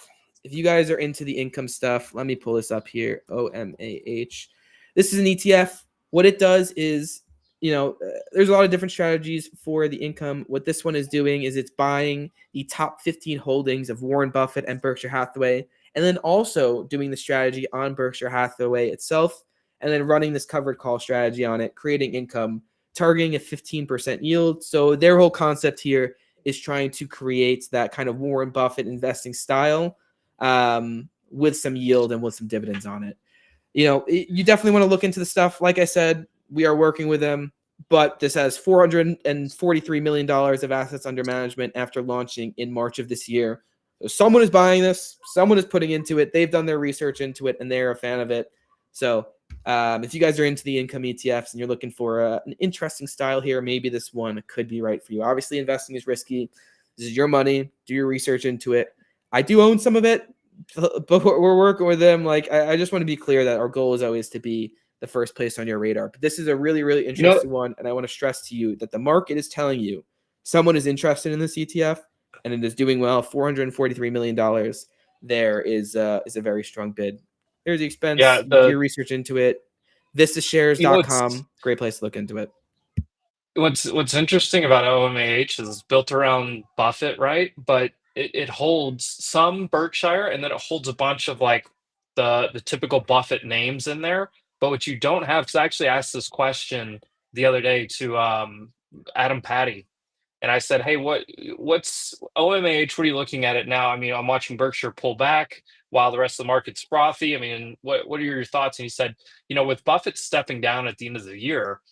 if you guys are into the income stuff, let me pull this up here. OMAH. This is an ETF. What it does is, there's a lot of different strategies for the income. What this one is doing is it's buying the top 15 holdings of Warren Buffett and Berkshire Hathaway, and then also doing the strategy on Berkshire Hathaway itself, and then running this covered call strategy on it, creating income, targeting a 15% yield. So their whole concept here is trying to create that kind of Warren Buffett investing style with some yield and with some dividends on it. You definitely want to look into the stuff. Like I said, we are working with them, but this has $443 million of assets under management after launching in March of this year. So someone is buying this, someone is putting into it. They've done their research into it, and they're a fan of it. So if you guys are into the income ETFs and you're looking for an interesting style here, maybe this one could be right for you. Obviously, investing is risky. This is your money. Do your research into it. I do own some of it, but we're working with them. Like, I just want to be clear that our goal is always to be the first place on your radar. But this is a really, really interesting one, and I want to stress to you that the market is telling you someone is interested in this ETF, and it is doing well. $443 million. There is a very strong bid. There's the expense. Do your research into it. VistaShares.com. Great place to look into it. What's interesting about OMAH is it's built around Buffett, right? But it holds some Berkshire, and then it holds a bunch of like the typical Buffett names in there. But what you don't have, because I actually asked this question the other day to Adam Patty, and I said, hey, what's OMAH? What are you looking at it now? I mean, I'm watching Berkshire pull back while the rest of the market's frothy. I mean, what are your thoughts? And he said, with Buffett stepping down at the end of the year,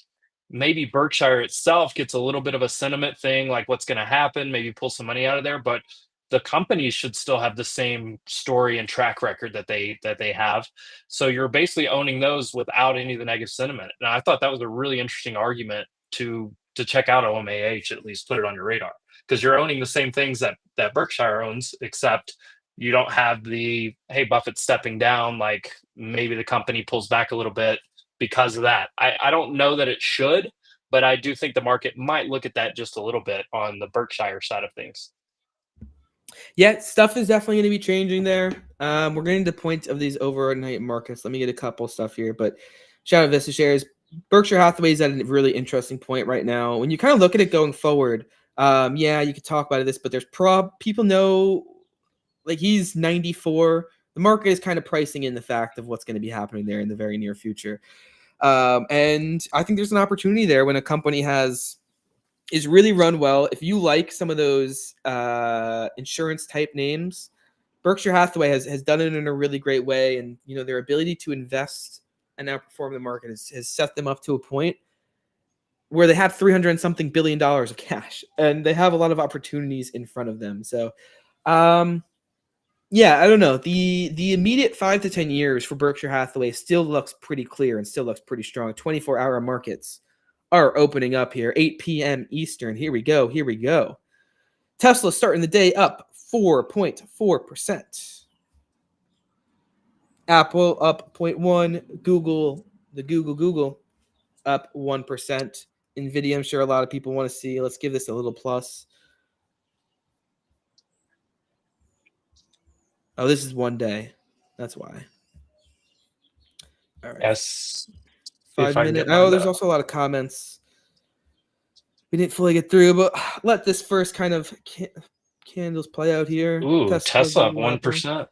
maybe Berkshire itself gets a little bit of a sentiment thing, like what's going to happen, maybe pull some money out of there, but the companies should still have the same story and track record that they have. So you're basically owning those without any of the negative sentiment. And I thought that was a really interesting argument to check out OMAH, at least put it on your radar, because you're owning the same things that Berkshire owns, except you don't have the, hey, Buffett's stepping down, like maybe the company pulls back a little bit because of that. I don't know that it should, but I do think the market might look at that just a little bit on the Berkshire side of things. Yeah, stuff is definitely going to be changing there. We're getting to the point of these overnight markets. Let me get a couple stuff here, but shout out VistaShares. Berkshire Hathaway is at a really interesting point right now. When you kind of look at it going forward, Yeah, you could talk about this, but there's people know, like, he's 94. The market is kind of pricing in the fact of what's going to be happening there in the very near future. And I think there's an opportunity there when a company is really run well. If you like some of those insurance type names, Berkshire Hathaway has done it in a really great way, and their ability to invest and outperform the market has set them up to a point where they have 300 and something billion dollars of cash, and they have a lot of opportunities in front of them. So, yeah, I don't know. The immediate 5 to 10 years for Berkshire Hathaway still looks pretty clear and still looks pretty strong. 24-hour markets are opening up here, 8 p.m. Eastern. Here we go. Tesla starting the day up 4.4%. Apple up 0.1%. Google up 1%. NVIDIA, I'm sure a lot of people want to see. Let's give this a little plus. Oh, this is one day. That's why. All right. Yes. 5 minutes. Oh, there's also a lot of comments we didn't fully get through, but let this first kind of candles play out here. Ooh, Tesla up 1%.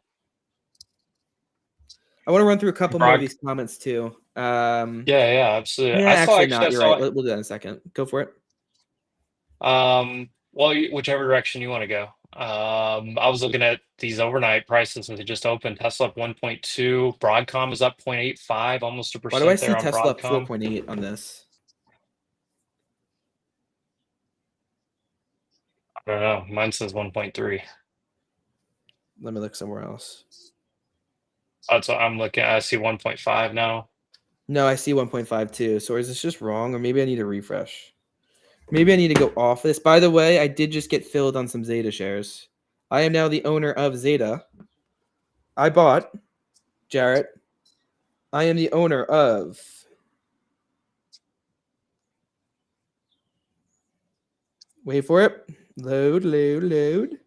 I want to run through a couple more of these comments too. Yeah, absolutely. Yeah, actually not. You're right. We'll do that in a second. Go for it. Well, whichever direction you want to go. I was looking at these overnight prices as they just opened. Tesla up 1.2. Broadcom is up 0.85, almost 1%. Why do I see Tesla up 4.8 on this? I don't know. Mine says 1.3. Let me look somewhere else. That's what I'm looking at. I see 1.5 now. No, I see 1.5 too. So is this just wrong, or maybe I need to refresh? Maybe I need to go off this. By the way, I did just get filled on some Zeta shares. I am now the owner of Zeta. I bought, Jarrett. I am the owner of wait for it. Load.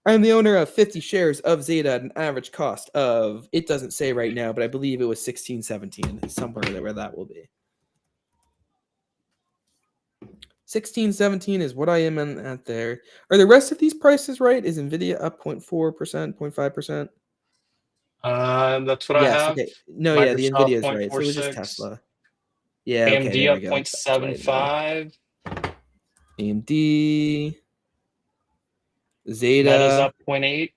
I am the owner of 50 shares of Zeta at an average cost of, it doesn't say right now, but I believe it was 16.17, somewhere where that will be. 16.17 is what I am at there. Are the rest of these prices right? Is NVIDIA up 0.4%, 0.5%? That's what I have. Okay. No, Microsoft, yeah, the NVIDIA is right. So it was just Tesla. Yeah, AMD okay, up 0.75. AMD. Zeta. That is up 0.8.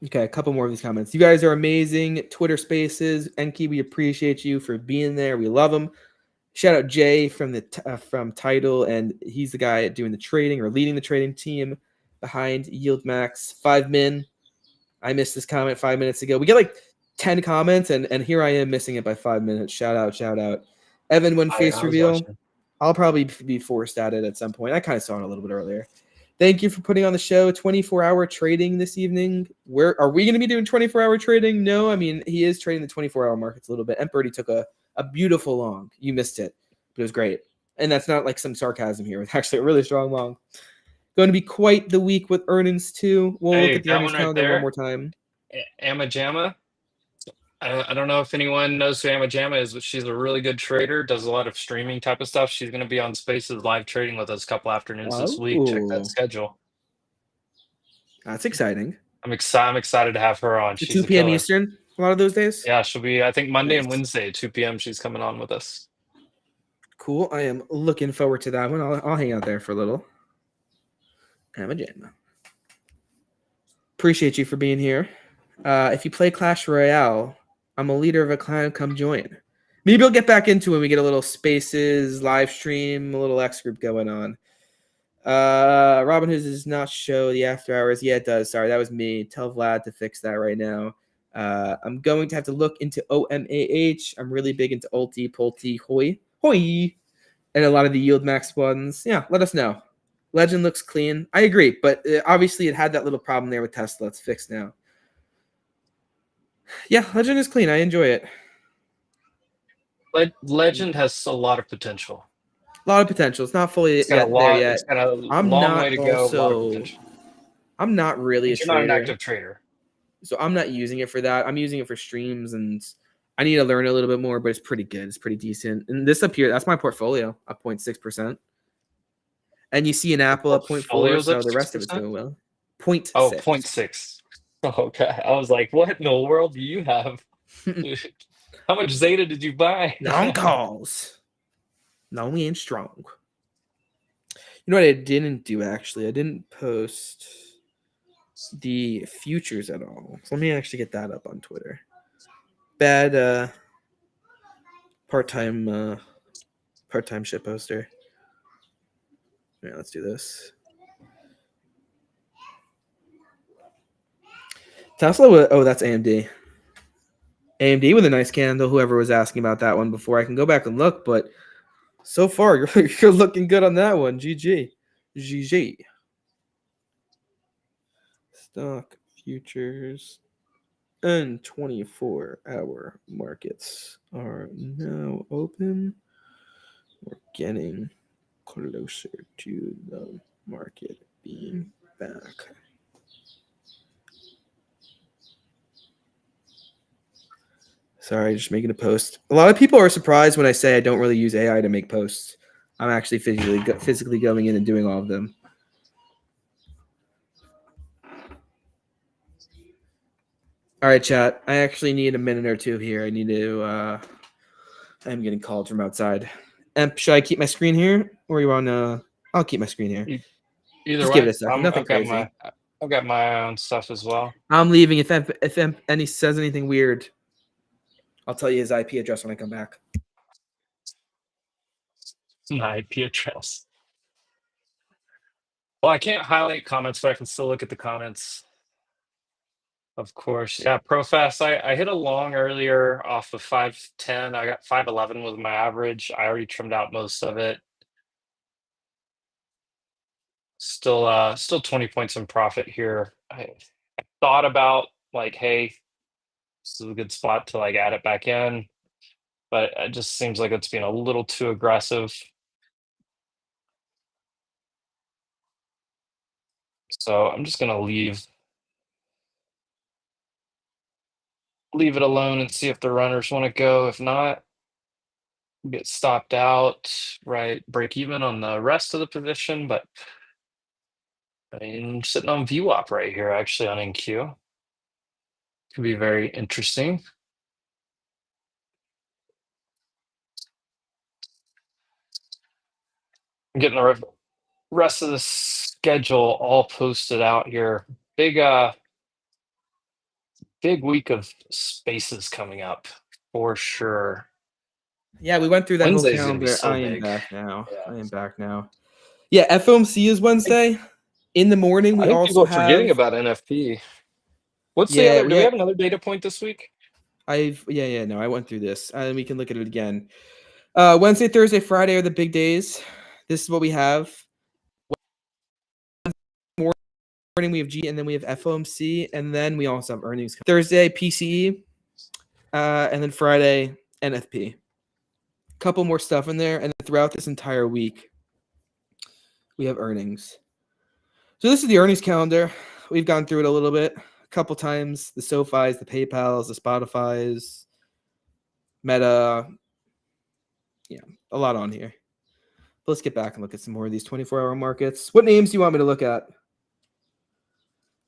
Okay, a couple more of these comments. You guys are amazing. Twitter Spaces, Enki, we appreciate you for being there. We love them. Shout out Jay from from Tidal, and he's the guy doing the trading or leading the trading team behind Yield Max. 5 min. I missed this comment 5 minutes ago. We get like 10 comments, and here I am missing it by 5 minutes. Shout out. Evan, when face reveal, I'll probably be forced at it at some point. I kind of saw it a little bit earlier. Thank you for putting on the show. 24-hour trading this evening. Where are we going to be doing 24-hour trading? No, I mean, he is trading the 24-hour markets a little bit. Birdie took a beautiful long. You missed it, but it was great. And that's not like some sarcasm here. It's actually a really strong long. Going to be quite the week with earnings too. We'll look at the earnings calendar one more time. Amajama. I don't know if anyone knows who Amajama is, but she's a really good trader, does a lot of streaming type of stuff. She's going to be on Spaces live trading with us a couple afternoons this week. Check that schedule. That's exciting. I'm excited to have her on. She's 2 p.m. Eastern a lot of those days? Yeah, she'll be, I think, Monday and Wednesday, 2 p.m. she's coming on with us. Cool. I am looking forward to that one. I'll hang out there for a little. Amajama. Appreciate you for being here. If you play Clash Royale, I'm a leader of a clan. Come join. Maybe I'll get back into it when we get a little Spaces live stream, a little X group going on. Robinhood does not show the after hours. Yeah, it does. Sorry, that was me. Tell Vlad to fix that right now. I'm going to have to look into OMAH. I'm really big into Ulti, Pulte, Hoi, and a lot of the Yield Max ones. Yeah, let us know. Legend looks clean. I agree, but obviously it had that little problem there with Tesla. It's fixed now. Yeah, Legend is clean. I enjoy it. Legend has a lot of potential. A lot of potential. It's not fully there yet. It's got a long way to go. I'm not really a trader. You're not an active trader. So I'm not using it for that. I'm using it for streams and I need to learn a little bit more, but it's pretty good. It's pretty decent. And this up here, that's my portfolio, up 0.6%. And you see an Apple at 0.4, Portfolio's so up the rest of it's 6%? doing well. 0.6. Oh, 0.6. Okay. I was like, what in the world do you have? How much Zeta did you buy? Long calls. Long and strong. You know what I didn't do, actually? I didn't post the futures at all. So let me actually get that up on Twitter. Bad part-time shit poster. Yeah, let's do this. Tesla, oh, that's AMD. AMD with a nice candle. Whoever was asking about that one before, I can go back and look, but so far you're looking good on that one. GG. Stock futures and 24-hour markets are now open. We're getting closer to the market being back. Sorry, just making a post. A lot of people are surprised when I say I don't really use AI to make posts. I'm actually physically going in and doing all of them. All right, chat. I actually need a minute or two here. I need to. I'm getting called from outside. Should I keep my screen here, or you want to? I'll keep my screen here. Either Just way, give it a second. Nothing crazy. I've got my own stuff as well. I'm leaving. If any says anything weird, I'll tell you his IP address when I come back. My IP address. Well, I can't highlight comments, but I can still look at the comments. Of course. Yeah, Profess. I hit a long earlier off of 510. I got 511 was my average. I already trimmed out most of it. Still 20 points in profit here. I thought about like, hey, this is a good spot to like add it back in, but it just seems like it's being a little too aggressive. So I'm just gonna leave it alone and see if the runners want to go. If not, get stopped out, right? Break even on the rest of the position, but I'm sitting on VWAP right here, actually on NQ. Could be very interesting. I'm getting the rest of the schedule all posted out here. Big week of spaces coming up for sure. Yeah, we went through that Wednesday's whole gonna be calendar. so I am big. back now. Yeah. I am back now. Yeah, FOMC is Wednesday. In the morning, we I think also people are have. forgetting about NFP. What's the other? Do we have another data point this week? No, I went through this. We can look at it again. Wednesday, Thursday, Friday are the big days. This is what we have. Morning we have G, and then we have FOMC, and then we also have earnings. Thursday PCE, and then Friday NFP. Couple more stuff in there, and then throughout this entire week, we have earnings. So this is the earnings calendar. We've gone through it a little bit, a couple times. The SoFis, the PayPals, the Spotifys, Meta. Yeah, a lot on here. But let's get back and look at some more of these 24-hour markets. What names do you want me to look at?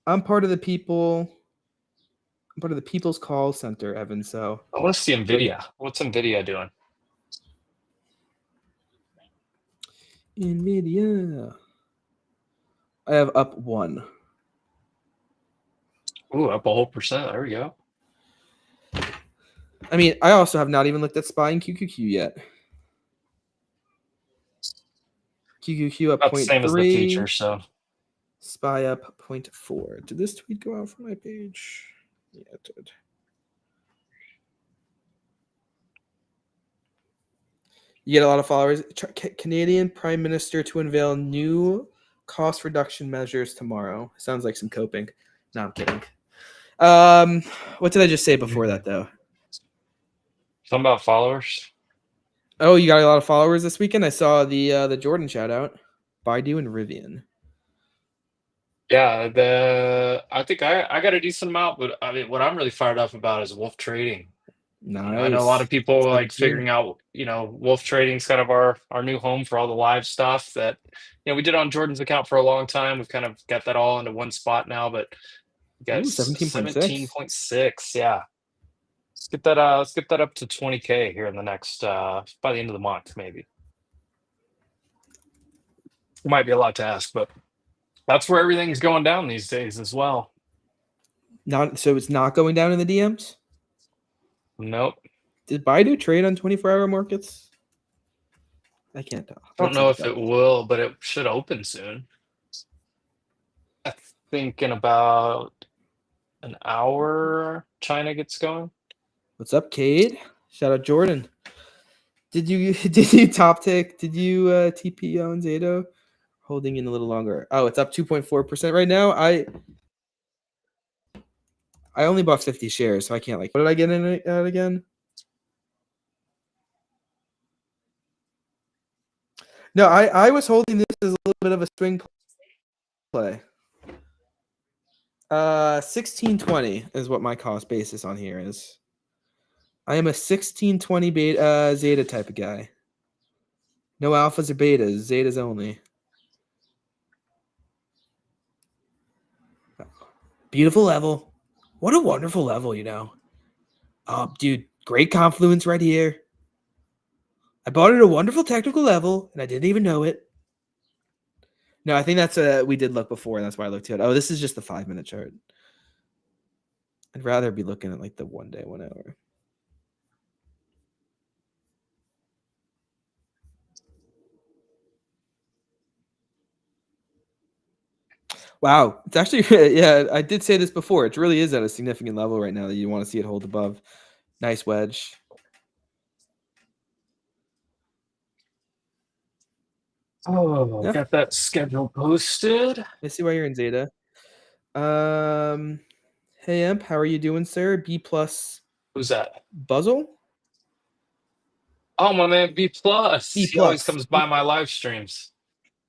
I'm part of the People's Call Center, Evan. So I want to see NVIDIA. What's NVIDIA doing? NVIDIA. I have up 1. Ooh, up a whole percent. There we go. I mean, I also have not even looked at SPY and QQQ yet. QQQ up 0.3. Same as the future, so. SPY up 0.4. Did this tweet go out from my page? Yeah, it did. You get a lot of followers. Canadian Prime Minister to unveil new cost reduction measures tomorrow. Sounds like some coping. No, I'm kidding. What did I just say before that, though? Something about followers. Oh, you got a lot of followers this weekend. I saw the Jordan shout out. Baidu and Rivian. Yeah, I think I got a decent amount, but I mean, what I'm really fired up about is Wolf Trading. I know a lot Nice. of people like 17. figuring out, Wolf Trading's kind of our new home for all the live stuff that, we did on Jordan's account for a long time. We've kind of got that all into one spot now, but we got Ooh, 17.6. 17.6. Yeah. Let's get that up to 20K here in the next by the end of the month, maybe. It might be a lot to ask, but that's where everything's going down these days as well. So it's not going down in the DMs? Nope. Did Baidu trade on 24-hour markets? I can't tell. I don't know if it will, but it should open soon. I think in about an hour China gets going. What's up, Cade? Shout out Jordan. Did you top tick? Did you TP on Zato? Holding in a little longer. Oh, it's up 2.4% right now. I only bought 50 shares, so I can't what did I get in it at again? No, I was holding this as a little bit of a swing play. 1620 is what my cost basis on here is. I am a 1620 beta Zeta type of guy. No alphas or betas, Zetas only. Beautiful level. What a wonderful level, Oh, dude, great confluence right here. I bought it at a wonderful technical level, and I didn't even know it. No, I think that's we did look before, and that's why I looked at it. Oh, this is just the 5-minute chart. I'd rather be looking at like the 1 day, 1 hour. Wow, it's actually yeah. I did say this before. It really is at a significant level right now that you want to see it hold above. Nice wedge. Oh, Yeah. got that schedule posted. I see why you're in Zeta. Hey Imp, how are you doing, sir? B plus. Who's that? Buzzle. Oh, my man, B plus. B He always plus. comes by my live streams.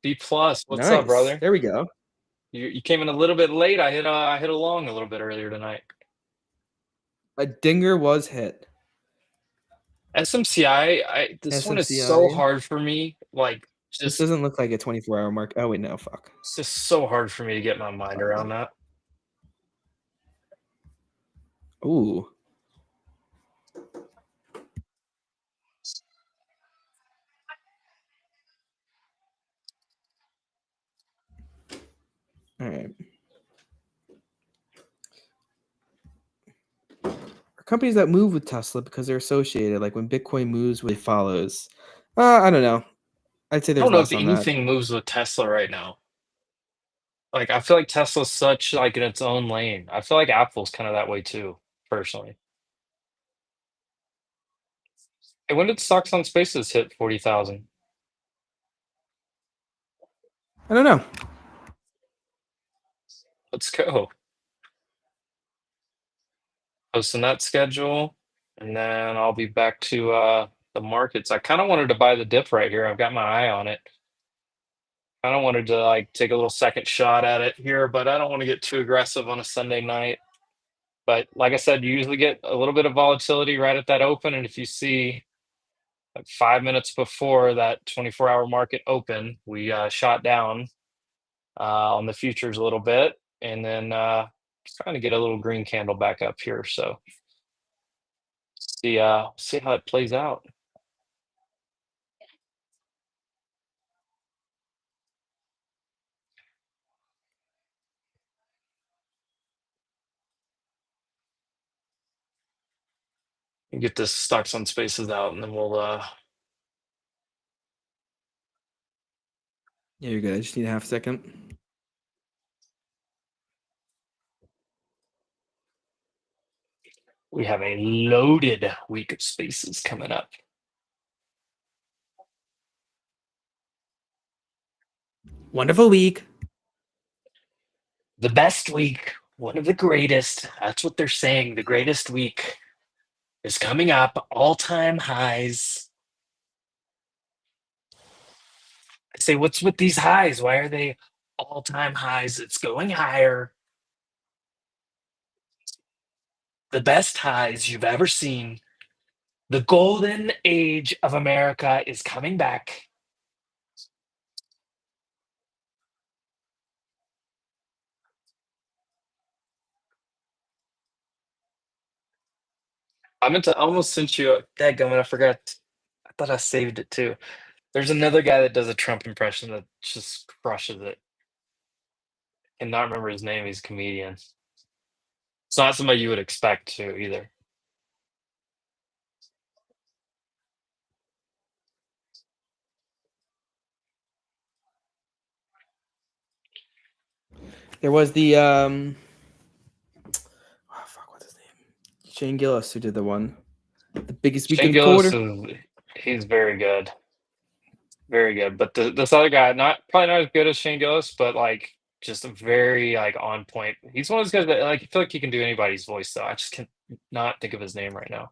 B plus. What's up, Nice. brother? There we go. You came in a little bit late. I hit along a little bit earlier tonight. A dinger was hit. SMCI, this one is so hard for me. Like, this doesn't look like a 24-hour mark. Oh wait, no, fuck. It's just so hard for me to get my mind around that. Ooh. All right. Are companies that move with Tesla because they're associated, like when Bitcoin moves, it follows. I don't know. I'd say there's I don't know less if on that. anything moves with Tesla right now. Like, I feel like Tesla's such like in its own lane. I feel like Apple's kind of that way too, personally. Hey, when did Stocks on Spaces hit 40,000? I don't know. Let's go. Posting that schedule, and then I'll be back to the markets. I kind of wanted to buy the dip right here. I've got my eye on it. I don't wanted to like take a little second shot at it here, but I don't want to get too aggressive on a Sunday night. But like I said, you usually get a little bit of volatility right at that open, and if you see like 5 minutes before that 24-hour market open, we shot down on the futures a little bit, and then trying to get a little green candle back up here. So see how it plays out. Get this Stocks on Spaces out, and then we'll Yeah, you're good. I just need a half second. we have a loaded week of spaces coming up. Wonderful week. The best week, one of the greatest. That's what they're saying. The greatest week is coming up. All-time highs. I say, what's with these highs? Why are they all-time highs? It's going higher. The best highs you've ever seen The golden age of America is coming back. I meant to almost sent you a dadgummit, I forgot. I thought I saved it too. There's another guy that does a Trump impression that just crushes it. And not remember his name, he's a comedian. It's not somebody you would expect to either. There was the oh fuck, what's his name? Shane Gillis who did the one. The biggest week Shane of the Gillis quarter. he's very good. Very good. But this other guy, probably not as good as Shane Gillis, but like just a very like on point. He's one of those guys that like I feel like he can do anybody's voice though. I just can not think of his name right now.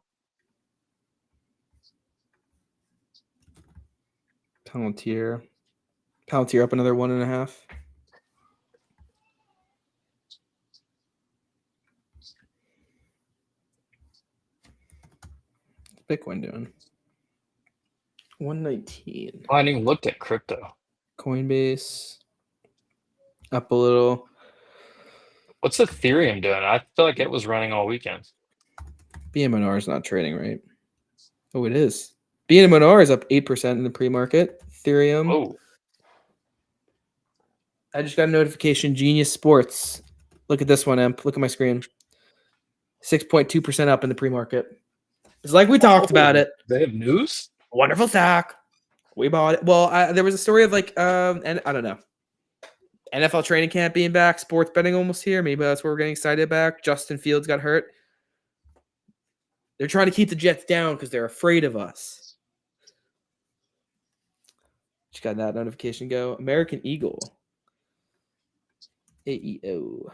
Palantir up another 1.5. What's Bitcoin doing? 119. Oh, I hadn't even looked at crypto. Coinbase up a little. What's Ethereum doing? I feel like it was running all weekend. BMNR is not trading, right? Oh, it is. BMNR is up 8% in the pre-market. Ethereum. Oh, I just got a notification. Genius Sports. Look at this one, Emp. Look at my screen. 6.2% up in the pre-market. It's like we talked about it. They have news? Wonderful stock. We bought it. Well, there was a story of like, and I don't know. NFL training camp being back, sports betting almost here. Maybe that's where we're getting excited back. Justin Fields got hurt. They're trying to keep the Jets down because they're afraid of us. Just got that notification go. American Eagle. AEO.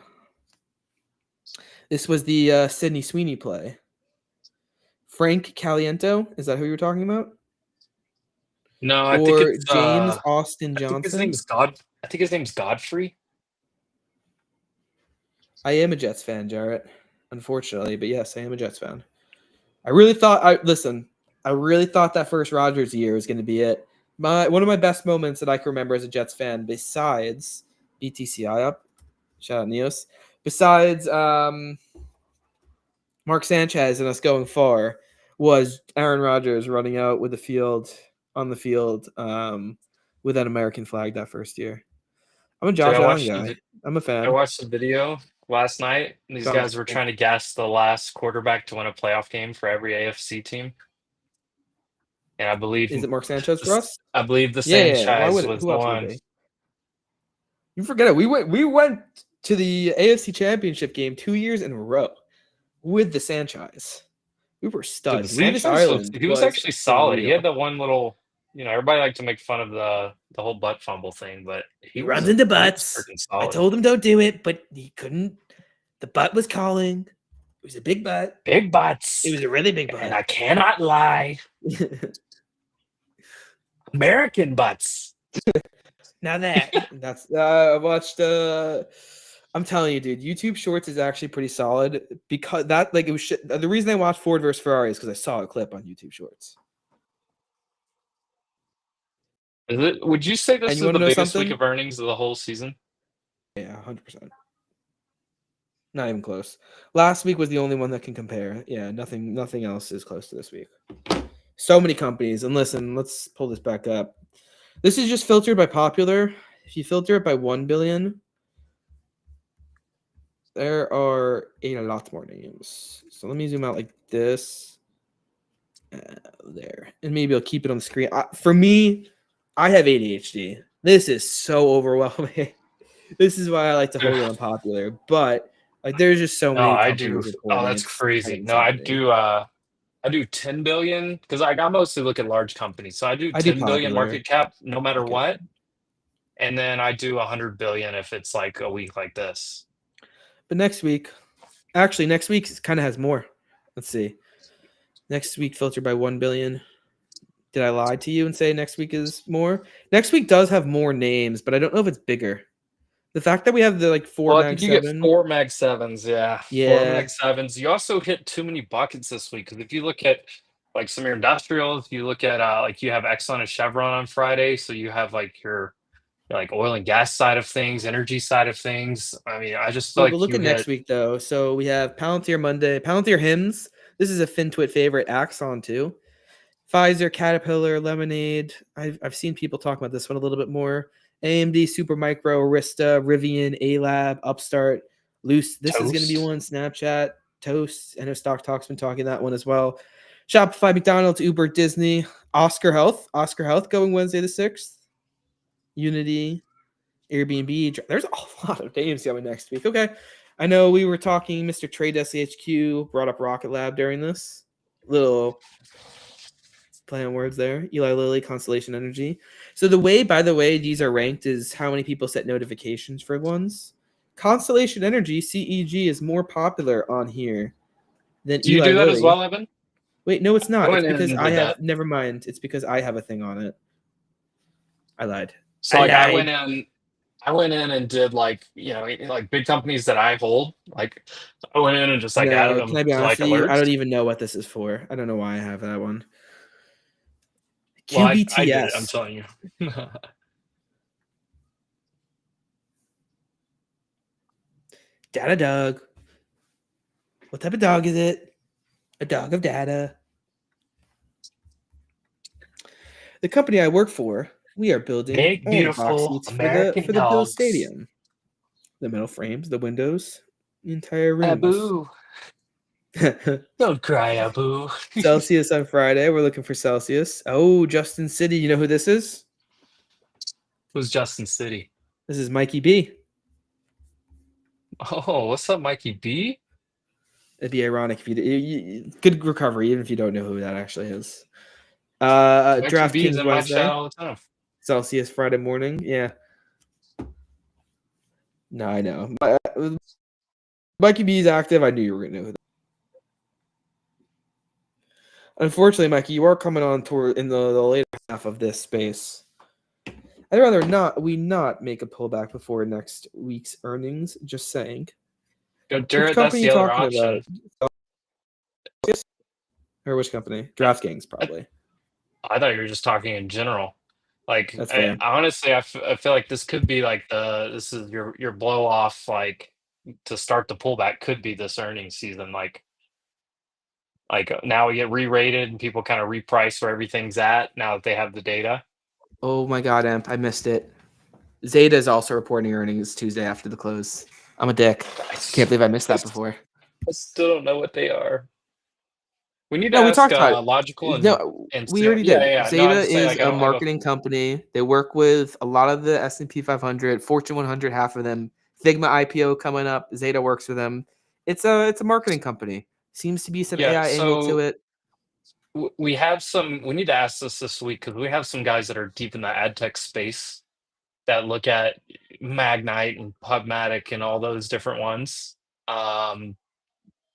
This was the Sydney Sweeney play. Frank Caliento. Is that who you were talking about? No, I think it's James Austin I think his Johnson. name's Godfrey. I am a Jets fan, Jarrett. Unfortunately, but yes, I am a Jets fan. I really thought that first Rodgers year was going to be it. One of my best moments that I can remember as a Jets fan, besides BTCI up, shout out Neos, besides Mark Sanchez and us going far, was Aaron Rodgers running out with on the field with that American flag that first year. I'm a Josh Allen guy. I'm a fan. I watched the video last night. These guys were trying to guess the last quarterback to win a playoff game for every AFC team. And I believe is it Mark Sanchez for us? I believe the Sanchez was who the else one. would be? You forget it. We went to the AFC Championship game 2 years in a row with the Sanchez. We were studs. He was actually solid. He had the one little, everybody liked to make fun of the whole butt fumble thing, but he runs into butts. I told him don't do it, but he couldn't. The butt was calling. It was a big butt. Big butts. It was a really big butt. And I cannot lie. American butts. Now that's I watched I'm telling you, dude, YouTube Shorts is actually pretty solid because it was the reason I watched Ford versus Ferrari is because I saw a clip on YouTube Shorts. Is it? Would you say this is the biggest week of earnings of the whole season? Yeah, 100%. Not even close. Last week was the only one that can compare. Yeah, nothing else is close to this week. So many companies. And listen, let's pull this back up. This is just filtered by popular. If you filter it by 1 billion, there are a lot more names. So let me zoom out like this. There. And maybe I'll keep it on the screen. For me, I have ADHD. This is so overwhelming. This is why I like to hold it unpopular. But like, there's just so many. I do. Oh, that's crazy. No, I do. I do 10 billion because I mostly look at large companies. So I do 10 billion market cap no matter what. And then I do 100 billion if it's like a week like this. But next week kind of has more. Let's see. Next week filtered by 1 billion. Did I lie to you and say next week is more? Next week does have more names, but I don't know if it's bigger. The fact that we have the 4 Mag 7. You get 4 Mag 7s, yeah. 4 Mag 7s. You also hit too many buckets this week because if you look at like some of your industrials. You look at like you have Exxon and Chevron on Friday, so you have like your like oil and gas side of things, energy side of things. I mean, I just feel But like look you at next hit week though. So we have Palantir Monday, Palantir Hymns. This is a FinTwit favorite. Axon too. Pfizer, Caterpillar, Lemonade. I've seen people talk about this one a little bit more. AMD, Supermicro, Arista, Rivian, ALab, Upstart, Loose. This is going to be Toast. one. Snapchat, Toast. I know Stock Talk's been talking that one as well. Shopify, McDonald's, Uber, Disney, Oscar Health. Oscar Health going Wednesday the 6th. Unity, Airbnb. There's a lot of names coming next week. Okay. I know we were talking, Mr. Trade SHQ brought up Rocket Lab during this. Little play on words there. Eli Lilly, Constellation Energy. So the way, by the way, these are ranked is how many people set notifications for ones. Constellation Energy, CEG, is more popular on here than Do you Eli do that as Lilly. well, Evan? Wait, no, it's I not. It's went in because and I did have, that. never mind. It's because I have a thing on it. I lied. So I like lied. I went in and did like like big companies that I hold. Like I went in and just like added No, can them I be to honest like with you? I alerts. don't even know what this is for. I don't know why I have that one. Well, I did it. I'm QBTS. telling you. Data Dog. What type of dog is it? A dog of data. The company I work for, we are building Big all the box beautiful seats American for the Bill dogs. Stadium. The metal frames, the windows, the entire rooms. Abu, don't cry, Abu. Celsius on Friday. We're looking for Celsius. Oh, Justin City. You know who this is? Who's Justin City? This is Mikey B. Oh, what's up, Mikey B? It'd be ironic if good recovery, even if you don't know who that actually is. Mikey B is DraftKings in my chat Wednesday. all the time. Celsius Friday morning. Yeah. No, I know. Mikey B is active. I knew you were going to know who that. Unfortunately, Mikey, you are coming on toward in the later half of this space. I'd rather not make a pullback before next week's earnings. Just saying. Yo, Which Jared, that's company are the you other talking option. about? Or which company? DraftKings, probably. I thought you were just talking in general. Like, That's fair. honestly, I feel like this could be like this is your blow off like to start the pullback could be this earnings season. Like now we get re-rated and people kind of reprice where everything's at now that they have the data. Oh my God, Emp, I missed it. Zeta is also reporting earnings Tuesday after the close. I'm a dick. Can't believe I missed that before. I still don't know what they are. We need to No, we ask talked about it. Logical No, and we already yeah, did. yeah, yeah. No, I'm Zeta just saying is like I a don't have a marketing company. They work with a lot of the S&P 500, Fortune 100, half of them. Figma IPO coming up. Zeta works with them. It's a marketing company. Seems to be some yeah. AI angle to So it. we have some. We need to ask this week because we have some guys that are deep in the ad tech space that look at Magnite and Pubmatic and all those different ones. Um,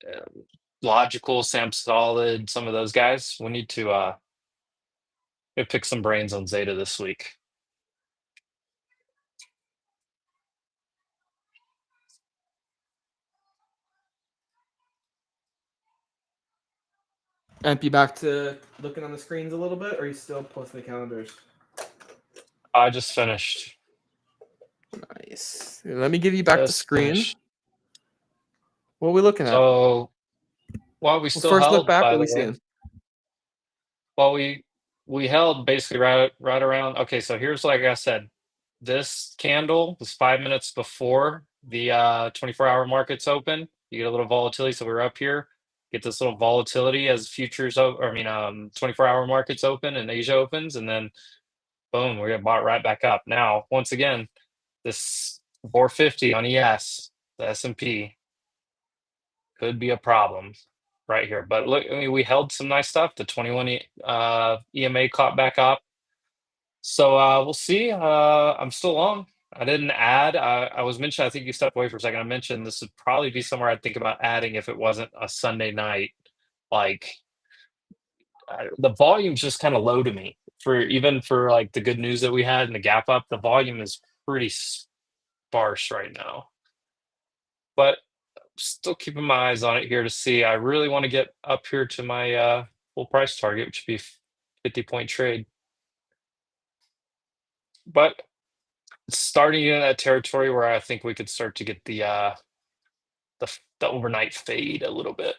uh, Logical, Sam Solid, some of those guys. We need to pick some brains on Zeta this week. Emp, you back to looking on the screens a little bit, or are you still posting the calendars? I just finished. Nice. Let me give you back the Just screen. finished. What are we looking at? So, well, we Well, still first look held, back. by What are the we way. seeing? Well, we held basically right around. Okay, so here's like I said, this candle was 5 minutes before the 24-hour markets open. You get a little volatility, so we're up here. Get this little volatility as futures, 24-hour markets open and Asia opens, and then boom, we're gonna bought right back up. Now, once again, this 450 on ES, the S&P could be a problem right here. But look, I mean, we held some nice stuff. The 21 EMA caught back up. So we'll see. I'm still long. I didn't add. I was mentioning. I think you stepped away for a second. I mentioned this would probably be somewhere I'd think about adding if it wasn't a Sunday night. Like the volume's just kind of low to me for even for like the good news that we had and the gap up. The volume is pretty sparse right now. But still keeping my eyes on it here to see. I really want to get up here to my full price target, which would be 50-point trade. But it's starting in that territory where I think we could start to get the overnight fade a little bit.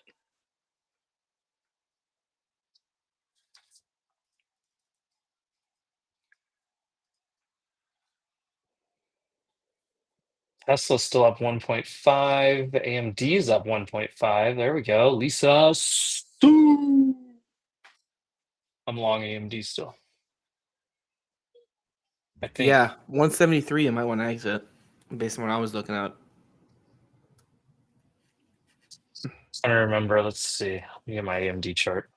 Tesla's still up 1.5. AMD's up 1.5. There we go. Lisa Su. I'm long AMD still. I think. Yeah, 173. I might want to exit based on what I was looking at. I don't remember. Let's see. Let me get my AMD chart.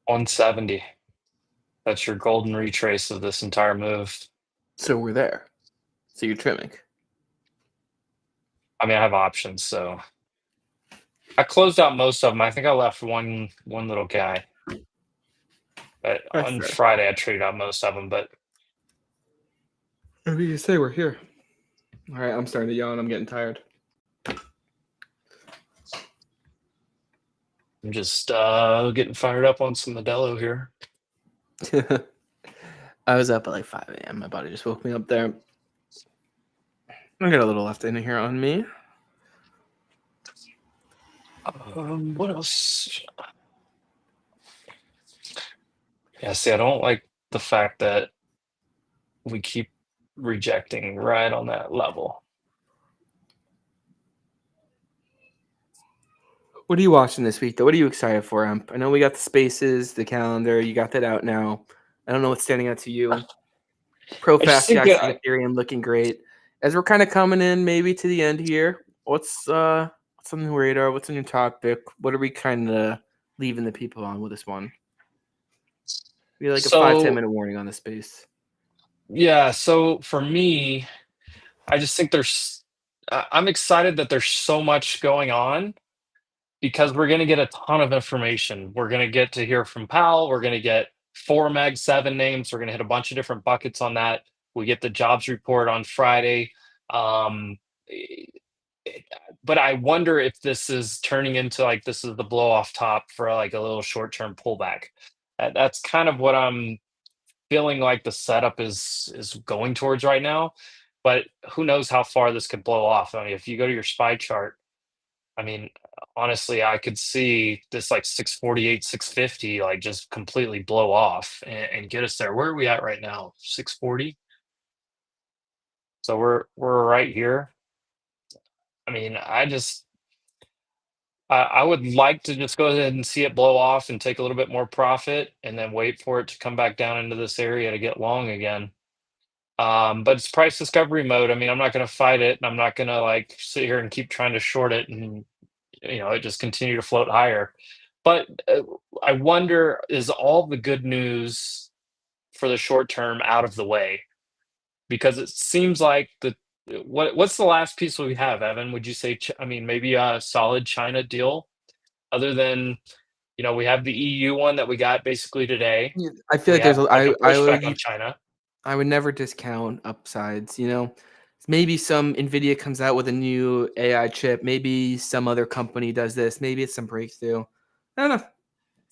$170. That's your golden retrace of this entire move. So we're there. So you're trimming. I mean, I have options, so I closed out most of them. I think I left one little guy. But That's on fair. Friday, I traded out most of them. But Maybe you say we're here. All right, I'm starting to yawn. I'm getting tired. I'm just getting fired up on some Modelo here. I was up at like 5 a.m. My body just woke me up there. I got a little left in here on me. What else? Yeah, see, I don't like the fact that we keep rejecting right on that level. What are you watching this week, though? What are you excited for, Emp? I know we got the spaces, the calendar. You got that out now. I don't know what's standing out to you. Pro I just Fast think Jackson that Ethereum looking great. As we're kind of coming in maybe to the end here, what's on the radar? What's on your topic? What are we kind of leaving the people on with this one? Be like a 5-10 minute warning on the space. Yeah, so for me, I just think I'm excited that there's so much going on because we're going to get a ton of information. We're going to get to hear from Powell. We're going to get 4 Meg 7 names. We're going to hit a bunch of different buckets on that. We get the jobs report on Friday. But I wonder if this is turning into like this is the blow off top for like a little short term pullback. That's kind of what I'm feeling like the setup is going towards right now. But who knows how far this could blow off? I mean, if you go to your SPY chart, I mean, honestly, I could see this like 648, 650, like just completely blow off and get us there. Where are we at right now? 640. So we're right here. I mean, I would like to just go ahead and see it blow off and take a little bit more profit and then wait for it to come back down into this area to get long again. But it's price discovery mode. I mean, I'm not going to fight it, and I'm not going to like sit here and keep trying to short it and it just continue to float higher. But I wonder, is all the good news for the short term out of the way? Because it seems like what's the last piece we have, Evan? Would you say? I mean, maybe a solid China deal, other than we have the EU one that we got basically today. Yeah, I feel We like there's have like a I pushback on would China. I would never discount upsides. Maybe some Nvidia comes out with a new AI chip. Maybe some other company does this. Maybe it's some breakthrough. I don't know.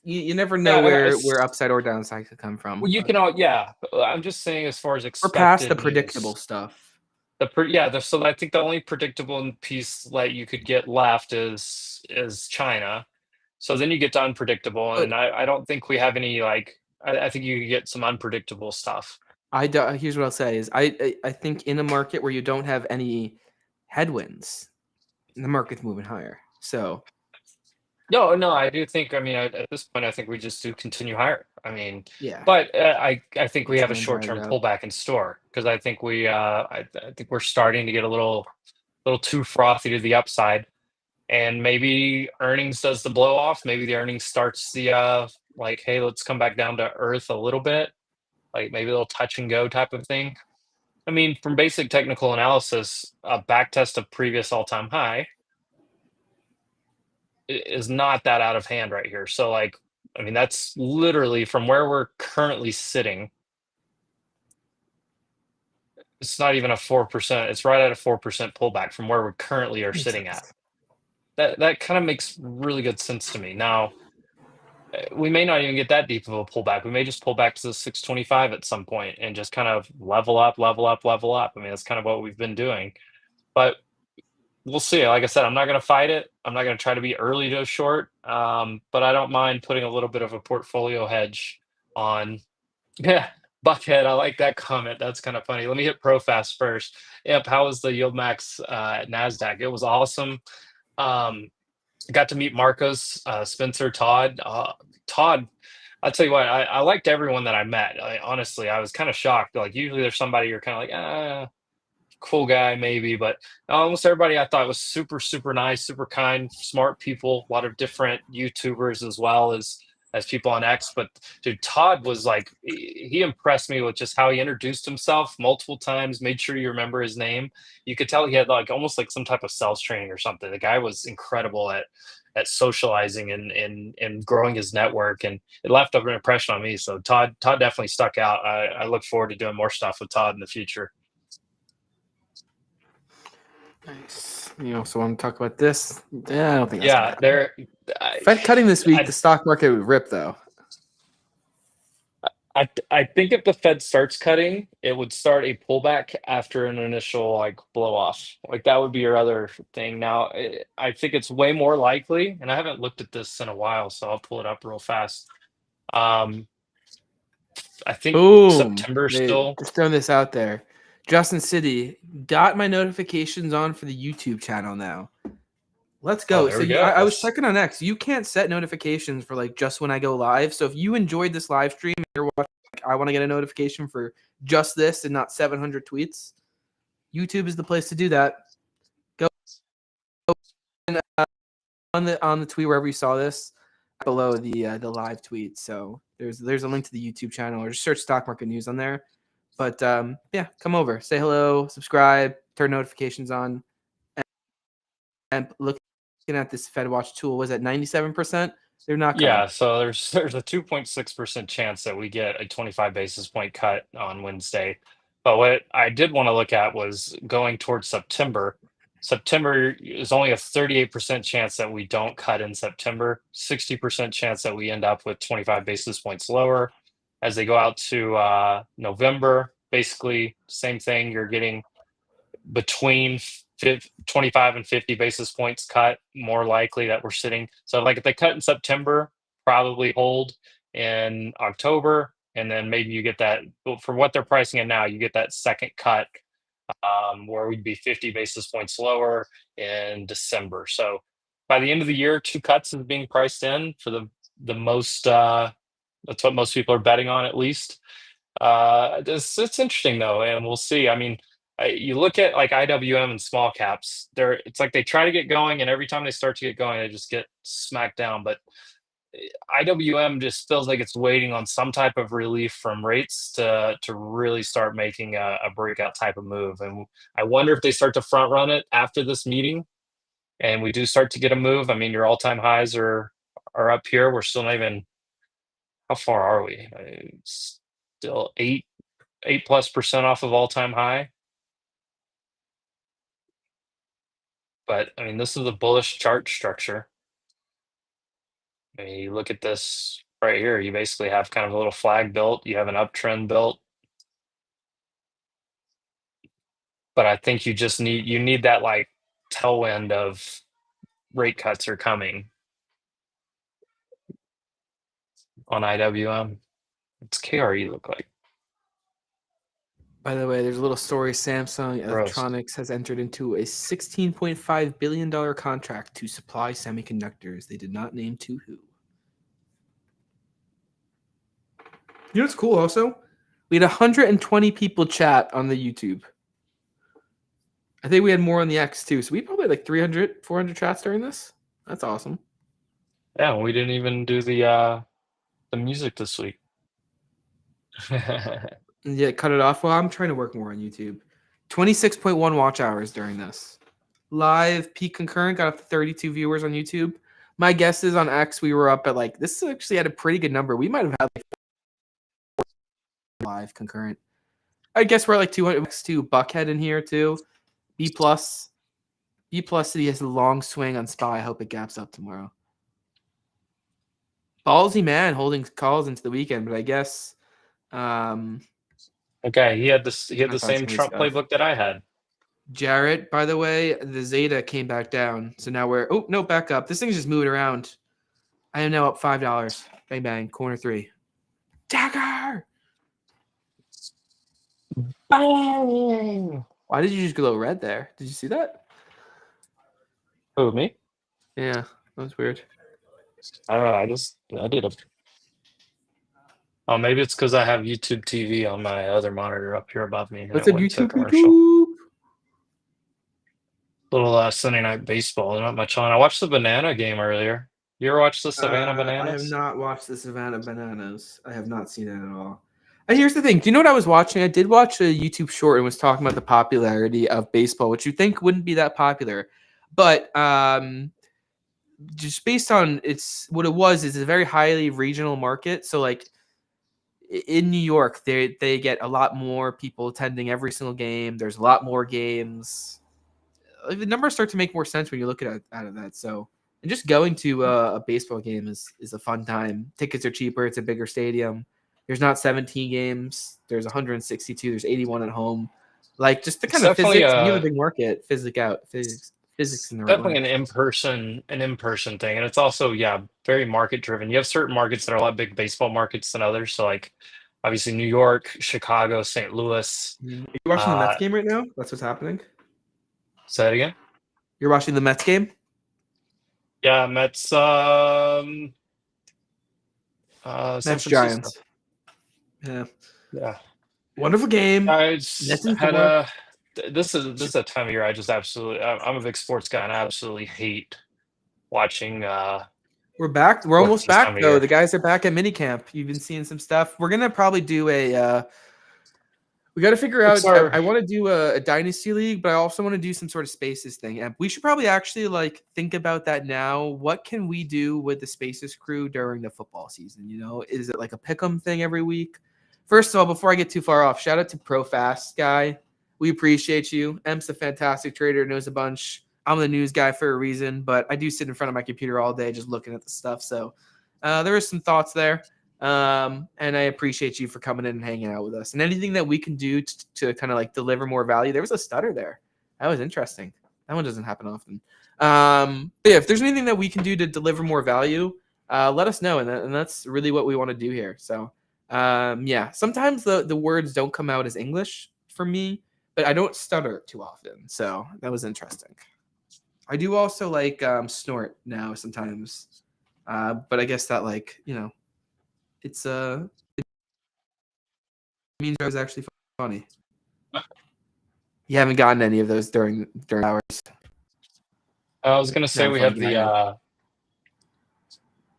You never know Yeah, where upside or downside could come from. well, you can all, yeah. I'm just saying, as far as We're past the expected predictable news, stuff. so I think the only predictable piece that you could get left is China. So then you get to unpredictable, But and I don't think we have any like. I think you could get some unpredictable stuff. here's what I'll say is I think in a market where you don't have any headwinds, the market's moving higher. So No, I do think. I mean, at this point, I think we just do continue higher. I mean, yeah, but I think we it's have a gonna short drive term it up. pullback in store because I think I think we're starting to get a little too frothy to the upside, and maybe earnings does the blow off. Maybe the earnings starts the like, hey, let's come back down to earth a little bit, like maybe a little touch and go type of thing. I mean, from basic technical analysis, a back test of previous all time high is not that out of hand right here. So like I mean, that's literally from where we're currently sitting. It's not even a 4%. It's right at a 4% pullback from where we currently are Makes sitting sense. at. That kind of makes really good sense to me. Now, we may not even get that deep of a pullback. We may just pull back to the 625 at some point and just kind of level up, level up, level up. I mean, that's kind of what we've been doing. But we'll see. Like I said, I'm not going to fight it. I'm not going to try to be early to a short. But I don't mind putting a little bit of a portfolio hedge on. Yeah, Buckhead. I like that comment. That's kind of funny. Let me hit ProFast first. Yep. How was the Yield Max at NASDAQ? It was awesome. Got to meet Marcos, Spencer, Todd. Todd, I'll tell you what, I liked everyone that I met. Honestly, I was kind of shocked. Like, usually there's somebody you're kind of like, cool guy, maybe, but almost everybody I thought was super, super nice, super kind, smart people, a lot of different YouTubers as well as people on X. But dude, Todd was like, he impressed me with just how he introduced himself multiple times, made sure you remember his name. You could tell he had like almost like some type of sales training or something. The guy was incredible at socializing and growing his network, and it left an impression on me. So Todd definitely stuck out. I look forward to doing more stuff with Todd in the future. Nice. You also want to talk about this? Yeah, I don't think that's Yeah, gonna happen. Fed cutting this week, the stock market would rip though. I think if the Fed starts cutting, it would start a pullback after an initial like blow off. Like that would be your other thing. Now, I think it's way more likely, and I haven't looked at this in a while, so I'll pull it up real fast. I think Boom. September still. Just throwing this out there. Justin City got my notifications on for the YouTube channel now. Let's go. There we go. I was checking on X. You can't set notifications for like just when I go live. So if you enjoyed this live stream and you're watching, like, I want to get a notification for just this and not 700 tweets, YouTube is the place to do that. Go and, on the tweet wherever you saw this below the live tweet. So there's a link to the YouTube channel, or just search Stock Market News on there. But yeah, come over, say hello, subscribe, turn notifications on, and looking at this FedWatch tool, was at 97%. They're not. Yeah, so there's a 2.6% chance that we get a 25 basis point cut on Wednesday. But what I did want to look at was going towards September. September is only a 38% chance that we don't cut in September, 60% chance that we end up with 25 basis points lower. As they go out to November, basically same thing. You're getting between 25 and 50 basis points cut, more likely that we're sitting. So like if they cut in September, probably hold in October, and then maybe you get that, for what they're pricing in now, you get that second cut where we'd be 50 basis points lower in December. So by the end of the year, 2 cuts is being priced in for the most. That's what most people are betting on, at least. It's interesting though, and we'll see. I mean, you look at like IWM and small caps. It's like they try to get going, and every time they start to get going, they just get smacked down. But IWM just feels like it's waiting on some type of relief from rates to really start making a breakout type of move. And I wonder if they start to front run it after this meeting, and we do start to get a move. I mean, your all time highs are up here. We're still not even. How far are we? Still 8+% off of all time high. But I mean, this is a bullish chart structure. I mean, you look at this right here, you basically have kind of a little flag built, you have an uptrend built. But I think you just need that like tailwind of rate cuts are coming on IWM. What's KRE look like? By the way, there's a little story. Samsung Electronics has entered into a $16.5 billion contract to supply semiconductors. They did not name to who. You know what's cool also? We had 120 people chat on the YouTube. I think we had more on the X too. So we probably had like 300, 400 chats during this. That's awesome. Yeah, we didn't even do the music this week. Yeah, cut it off. Well, I'm trying to work more on YouTube. 26.1 watch hours during this. Live peak concurrent got up to 32 viewers on YouTube. My guess is on X we were up at like this actually had a pretty good number. We might have had like 5 concurrent. I guess we're at like 200 to Buckhead in here too. B plus. B plus City has a long swing on Spy. I hope it gaps up tomorrow. Ballsy man holding calls into the weekend, but I guess Okay, he had this. He had I the found same some good Trump stuff. playbook that I had. Jarrett, by the way, the Zeta came back down. So now we're back up. This thing's just moving around. I am now up $5. Bang bang, corner 3. Dagger! Bang! Why did you just glow red there? Did you see that? Who, me? Yeah, that was weird. I don't know. I did a. Oh, maybe it's because I have YouTube TV on my other monitor up here above me. And What's it up, went to YouTube? commercial. YouTube? Little Sunday night baseball. Not much on. I watched the banana game earlier. You ever watch the Savannah I have Bananas? not watched the Savannah Bananas. I have not seen it at all. And here's the thing. Do you know what I was watching? I did watch a YouTube short and was talking about the popularity of baseball, which you think wouldn't be that popular. But just based on what it was is a very highly regional market. So like in New York, they get a lot more people attending every single game. There's a lot more games. Like, the numbers start to make more sense when you look at out of that. So and just going to a baseball game is a fun time. Tickets are cheaper. It's a bigger stadium. There's not 17 games. There's 162. There's 81 at home. Like just the It's kind of definitely physics. You have a big market. Physics in the right definitely way. an in-person thing, and it's also very market driven. You have certain markets that are a lot big baseball markets than others. So like obviously New York, Chicago, St. Louis. Are you watching the Mets game right now? That's what's happening. Say that again. You're watching the Mets game? Yeah, Mets. San Mets Francisco. Giants. Yeah. Yeah. Wonderful game. I Mets in had 4. a. This is a time of year I just absolutely. I'm a big sports guy and I absolutely hate watching. We're back. We're Sports almost this time back of though. year. The guys are back at minicamp. You've been seeing some stuff. We're gonna probably do a. We got to figure out. What's our- I want to do a dynasty league, but I also want to do some sort of spaces thing. And we should probably actually like think about that now. What can we do with the spaces crew during the football season? You know, is it like a pick'em thing every week? First of all, before I get too far off, shout out to ProFast guy. We appreciate you. Emp's a fantastic trader, knows a bunch. I'm the news guy for a reason, but I do sit in front of my computer all day just looking at the stuff. So there are some thoughts there. And I appreciate you for coming in and hanging out with us. And anything that we can do to kind of like deliver more value. There was a stutter there. That was interesting. That one doesn't happen often. But yeah, if there's anything that we can do to deliver more value, let us know. And that's really what we want to do here. So yeah, sometimes the words don't come out as English for me, but I don't stutter too often. So that was interesting. I do also like snort now sometimes. But I guess that like, you know, it means I was actually funny. You haven't gotten any of those during hours. I was gonna say I'm we funny have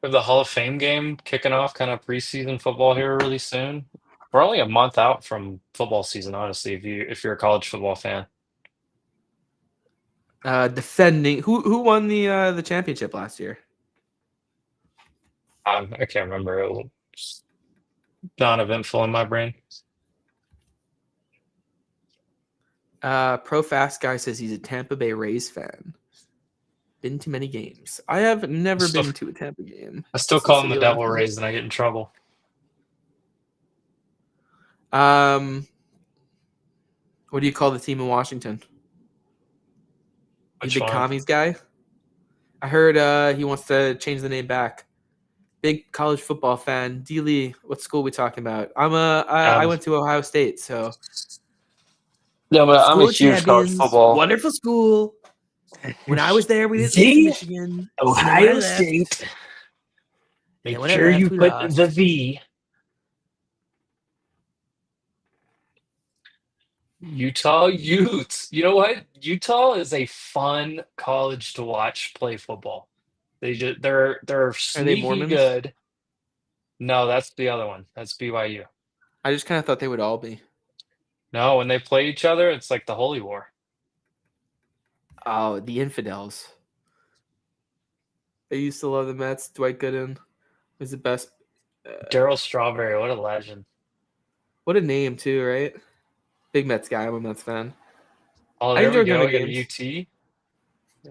guy. the Hall of Fame game kicking off, kind of preseason football here really soon. We're only a month out from football season, honestly. If you're a college football fan, Defending who won the championship last year? I can't remember. It was non-eventful in my brain. Pro Fast Guy says he's a Tampa Bay Rays fan. Been to many games. I have never been to a Tampa game. I still call them the Devil Rays, and I get in trouble. What do you call the team in Washington? You big commies guy? I heard he wants to change the name back. Big college football fan. D. Lee, what school are we talking about? I went to Ohio State, so yeah, but I'm a huge college football. Wonderful school. When I was there, we didn't lose to Michigan. Ohio State. Make sure you put the V. Utah Utes. You know what? Utah is a fun college to watch play football. They're sneaky good. No, that's the other one. That's BYU. I just kind of thought they would all be. No, when they play each other, it's like the Holy War. Oh, the infidels. I used to love the Mets. Dwight Gooden was the best. Daryl Strawberry, what a legend. What a name too, right? Big Mets guy. I'm a Mets fan. Oh, I there we enjoy go. going We to got a games.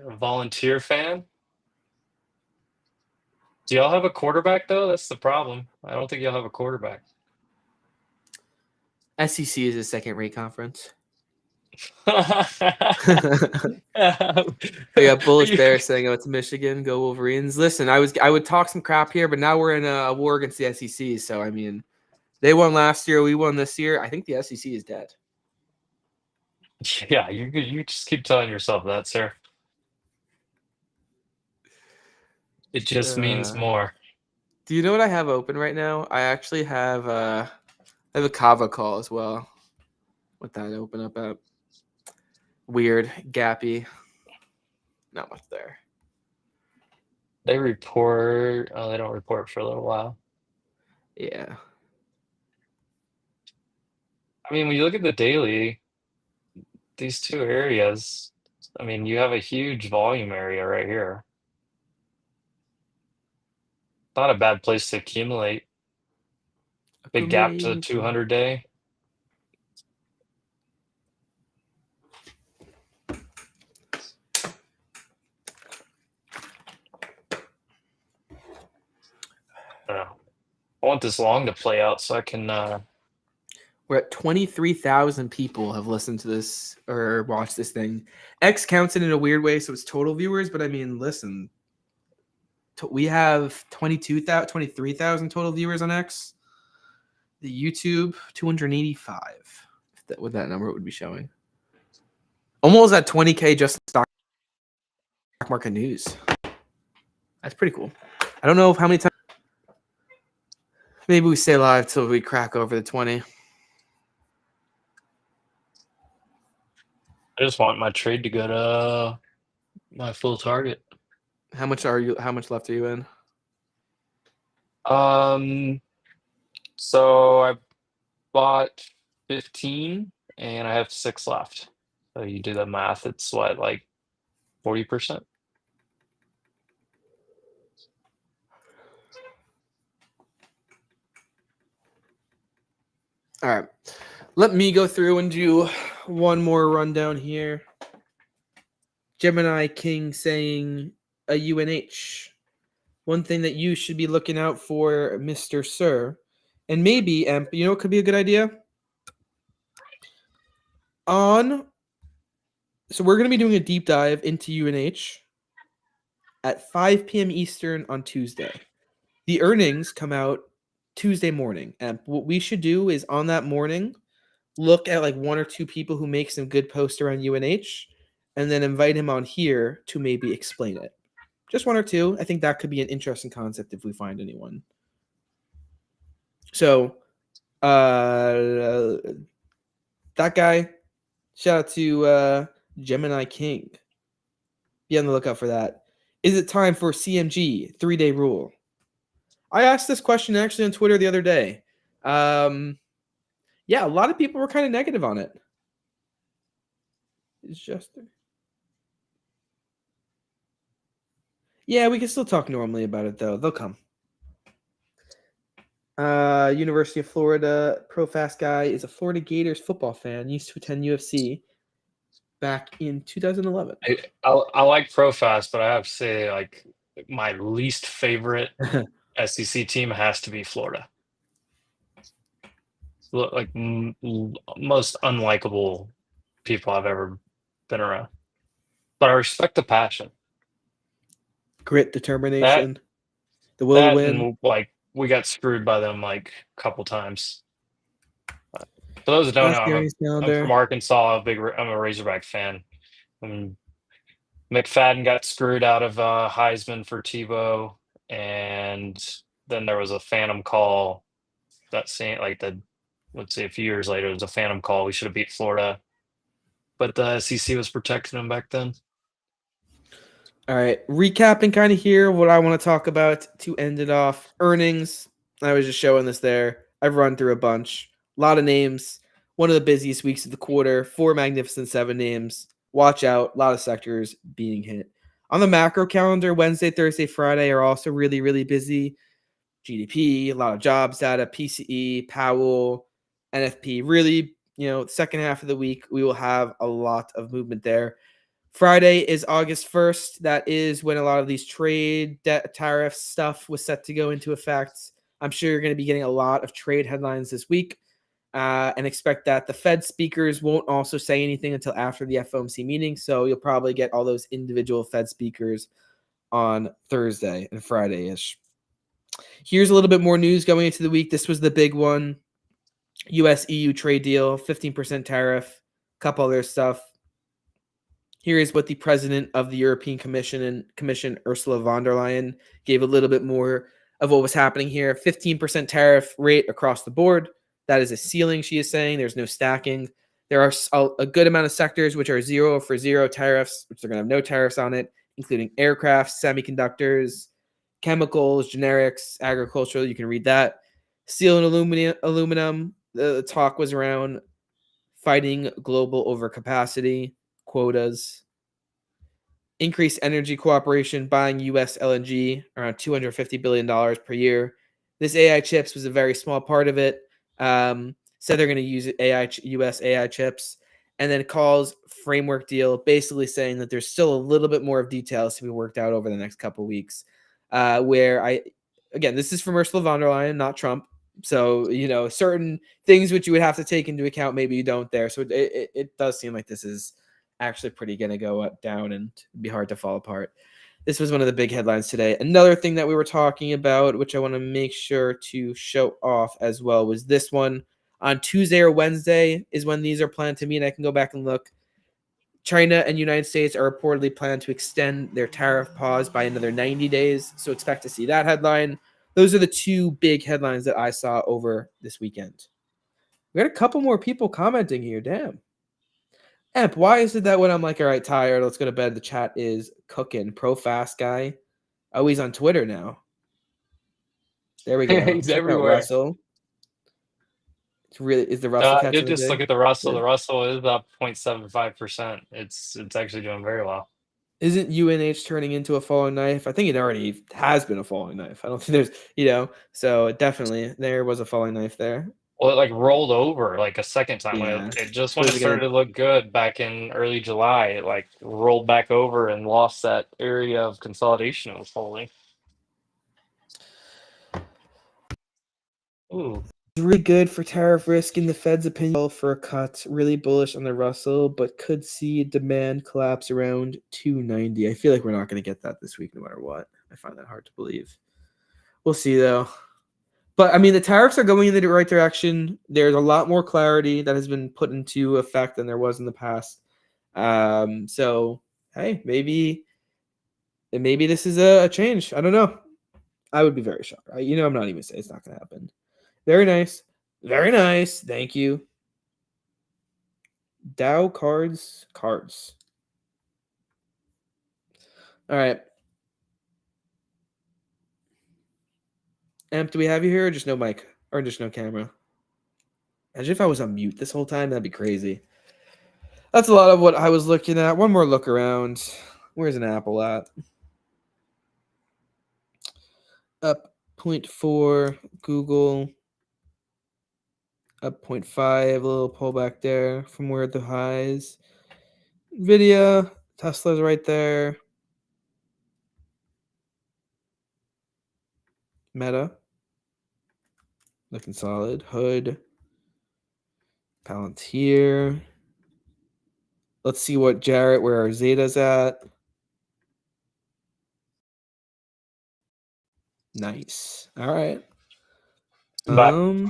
UT, a volunteer fan. Do y'all have a quarterback though? That's the problem. I don't think y'all have a quarterback. SEC is a second-rate conference. You- We got Bullish Bear saying, "Oh, it's Michigan. Go Wolverines." Listen, I would talk some crap here, but now we're in a war against the SEC. So I mean, they won last year. We won this year. I think the SEC is dead. Yeah, you just keep telling yourself that, sir. It just means Uh, more. do you know what I have open right now? I actually have I have a Kava call as well. What that open up at? Weird, gappy. Not much there. They report. Oh, they don't report for a little while. Yeah. I mean, when you look at the daily, these two areas, I mean, you have a huge volume area right here. Not a bad place to accumulate. Big gap to the 200 day. I want this long to play out so I can. We're at 23,000 people have listened to this or watched this thing. X counts it in a weird way, so it's total viewers. But I mean, listen, we have 22,000, 23,000 total viewers on X. The YouTube 285. What that number would be showing. Almost at 20K just stock market news. That's pretty cool. I don't know how many times. Maybe we stay live till we crack over the 20. I just want my trade to go to my full target. How much left are you in? So I bought 15 and I have 6 left. So you do the math, it's what, like 40%? All right. Let me go through and do one more rundown here. Gemini King saying a UNH. One thing that you should be looking out for, Mr. Sir, and maybe, you know what could be a good idea? So we're going to be doing a deep dive into UNH at 5 p.m. Eastern on Tuesday. The earnings come out Tuesday morning. And what we should do is on that morning, look at like one or two people who make some good posts around UNH and then invite him on here to maybe explain it. Just one or two. I think that could be an interesting concept if we find anyone. So, that guy, shout out to Gemini King. Be on the lookout for that. Is it time for CMG 3-day rule? I asked this question actually on Twitter the other day. Yeah, a lot of people were kind of negative on it. It's just. Yeah, we can still talk normally about it though. They'll come. University of Florida ProFast guy is a Florida Gators football fan. Used to attend UFC back in 2011. I like ProFast, but I have to say, like, my least favorite SEC team has to be Florida. Like most unlikable people I've ever been around. But I respect the passion. Grit, determination, the will to win. And, like, we got screwed by them like a couple times. For those that don't know, I'm from Arkansas. I'm a Razorback fan. McFadden got screwed out of Heisman for Tebow, and then there was a phantom call. Let's say a few years later, it was a phantom call. We should have beat Florida, but the SEC was protecting them back then. All right, recapping kind of here what I want to talk about to end it off. Earnings. I was just showing this there. I've run through a bunch. A lot of names. One of the busiest weeks of the quarter. 4 Magnificent 7 names. Watch out. A lot of sectors being hit. On the macro calendar, Wednesday, Thursday, Friday are also really, really busy. GDP, a lot of jobs data, PCE, Powell, NFP. Really, second half of the week, we will have a lot of movement there. Friday is August 1st. That is when a lot of these trade tariff stuff was set to go into effect. I'm sure you're going to be getting a lot of trade headlines this week, and expect that the Fed speakers won't also say anything until after the FOMC meeting. So you'll probably get all those individual Fed speakers on Thursday and Friday-ish. Here's a little bit more news going into the week. This was the big one. US-EU trade deal, 15% tariff, a couple other stuff. Here is what the president of the European Commission, Ursula von der Leyen, gave a little bit more of what was happening here. 15% tariff rate across the board. That is a ceiling, she is saying. There's no stacking. There are a good amount of sectors which are 0 for 0 tariffs, which are going to have no tariffs on it, including aircraft, semiconductors, chemicals, generics, agricultural. You can read that. Steel and aluminum. The talk was around fighting global overcapacity, quotas, increased energy cooperation, buying U.S. LNG around $250 billion per year. This AI chips was a very small part of it. Said they're going to use U.S. AI chips, and then calls framework deal, basically saying that there's still a little bit more of details to be worked out over the next couple of weeks. Again, this is from Ursula von der Leyen, not Trump. So, certain things which you would have to take into account, maybe you don't there. So it does seem like this is actually pretty going to go down and be hard to fall apart. This was one of the big headlines today. Another thing that we were talking about, which I want to make sure to show off as well, was this one. On Tuesday or Wednesday is when these are planned to meet. I can go back and look. China and United States are reportedly planned to extend their tariff pause by another 90 days. So expect to see that headline. Those are the two big headlines that I saw over this weekend. We got a couple more people commenting here. Damn. Emp, why is it that when I'm like, all right, tired, let's go to bed, the chat is cooking? Pro fast guy. Oh, he's on Twitter now. There we go. He's Check everywhere. out Russell. Is the Russell catch of the just day? look at the Russell. Yeah. The Russell is up 0.75%. It's actually doing very well. Isn't UNH turning into a falling knife? I think it already has been a falling knife. I don't think there's, so definitely there was a falling knife there. Well, it rolled over a second time. Yeah. It just when it started to look good back in early July, it rolled back over and lost that area of consolidation it was holding. Ooh. Really good for tariff risk in the Fed's opinion for a cut. Really bullish on the Russell, but could see demand collapse around 290. I feel like we're not going to get that this week no matter what. I find that hard to believe. We'll see though. But I mean, the tariffs are going in the right direction. There's a lot more clarity that has been put into effect than there was in the past. So hey, maybe this is a change. I don't know. I would be very shocked. I'm not even saying it's not going to happen. Very nice. Very nice. Thank you. Dow cards. All right. Amp, do we have you here or just no mic? Or just no camera? Imagine if I was on mute this whole time. That'd be crazy. That's a lot of what I was looking at. One more look around. Where's an Apple at? Up 0.4. Google. Up 0.5. A little pullback there from where the highs. Nvidia. Tesla's right there. Meta. Looking solid. Hood. Palantir. Let's see what Jarrett, where our Zeta's at. Nice. All right. Yeah,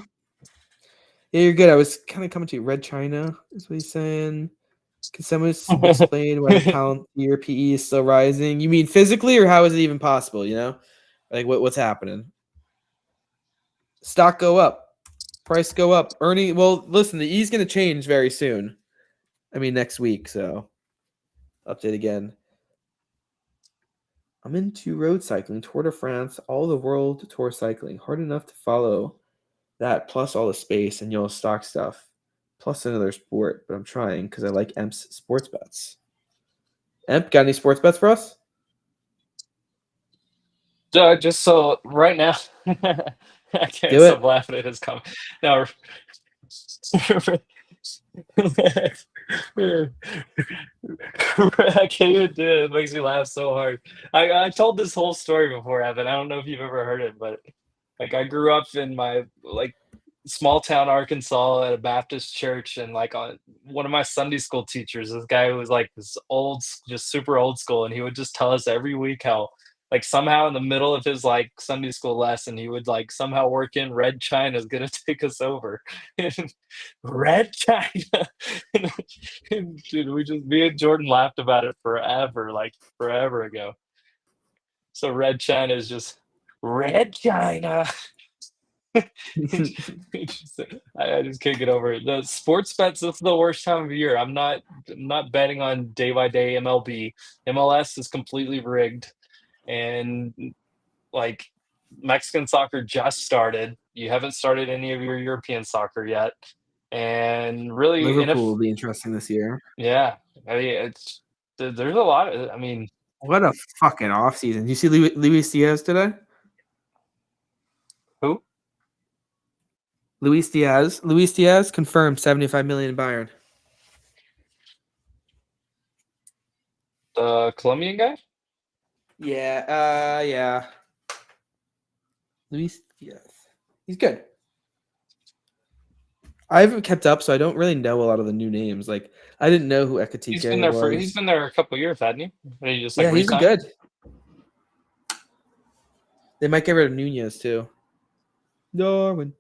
you're good. I was kind of coming to you. Red China is what he's saying. Can someone explain why the Palantir PE is still rising? You mean physically, or how is it even possible? What's happening? Stock go up, price go up, earning. Well, listen, the E's going to change very soon. I mean, next week. So, update again. I'm into road cycling, Tour de France, all the world tour cycling. Hard enough to follow that, plus all the space and stock stuff, plus another sport. But I'm trying because I like Emp's sports bets. Emp, got any sports bets for us? Just so right now, I can't Do stop it. laughing at his comment. Now, I can't even do it. It makes me laugh so hard. I told this whole story before, Evan. I don't know if you've ever heard it, but like I grew up in my like small town Arkansas at a Baptist church, and like on one of my Sunday school teachers, this guy who was like this just super old school, and he would just tell us every week how like somehow in the middle of his like Sunday school lesson, he would like somehow work in Red China is gonna take us over. Red China. And, dude, me and Jordan laughed about it forever, like forever ago. So Red China is just Red China. I just can't get over it. The sports bets, this is the worst time of year. I'm not betting on day by day MLB. MLS is completely rigged. And like Mexican soccer just started. You haven't started any of your European soccer yet. And really, and Liverpool if will be interesting this year. yeah, I mean there's a lot of I mean, What a fucking offseason. You see Luis Diaz today? who? Luis Diaz. Luis Diaz confirmed 75 million in Bayern. The Colombian guy? Yeah. Luis Diaz. He's good. I haven't kept up, so I don't really know a lot of the new names. Like, I didn't know who He's Ekatike been there was. he's been there a couple years, hasn't he? Or he just like Yeah, he's been re-signed? good. They might get rid of Nunez too. Darwin.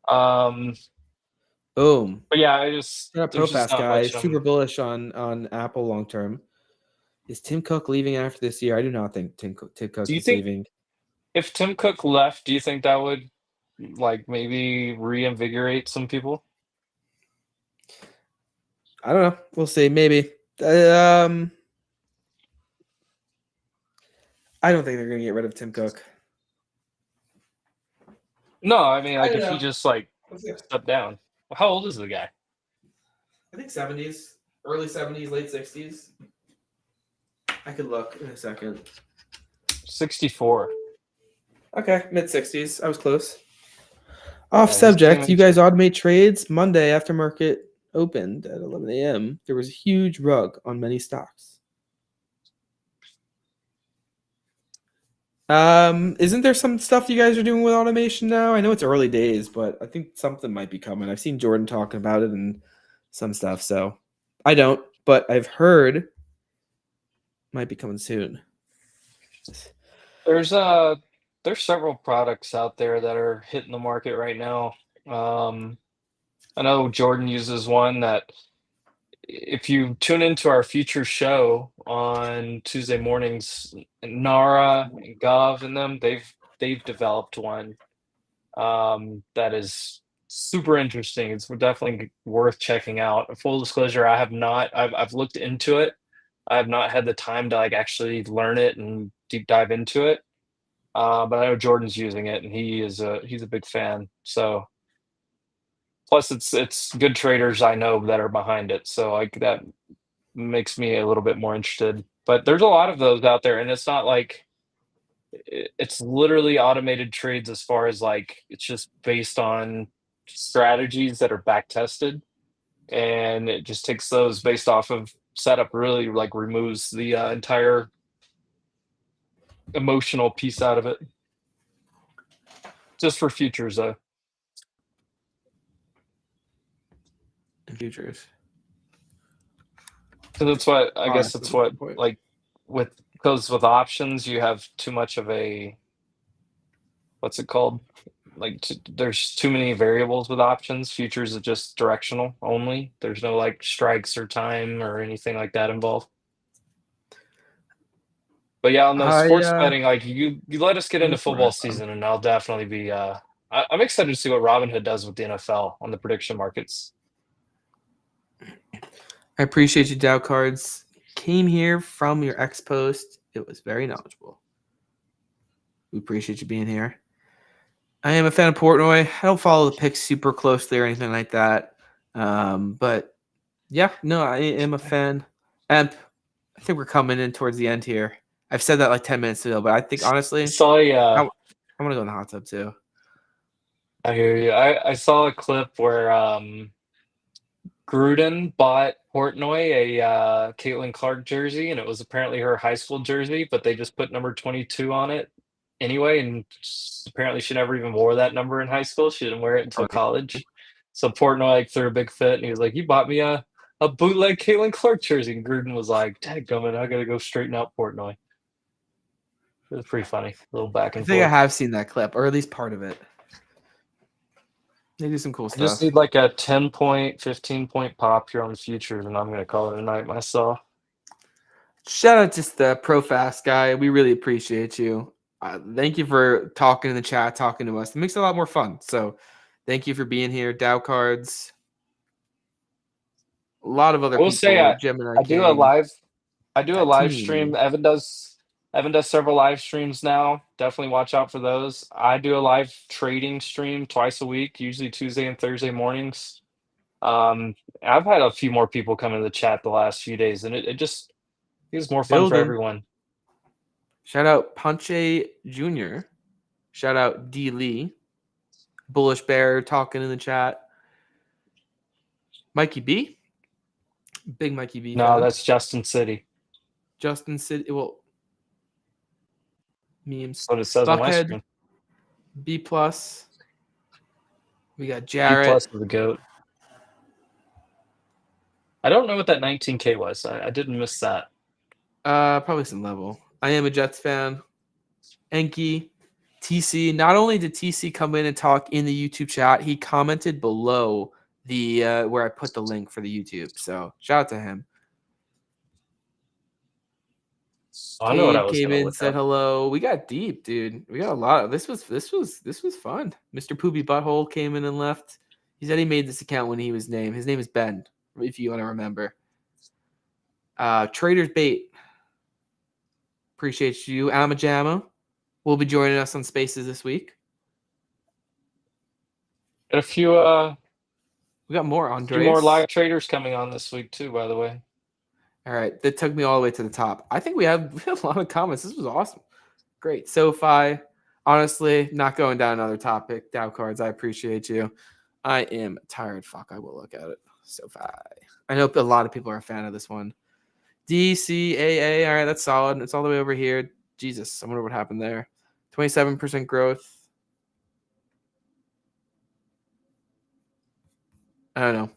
Um, Boom. but yeah, I just Shut up, there's just ProFast not guy. much Super bullish on Apple long term. Is Tim Cook leaving after this year? I do not think Tim Cook Do you is think leaving. if Tim Cook left, do you think that would like maybe reinvigorate some people? I don't know. We'll see. Maybe. I don't think they're going to get rid of Tim Cook. No, I mean I like don't if he know. just like stepped down. How old is the guy? I think 70s, early 70s, late 60s. I could look in a second. 64. Okay, mid 60s. I was close. Off Yeah, he's subject, came you in guys automate trades Monday after market opened at 11 a.m. There was a huge rug on many stocks. Isn't there some stuff you guys are doing with automation now? I know it's early days, but I think something might be coming. I've seen Jordan talking about it and some stuff, so I don't, but I've heard might be coming soon. There's there's several products out there that are hitting the market right now. I know Jordan uses one that if you tune into our future show on Tuesday mornings, Nara and Gov and them, they've developed one that is super interesting. It's definitely worth checking out. Full disclosure, I have not. I've looked into it. I have not had the time to like actually learn it and deep dive into it. But I know Jordan's using it, and he's a big fan. So plus, it's good traders I know that are behind it. So like that makes me a little bit more interested. But there's a lot of those out there, and it's not like it's literally automated trades as far as like it's just based on strategies that are back tested, and it just takes those based off of setup. Really like removes the entire emotional piece out of it. Just for futures, though. Futures. So that's what I guess Honestly, that's that's a what good point. like with because with options you have too much of a what's it called? Like there's too many variables with options. Futures are just directional only. There's no like strikes or time or anything like that involved. But yeah, on the sports betting, like you let us get into football season, and I'll definitely be. I'm excited to see what Robinhood does with the NFL on the prediction markets. I appreciate you, Dow Cards. Came here from your X post. It was very knowledgeable. We appreciate you being here. I am a fan of Portnoy. I don't follow the picks super closely or anything like that. But yeah, no, I am a fan. And I think we're coming in towards the end here. I've said that like 10 minutes ago, but I think honestly, I saw a, I want to go in the hot tub too. I hear you. I saw a clip where Gruden bought Portnoy a Caitlin Clark jersey, and it was apparently her high school jersey, but they just put number 22 on it anyway, and apparently she never even wore that number in high school. She didn't wear it until Okay. college. So Portnoy like threw a big fit, and he was like, "You bought me a bootleg Caitlin Clark jersey," and Gruden was like, "Dadgummit, I gotta go straighten out Portnoy." It was pretty funny, a little back I and think I forth. have seen that clip, or at least part of it. They do some cool I just stuff. need like a 10 point, 15 point pop here on the futures, and I'm gonna call it a night myself. Shout out to the Pro Fast guy. We really appreciate you. Thank you for talking in the chat, talking to us. It makes it a lot more fun. So thank you for being here. Dow Cards. A lot of other I will say people. Gemini I do a King. live I do a Got live Teeny. stream. Evan does several live streams now. Definitely watch out for those. I do a live trading stream twice a week, usually Tuesday and Thursday mornings. I've had a few more people come into the chat the last few days, and it just is more fun for Building. everyone. Shout out Punche Jr. Shout out D Lee. Bullish Bear talking in the chat. Mikey B. Big Mikey B. No, fan. that's Justin City. Justin City. Well, memes. That's what it says on my Buckhead. screen. B plus. We got B Jarrett. plus for the GOAT. I don't know what that 19K was. I didn't miss that. Probably some level. I am a Jets fan. Enki. TC. Not only did TC come in and talk in the YouTube chat, he commented below the where I put the link for the YouTube. So shout out to him. I know what I Cade was came gonna in, look said up. hello. We got deep, dude. We got a lot of this was fun. Mr. Poopy Butthole came in and left. He said he made this account when he was named. His name is Ben, if you want to remember. Trader's Bait. Appreciate you. Amajama will be joining us on Spaces this week. Got a few We got more few Andres. more live traders coming on this week too, by the way. All right, that took me all the way to the top. I think we have a lot of comments. This was awesome. Great. SoFi, honestly, not going down another topic. Dow Cards, I appreciate you. I am tired. Fuck, I will look at it. SoFi. I know a lot of people are a fan of this one. DCAA, all right, that's solid. It's all the way over here. Jesus, I wonder what happened there. 27% growth. I don't know.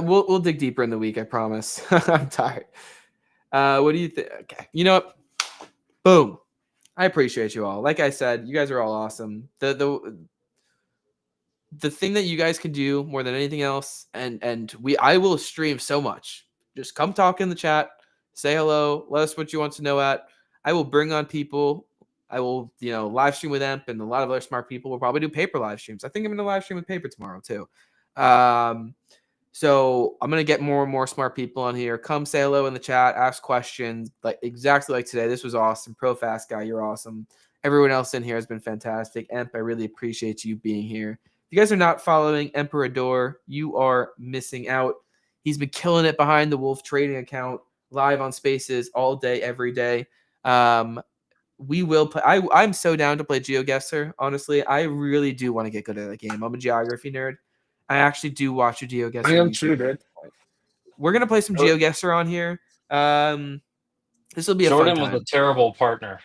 We'll dig deeper in the week, I promise. I'm tired. What do you think? Okay. You know what? Boom. I appreciate you all. Like I said, you guys are all awesome. The thing that you guys can do more than anything else, and I will stream so much. Just come talk in the chat, say hello, let us what you want to know at. I will bring on people. I will, live stream with Emp and a lot of other smart people. We'll probably do paper live streams. I think I'm going to live stream with paper tomorrow too. So I'm gonna get more and more smart people on here. Come say hello in the chat, ask questions, like exactly like today. This was awesome. Pro Fast guy, you're awesome. Everyone else in here has been fantastic. Emp, I really appreciate you being here. If you guys are not following Emperador, you are missing out. He's been killing it behind the Wolf Trading account, live on Spaces all day, every day. We will play. I'm so down to play GeoGuessr. Honestly, I really do want to get good at that game. I'm a geography nerd. I actually do watch a GeoGuessr. I am too, dude. We're gonna play some GeoGuessr on here. This will be Jordan a fun time. was a terrible partner.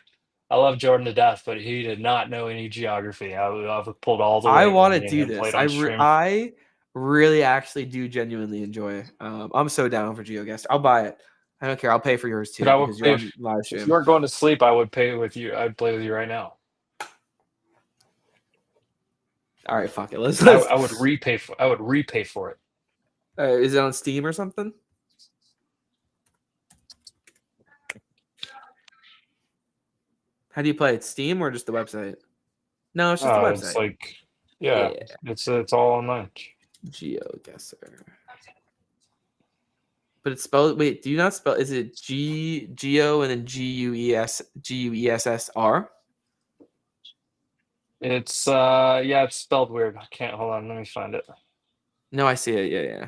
I love Jordan to death, but he did not know any geography. I've pulled all the way. I want to do this. I really actually do genuinely enjoy. I'm so down for GeoGuessr. I'll buy it. I don't care. I'll pay for yours too because you're on live stream. If you weren't going to sleep, I would pay with you. I'd play with you right now. All right, fuck it. I would repay for it. Is it on Steam or something? How do you play it? Steam or just the website? No, it's just the website. It's like, yeah. It's all online. GeoGuessr. But it's spelled. Wait, do you not spell? Is it Geo and then GUESSR? It's it's spelled weird. I can't. Hold on, let me find it. No, I see it. Yeah.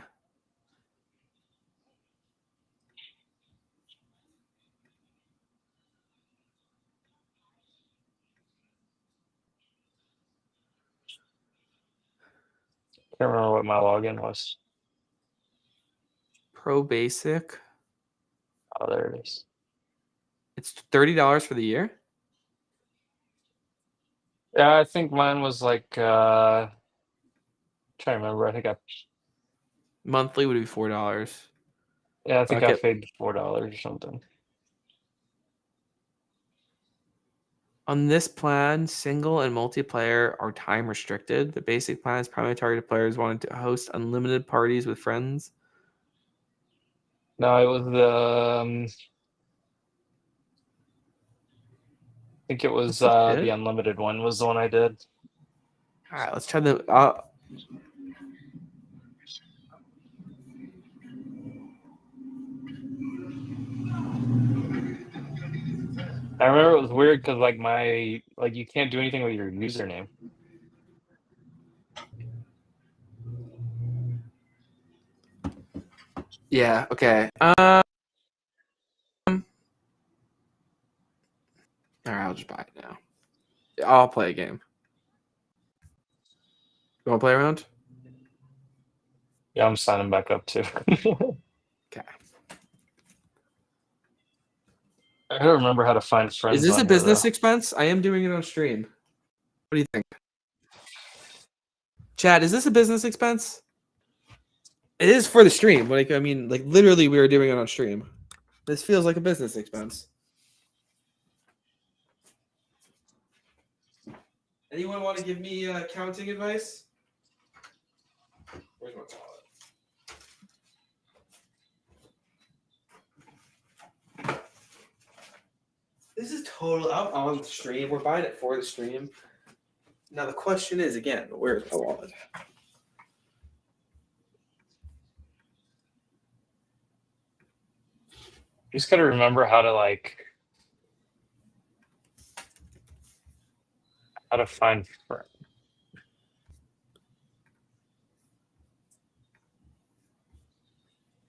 Can't remember what my login was. Pro Basic. Oh, there it is. It's $30 for the year. Yeah, I think mine was like trying to remember. I think Monthly would be $4. I think I Okay. paid $4 or something. On this plan, single and multiplayer are time restricted. The basic plan is primarily targeted players wanting to host unlimited parties with friends. No, it was the I think it was That's the it. unlimited one was the one I did. All right, let's try the. I remember it was weird because like you can't do anything with your username. Yeah. Okay. All right, I'll just buy it now. I'll play a game. You want to play around? Yeah, I'm signing back up too. Okay. I don't remember how to find friends. Is this on a here, business though. expense? I am doing it on stream. What do you think? Chad, is this a business expense? It is for the stream. Like, I mean, like literally we are doing it on stream. This feels like a business expense. Anyone want to give me accounting advice? Where's my wallet? This is total. I'm on the stream. We're buying it for the stream. Now the question is again, where's my wallet? You just gotta remember how to find friends.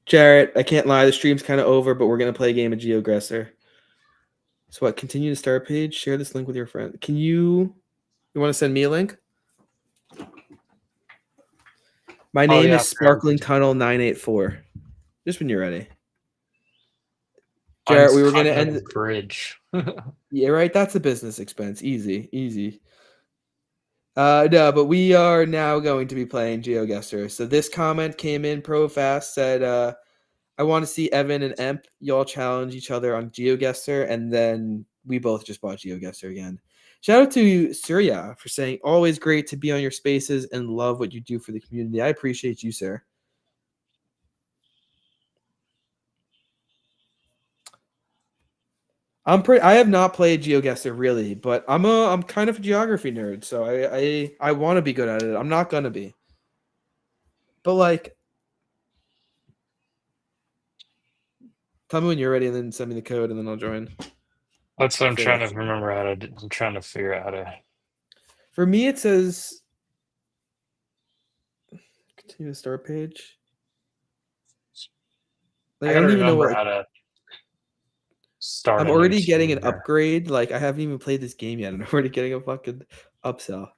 Jarrett, I can't lie. The stream's kind of over, but we're gonna play a game of GeoGuessr. So what? Continue to start page. Share this link with your friend. Can you? You want to send me a link? My name is Sparkling Tunnel 984. Just when you're ready. Jarrett, we were gonna end the bridge. Yeah, right. That's a business expense. Easy, easy. No, but we are now going to be playing GeoGuessr. So this comment came in pro fast, said I want to see Evan and Emp. Y'all challenge each other on GeoGuessr, and then we both just bought GeoGuessr again. Shout out to Surya for saying, always great to be on your spaces and love what you do for the community. I appreciate you, sir. I have not played GeoGuessr really, but I'm kind of a geography nerd, so I want to be good at it. I'm not gonna be. But like, tell me when you're ready, and then send me the code, and then I'll join. That's what I'm trying to remember how to. I'm trying to figure out how to. For me, it says continue to start page. Like, I don't even know how to start. I'm already getting an upgrade. Like, I haven't even played this game yet, and I'm already getting a fucking upsell.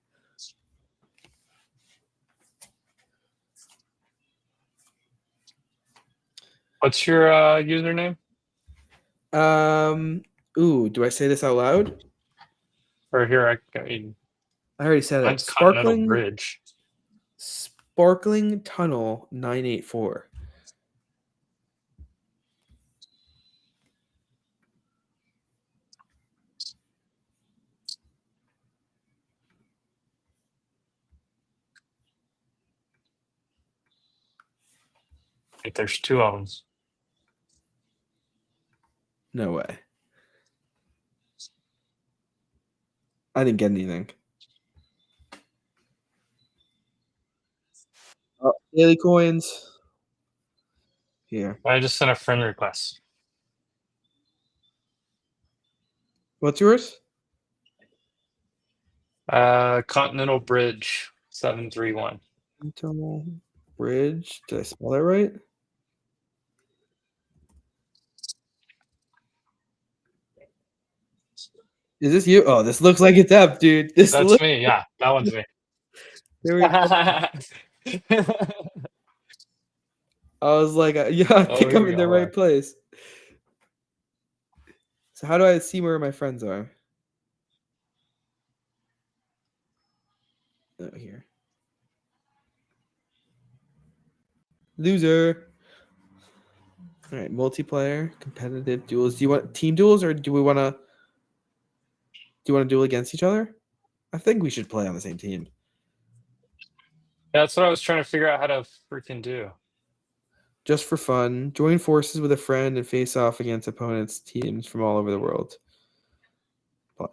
What's your username? Ooh, do I say this out loud? Or here, I already said it. Sparkling Bridge. Sparkling Tunnel 984. If there's two of them. No way. I didn't get anything. Oh, daily coins. Here. I just sent a friend request. What's yours? Continental Bridge 731. Continental Bridge. Did I spell that right? Is this you? Oh, this looks like it's up, dude. That's me. Yeah, that one's me. There we go. I was like, yeah, I Oh, think here I'm we in go, the hold right on. place. So how do I see where my friends are? Oh, here. Loser. All right, multiplayer, competitive duels. Do you want team duels or do you want to duel against each other? I think we should play on the same team. That's what I was trying to figure out how to freaking do. Just for fun, join forces with a friend and face off against opponents' teams from all over the world. Play.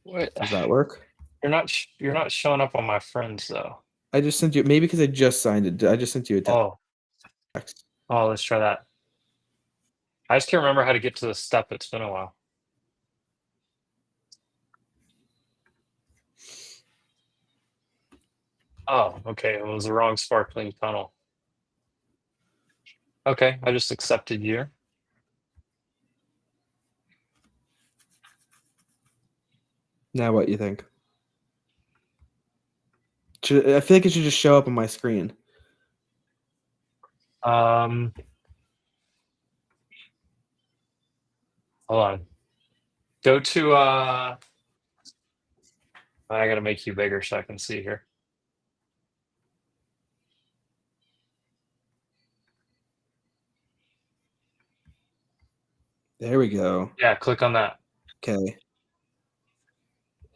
What? Does that work? You're not showing up on my friends though. I just sent you, maybe because I just signed it. I just sent you a Oh, text. oh, let's try that. I just can't remember how to get to the step. It's been a while. Oh, okay. It was the wrong sparkling tunnel. Okay, I just accepted you. Now what you think? I feel like it should just show up on my screen. Hold on. Go to I gotta make you bigger so I can see here. There we go. Yeah, click on that. Okay.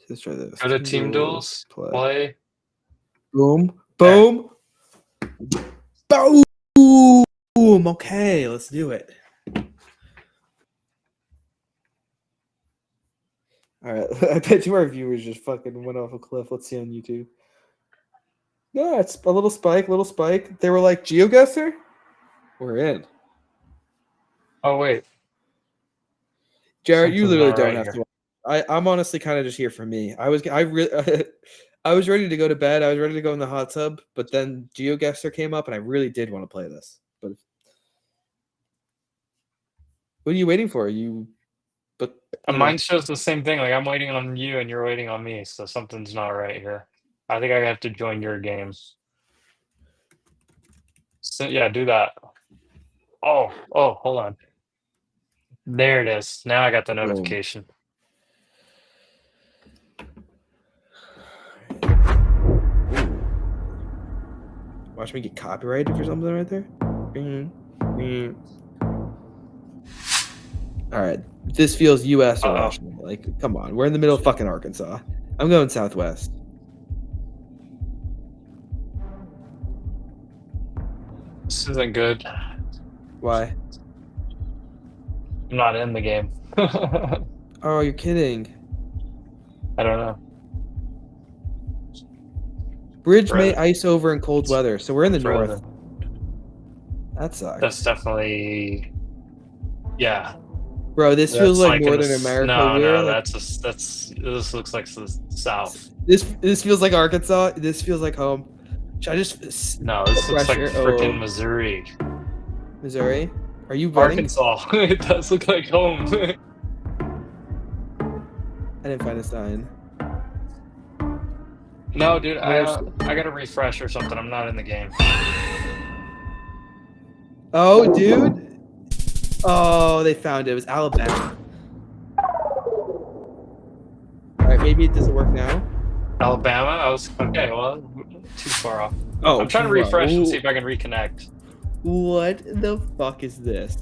Let's try this. Go to Team Duels, play. Boom. Boom. Boom. Okay, let's do it. All right. I bet you our viewers just fucking went off a cliff. Let's see on YouTube. No, it's a little spike, little spike. They were like, GeoGuessr? We're in. Oh wait. Jared, you Something's literally not don't right have here. to. I'm honestly kind of just here for me. I was ready to go to bed. I was ready to go in the hot tub, but then GeoGuessr came up, and I really did want to play this. But what are you waiting for? Mine shows the same thing. Like I'm waiting on you and you're waiting on me, so something's not right here. I think I have to join your game. So yeah, do that. Oh, hold on. There it is. Now I got the notification. Watch me get copyrighted for something right there. All right, this feels U.S. irrational. Like, come on, we're in the middle of fucking Arkansas. I'm going Southwest. This isn't good. Why? I'm not in the game. Oh, you're kidding. I don't know. Bridge may ice over in cold weather, so we're in the north. That sucks. That's definitely, yeah. Bro, this feels like Northern America. No, this looks like the South. This feels like Arkansas. This feels like home. Should I just? No, this looks like freaking Missouri. Missouri? Are you running? Arkansas. It does look like home. I didn't find a sign. No, dude, I gotta refresh or something. I'm not in the game. Oh, dude. Oh, they found it. It was Alabama. All right, maybe it doesn't work now. Alabama? I was okay. Well, too far off. Oh, I'm trying to refresh and see if I can reconnect. What the fuck is this?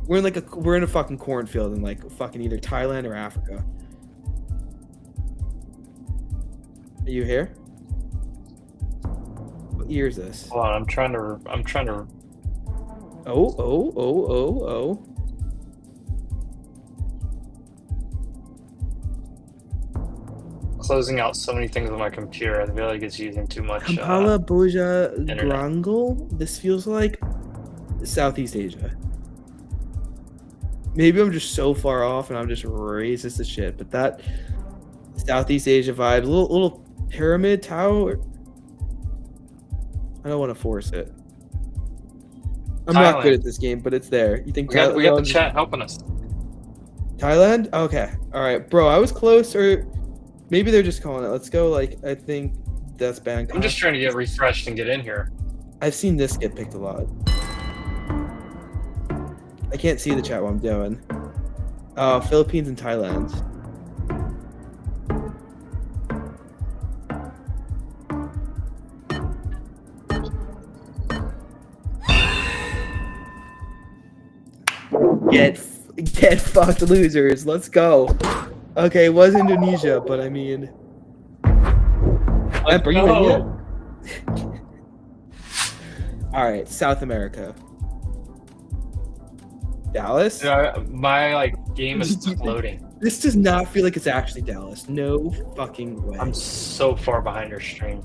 We're in a fucking cornfield in like fucking either Thailand or Africa. Are you here? What year is this? Hold on, I'm trying to. Oh. Closing out so many things on my computer. I feel like it's using too much. Kampala Boja Grangal? This feels like Southeast Asia. Maybe I'm just so far off and I'm just racist as shit, but that Southeast Asia vibe, little pyramid tower. I don't want to force it. I'm not good Thailand. at this game, but it's there. You think We got the Thailand? chat helping us. Thailand? Okay. All right, bro. I was close, or maybe they're just calling it. Let's go. Like I think that's Bangkok. I'm just trying to get refreshed and get in here. I've seen this get picked a lot. I can't see the chat while I'm doing. Philippines and Thailand. Get fucked, losers. Let's go. Okay, it was Indonesia, but I mean, Let's are you in go. yet? All right, South America. Dallas. My like game is loading. This does not feel like it's actually Dallas. No fucking way. I'm so far behind your stream.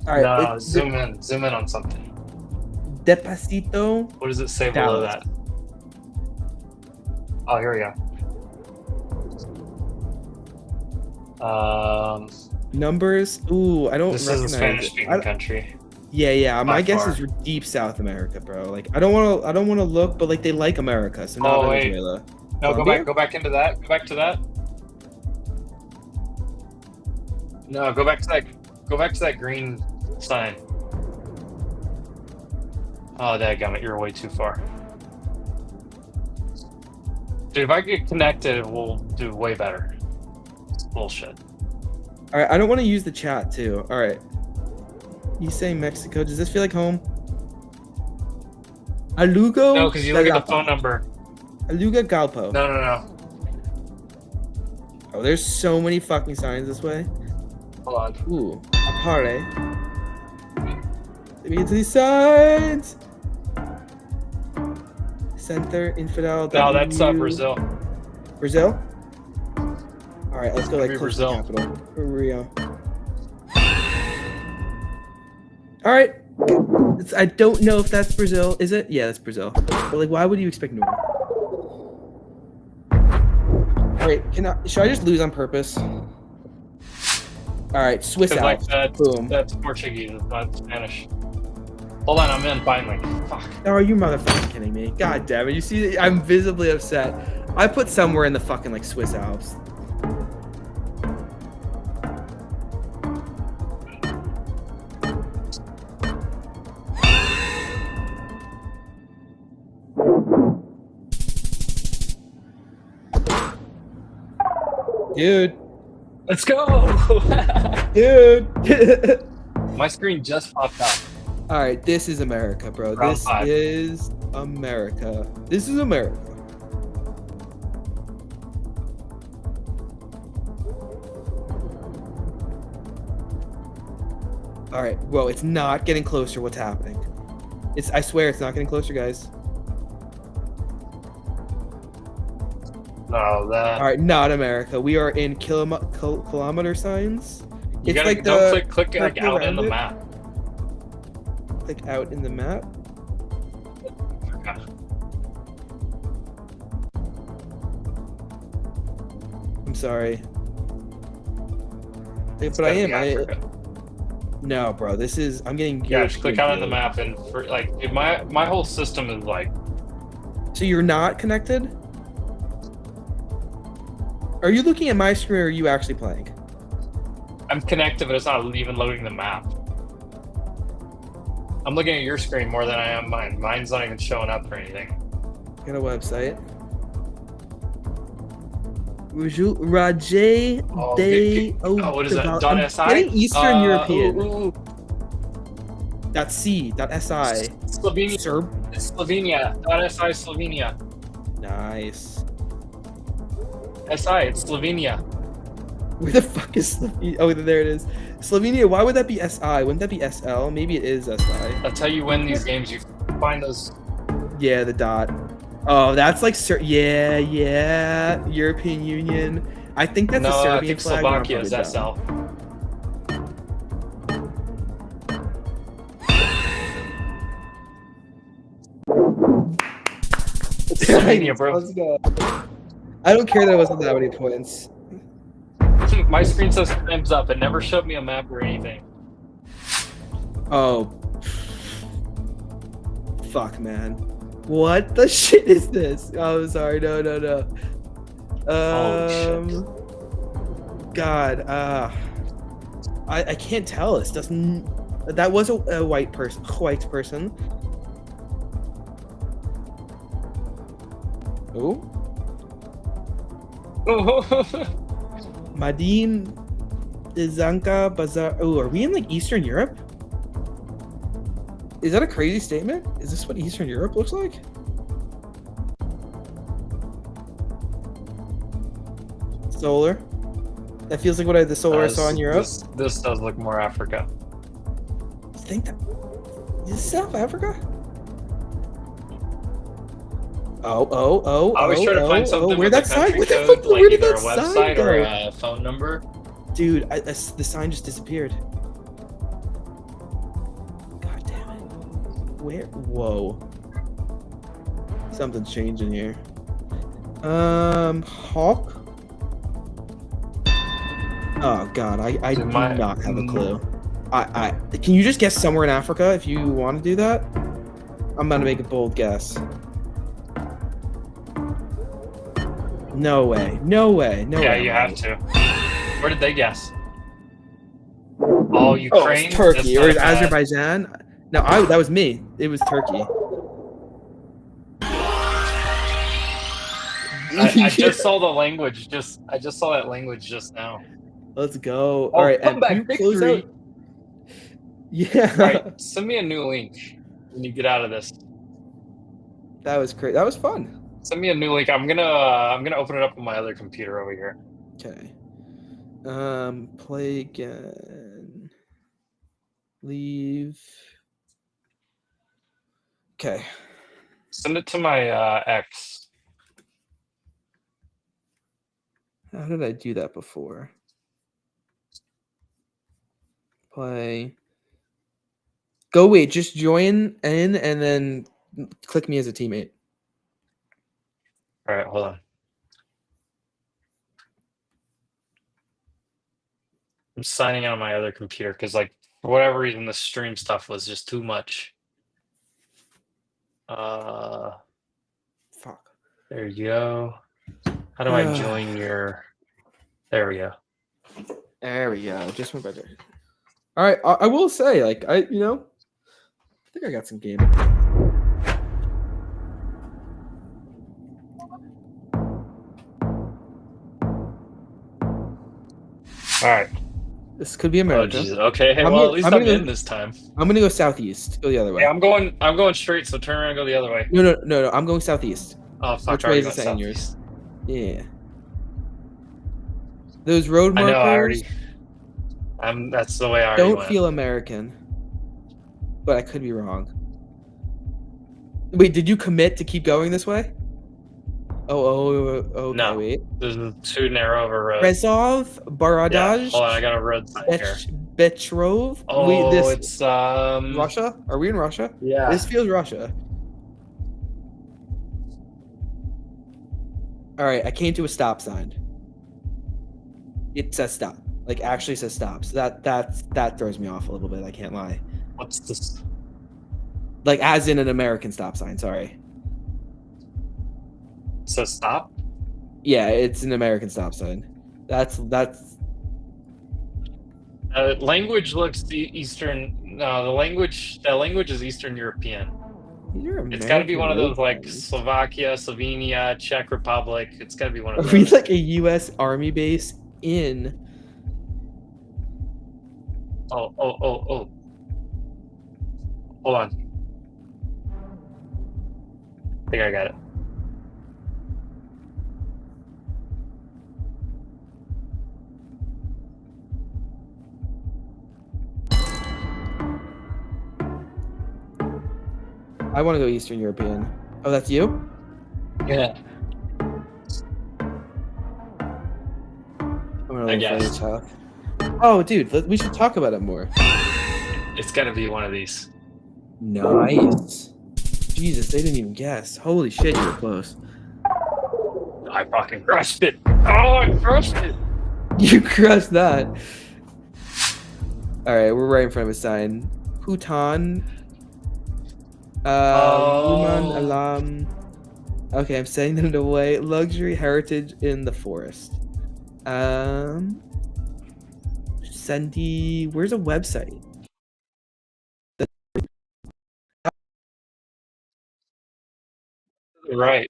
All right, No, zoom in on something. Despacito. What does it say below Dallas. that? Oh, here we go. Numbers. Ooh, I don't This is recognize a it. Spanish-speaking country. Yeah. My By guess far. is deep South America, bro. Like I don't want to look, but like they like America, so not Oh, wait. Venezuela. No, Colombia? go back into that. Go back to that. No, go back to that green sign. Oh, dadgummit, you're way too far. Dude, if I get connected, we'll do way better. It's bullshit. All right, I don't want to use the chat too. All right. You say Mexico? Does this feel like home? Alugo. No, because you look at the Galapa. phone number. Aluga Galpo. No. Oh, there's so many fucking signs this way. Hold on. Ooh, Apare. Let me get to these signs. Center, infidel. No, that's W. Brazil. Brazil? All right, let's go like Maybe close to the Brazil. capital. Rio. All right. I don't know if that's Brazil. Is it? Yeah, that's Brazil. But like, why would you expect Norway? All right, should I just lose on purpose? All right, Swiss Because like Alps. Boom. that's Portuguese, it's not Spanish. Hold on, I'm in finally. Fuck. Oh, are you motherfucking kidding me? God damn it! You see, I'm visibly upset. I put somewhere in the fucking like Swiss Alps. Dude. Let's go! Dude. My screen just popped up. All right, this is America, bro. Round This 5. is America. This is America. All right, whoa, it's not getting closer. What's happening? I swear it's not getting closer, guys. No, that. All right, not America. We are in kilometer signs. You It's gotta like don't the click like purple out in the rounded. map. Like out in the map. Okay. I'm sorry. It's But I gotta am. be Africa. No, bro. This is. I'm getting. Yeah, just click out on the European. map and for like dude, my whole system is like So you're not connected? Are you looking at my screen or are you actually playing? I'm connected, but it's not even loading the map. I'm looking at your screen more than I am mine. Mine's not even showing up or anything. Got a website. Rajay Oh, Day. what is that? I'm Dot .si? getting Eastern European. Ooh. Dot C. Dot SI. Slovenia. Serb. It's Slovenia. .si Slovenia. Nice. SI, it's Slovenia. Where the fuck is Slovenia? Oh, there it is. Slovenia. Why would that be SI? Wouldn't that be SL? Maybe it is SI. That's how you win these games. You find those. Yeah, the dot. Oh, that's like yeah. European Union. I think that's a No, I Serbian think flag. but I'm Slovakia is probably SL. dumb. It's Slovenia, bro. Let's go. I don't care that it wasn't that many points. My screen says time's up. It never showed me a map or anything. Oh, fuck, man. What the shit is this? Oh, sorry. No. Holy God. I can't tell. This doesn't. That was a white person. White person. Oh. Madin Izanka Bazar. Oh, are we in like Eastern Europe? Is that a crazy statement? Is this what Eastern Europe looks like? Solar. That feels like what the solar I saw in Europe. This does look more Africa. I think that is this South Africa? Oh. I was trying to find something Where with that a sign? country Where the code, fuck? like Where did either that a sign website or go? a phone number. Dude, the sign just disappeared. God damn it. Where? Whoa. Something's changing here. Hawk? Oh god, I do not have a clue. I can you just guess somewhere in Africa if you want to do that? I'm gonna make a bold guess. No way. Yeah, you have to. Where did they guess? Oh, Ukraine. Oh, it's Turkey or That's not bad. Azerbaijan. No, that was me. It was Turkey. I just saw the language. I just saw that language just now. Let's go. Oh, All right, come and back, can you close victory. out? Yeah, All right, send me a new link when you get out of this. that was great. That was fun. Send me a new link. I'm gonna open it up on my other computer over here. Okay. Play again. Leave. Okay. Send it to my X. How did I do that before? Play. Go wait, just join in and then click me as a teammate. All right, hold on. I'm signing out on my other computer because, like, for whatever reason, the stream stuff was just too much. Fuck. There you go. How do I join your? There we go. There we go. Just went better. All right, I will say, like, I think I got some game. All right. This could be Oh America. Jesus. Okay. Hey, I'm well, gonna- at least I'm I'm gonna- in this time. I'm gonna go southeast. Go the other way. Yeah, I'm going straight. So turn around and go the other way. No. I'm going southeast. Oh fuck! Which I way already is it went saying yours? southeast. Yeah. Those road I markers know. I already. That's the way I already don't went. feel American, but I could be wrong. Wait, did you commit to keep going this way? Okay, No. wait. This is too narrow of a road. Rezov, Yeah, Baradaj, hold on, I got a road sign here. Betrov. Oh, it's Russia? Are we in Russia? Yeah. This feels Russia. All right, I came to a stop sign. It says stop. Like actually says stop. So that throws me off a little bit. I can't lie. What's this? Like as in an American stop sign. Sorry. It says stop. Yeah, it's an American stop sign. That's Language looks Eastern. No, the language is Eastern European. It's got to be one of those like Slovakia, Slovenia, Czech Republic. It's got to be one of Are we those. like a U.S. Army base in? Oh. Hold on. I think I got it. I want to go Eastern European. Oh, that's you? Yeah. I'm gonna I look for guess. your south. Oh, dude, we should talk about it more. It's got to be one of these. Nice. Jesus, they didn't even guess. Holy shit, you were close. I fucking crushed it. Oh, I crushed it. You crushed that. All right, we're right in front of a sign. Bhutan. Human Oh. Alam. Okay, I'm sending them away. Luxury heritage in the forest. Sendi. Where's a website? Right.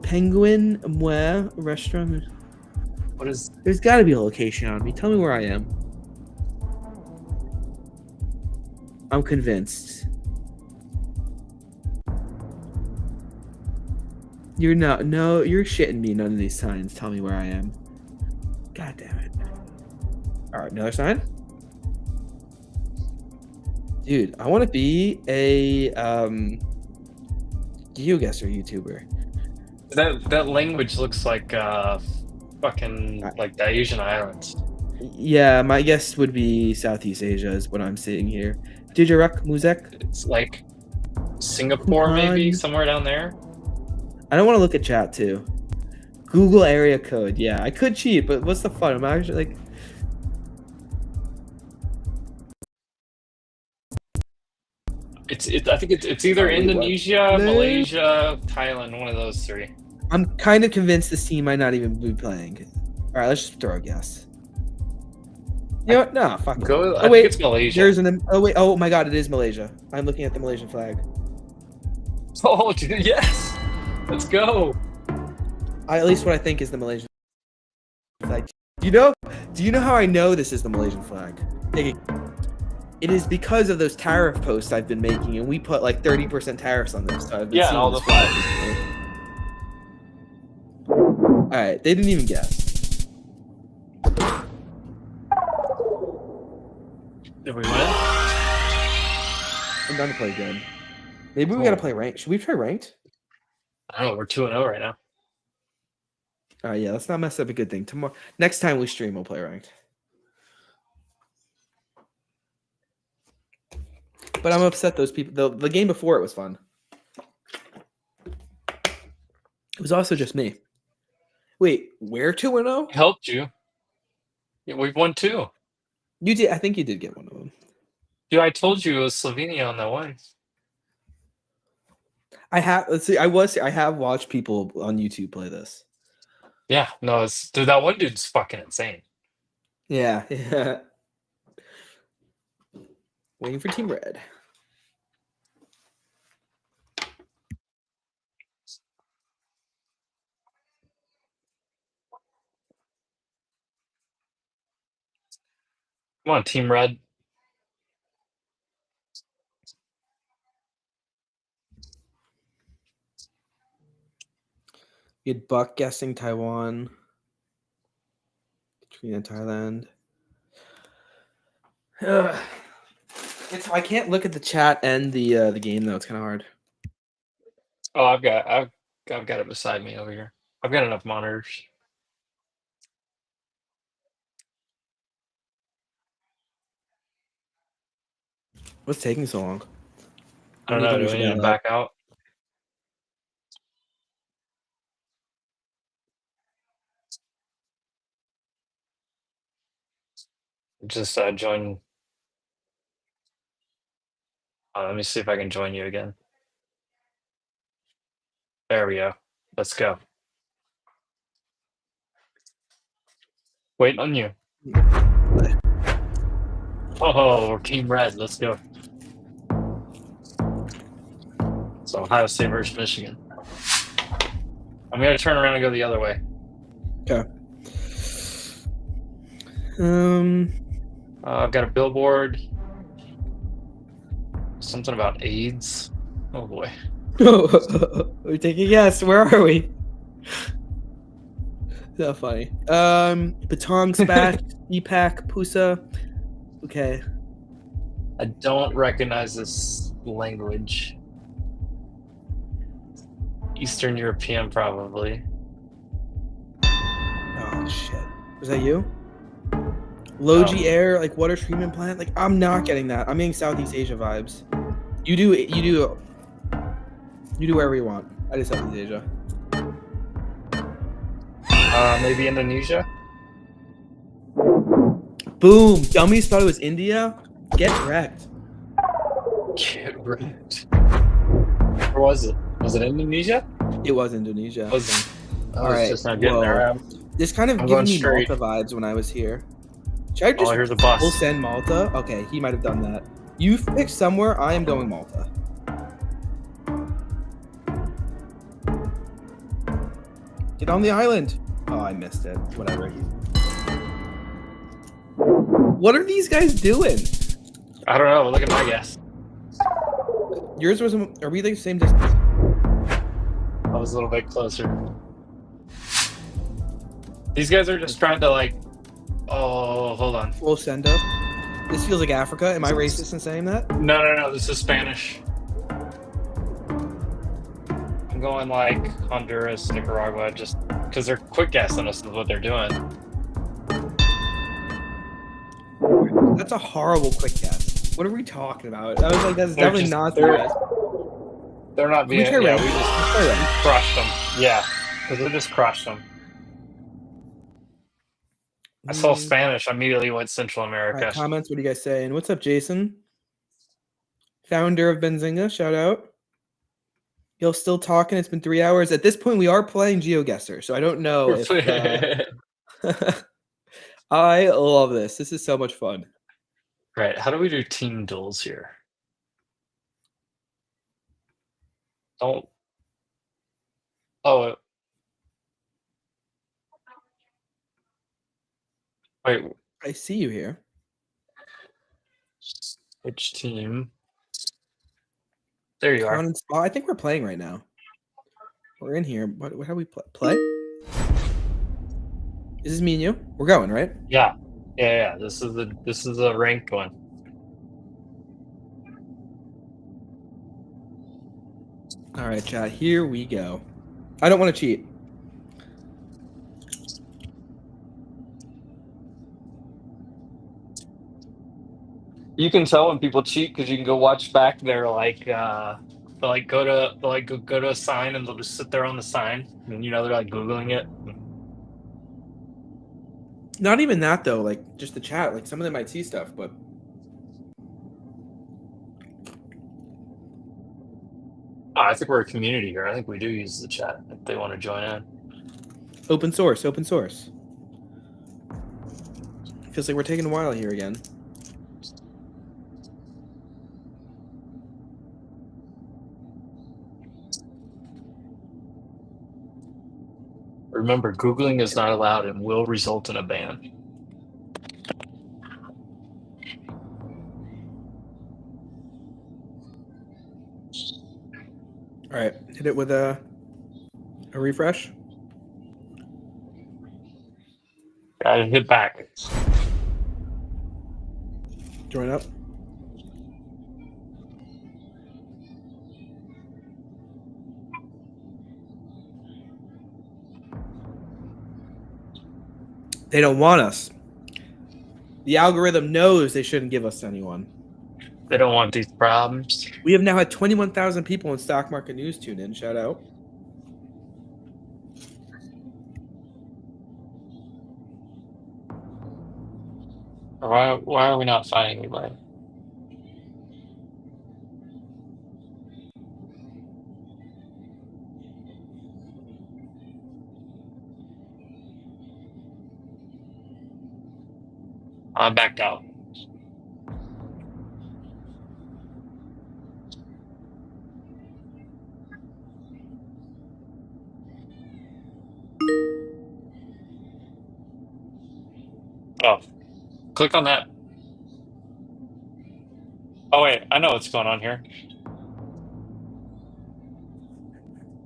Penguin Mue restaurant. What is? There's got to be a location on me. Tell me where I am. I'm convinced. You're not. No, you're shitting me. None of these signs tell me where I am. God damn it. All right, another sign. Dude, I want to be a GeoGuessr YouTuber. That language looks like fucking like the Asian islands. Yeah, my guess would be Southeast Asia is what I'm seeing here. Dijarak Muzek. It's like Singapore, maybe Wuhan. somewhere down there. I don't want to look at chat too. Google area code. Yeah, I could cheat, but what's the fun? I'm actually like. I think it's either Probably what? Indonesia, No. Malaysia, Thailand, one of those three. I'm kind of convinced this team might not even be playing. All right, let's just throw a guess. You know what? No, fuck it. Go. I Oh think wait, it's Malaysia. there's an. Oh wait. Oh my God, it is Malaysia. I'm looking at the Malaysian flag. Oh, dude, yes. Let's go. At least what I think is the Malaysian flag. Do you know? Do you know how I know this is the Malaysian flag? It is because of those tariff posts I've been making, and we put like 30% tariffs on them. So I've been Yeah, seeing all this the flag flags. recently. All right, they didn't even guess. Did we win? I'm done to play good. Maybe we Cool. gotta play ranked. Should we try ranked? I don't know. We're 2-0 right now. All right, yeah. Let's not mess up a good thing. Tomorrow, next time we stream, we'll play ranked. But I'm upset those people. The game before it was fun. It was also just me. Wait, where 2-0? Helped you. Yeah, we've won 2. You did. I think you did get one of them. Dude, I told you it was Slovenia on that one. I have. Let's see. I have watched people on YouTube play this. Yeah, no, dude, that one dude's fucking insane. Yeah. Yeah. Waiting for Team Red. Come on, Team Red. You had Buck guessing Taiwan. Katrina, Thailand. I can't look at the chat and the game though. It's kind of hard. Oh, I've got it beside me over here. I've got enough monitors. What's taking so long? I don't know. Do we need to back out? Just join. Let me see if I can join you again. There we go. Let's go. Waiting on you. Oh, we're Team Red. Let's go. It's Ohio State versus Michigan. I'm gonna turn around and go the other way. Okay. I've got a billboard. Something about AIDS. Oh boy. We're taking a guess. Where are we? So funny. Batong Spat, Deepak, Pusa. Okay. I don't recognize this language. Eastern European, probably. Oh shit. Was that you? Logi Air, like water treatment plant. Like I'm not getting that. I'm getting Southeast Asia vibes. You do wherever you want. I did Southeast Asia. Maybe Indonesia. Boom. Dummies thought it was India. Get wrecked. Get wrecked. Where was it? Was it Indonesia? It was Indonesia. I was Alright, just not getting whoa. there. This kind of I'm giving going me straight. Malta vibes when I was here. Should I just here's a bus. full send Malta? Okay, he might have done that. You've picked somewhere. I am going Malta. Get on the island. Oh, I missed it. Whatever. What are these guys doing? I don't know. Look at my guess. Yours was. Are we the same distance? I was a little bit closer. These guys are just trying to like. Oh, hold on. Full send up. This feels like Africa. Am I racist in saying that? No. This is Spanish. I'm going like Honduras, Nicaragua, just because they're quick guessing us with what they're doing. That's a horrible quick guess. What are we talking about? I was like, that's They're definitely just- not they're- the best. They're not Can we being. try Yeah, rank? we just Let's try rank. crushed them. Yeah, because we just crushed them. I saw Spanish. I immediately went Central All America. right, comments. What are you guys saying? What's up, Jason? Founder of Benzinga. Shout out. Y'all still talking? It's been 3 hours. At this point, we are playing GeoGuessr, so I don't know if. I love this. This is so much fun. Right. How do we do team duels here? Don't. Oh. Wait. I see you here. Which team? There you are. Con and Spa. I think we're playing right now. We're in here. What? How do we play? Is this me and you? We're going, right? Yeah. This is the ranked one. All right, chat. Here we go. I don't want to cheat. You can tell when people cheat because you can go watch back their they'll go to a sign and they'll just sit there on the sign and they're like googling it. Not even that though. Like just the chat. Like some of them might see stuff, but I think we're a community here. I think we do use the chat if they want to join in. open source. Open source. Feels like we're taking a while here again. Remember, Googling is not allowed and will result in a ban. All right, hit it with a refresh. Gotta hit back. Join up. They don't want us. The algorithm knows they shouldn't give us to anyone. They don't want these problems. We have now had 21,000 people in Stock Market News tune in. Shout out. Why are we not finding anybody? I backed out. Oh, click on that. Oh wait, I know what's going on here.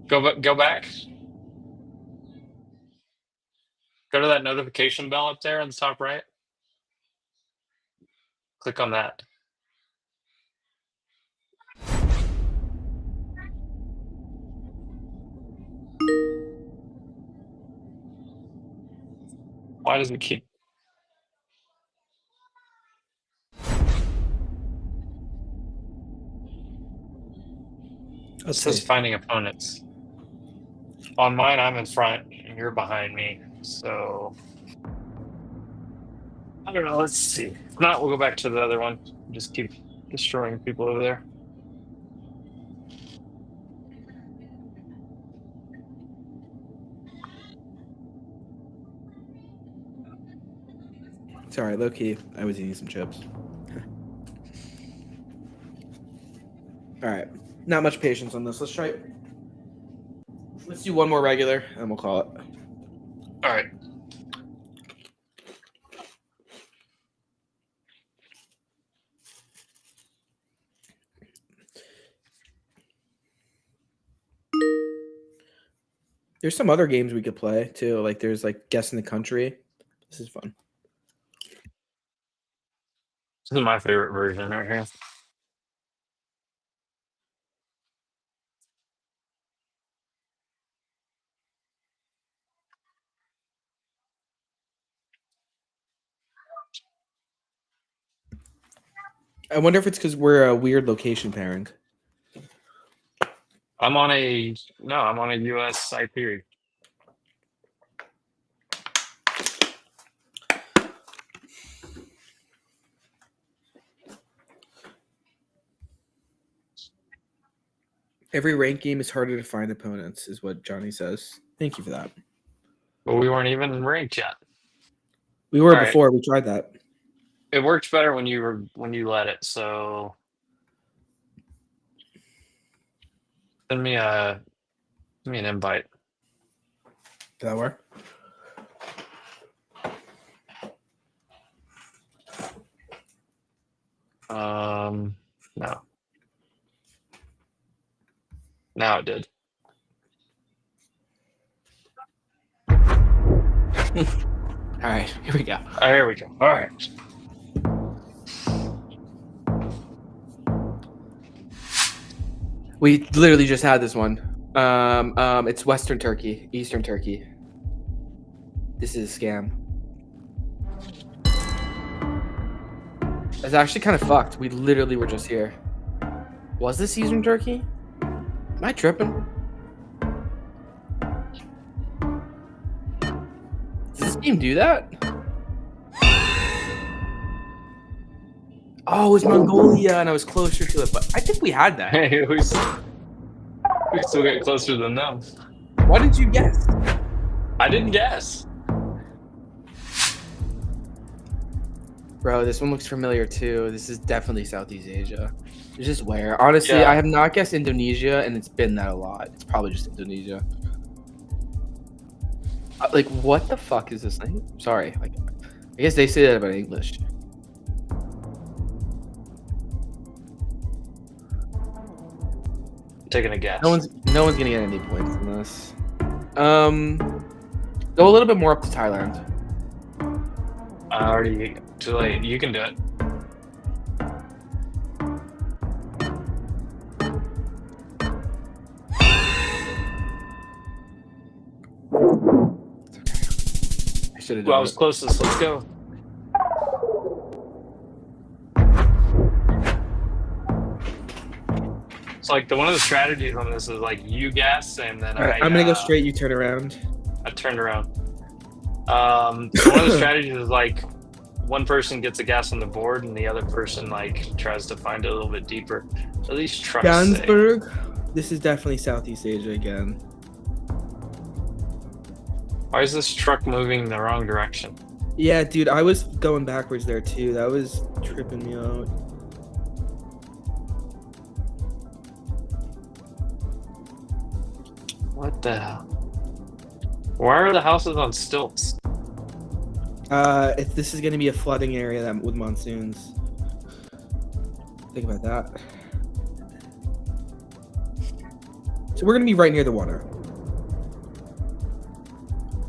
Go back. Go to that notification bell up there in the top right. Click on that. Why does it keep? It says finding opponents. On mine, I'm in front and you're behind me. So I don't know. Let's see. If not, we'll go back to the other one. Just keep destroying people over there. Sorry, low key. I was eating some chips. All right. Not much patience on this. Let's try it. Let's do one more regular, and we'll call it. All right. There's some other games we could play too. Like there's like guessing the country. This is fun. This is my favorite version right here. I wonder if it's because we're a weird location pairing. I'm on a US IP. Every ranked game is harder to find opponents, is what Johnny says. Thank you for that. But we weren't even ranked yet. We were All right. before. We tried that. It worked better when you let it. So send me an invite. Did that work? No. Now it did. All right, here we go. Here we go. All right. We literally just had this one. It's Western Turkey, Eastern Turkey. This is a scam. It's actually kind of fucked. We literally were just here. Was this Eastern Turkey? Am I tripping? Does this game do that? Oh, it was Mongolia, and I was closer to it, but I think we had that. Hey, we still get closer than them. Why did you guess? I didn't guess. Bro, this one looks familiar too. This is definitely Southeast Asia. It's just where. Honestly, Yeah. I have not guessed Indonesia, and it's been that a lot. It's probably just Indonesia. Like, what the fuck is this thing? Sorry. Like, I guess they say that about English. I'm taking a guess. No one's gonna get any points from this. Go a little bit more up to Thailand. Already too late. You can do it. I should have done Well, I was it. closest. Let's go. It's like one of the strategies on this is like you guess and then All right, I'm gonna go straight. You turn around. I turned around. One of the strategies is like one person gets a guess on the board and the other person like tries to find it a little bit deeper. At least try. Johannesburg. This is definitely Southeast Asia again. Why is this truck moving in the wrong direction? Yeah, dude, I was going backwards there too. That was tripping me out. What the hell? Why are the houses on stilts? This is gonna be a flooding area that with monsoons. Think about that. So we're gonna be right near the water.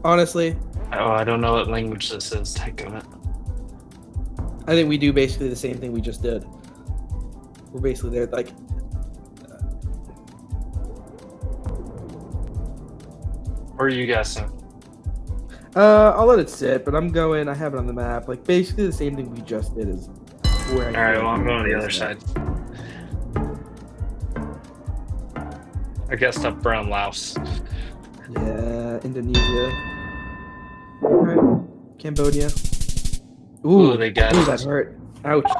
Honestly, Oh, I don't know what language this is. Type in it. I think we do basically the same thing we just did. We're basically there, like. What are you guessing? I'll let it sit, but I'm going. I have it on the map. Like basically the same thing we just did is where. All right, well, I'm going to the other side. I guessed up around Laos. Yeah, Indonesia. All right, Cambodia. Ooh, they got ooh, it. that hurt. Ouch.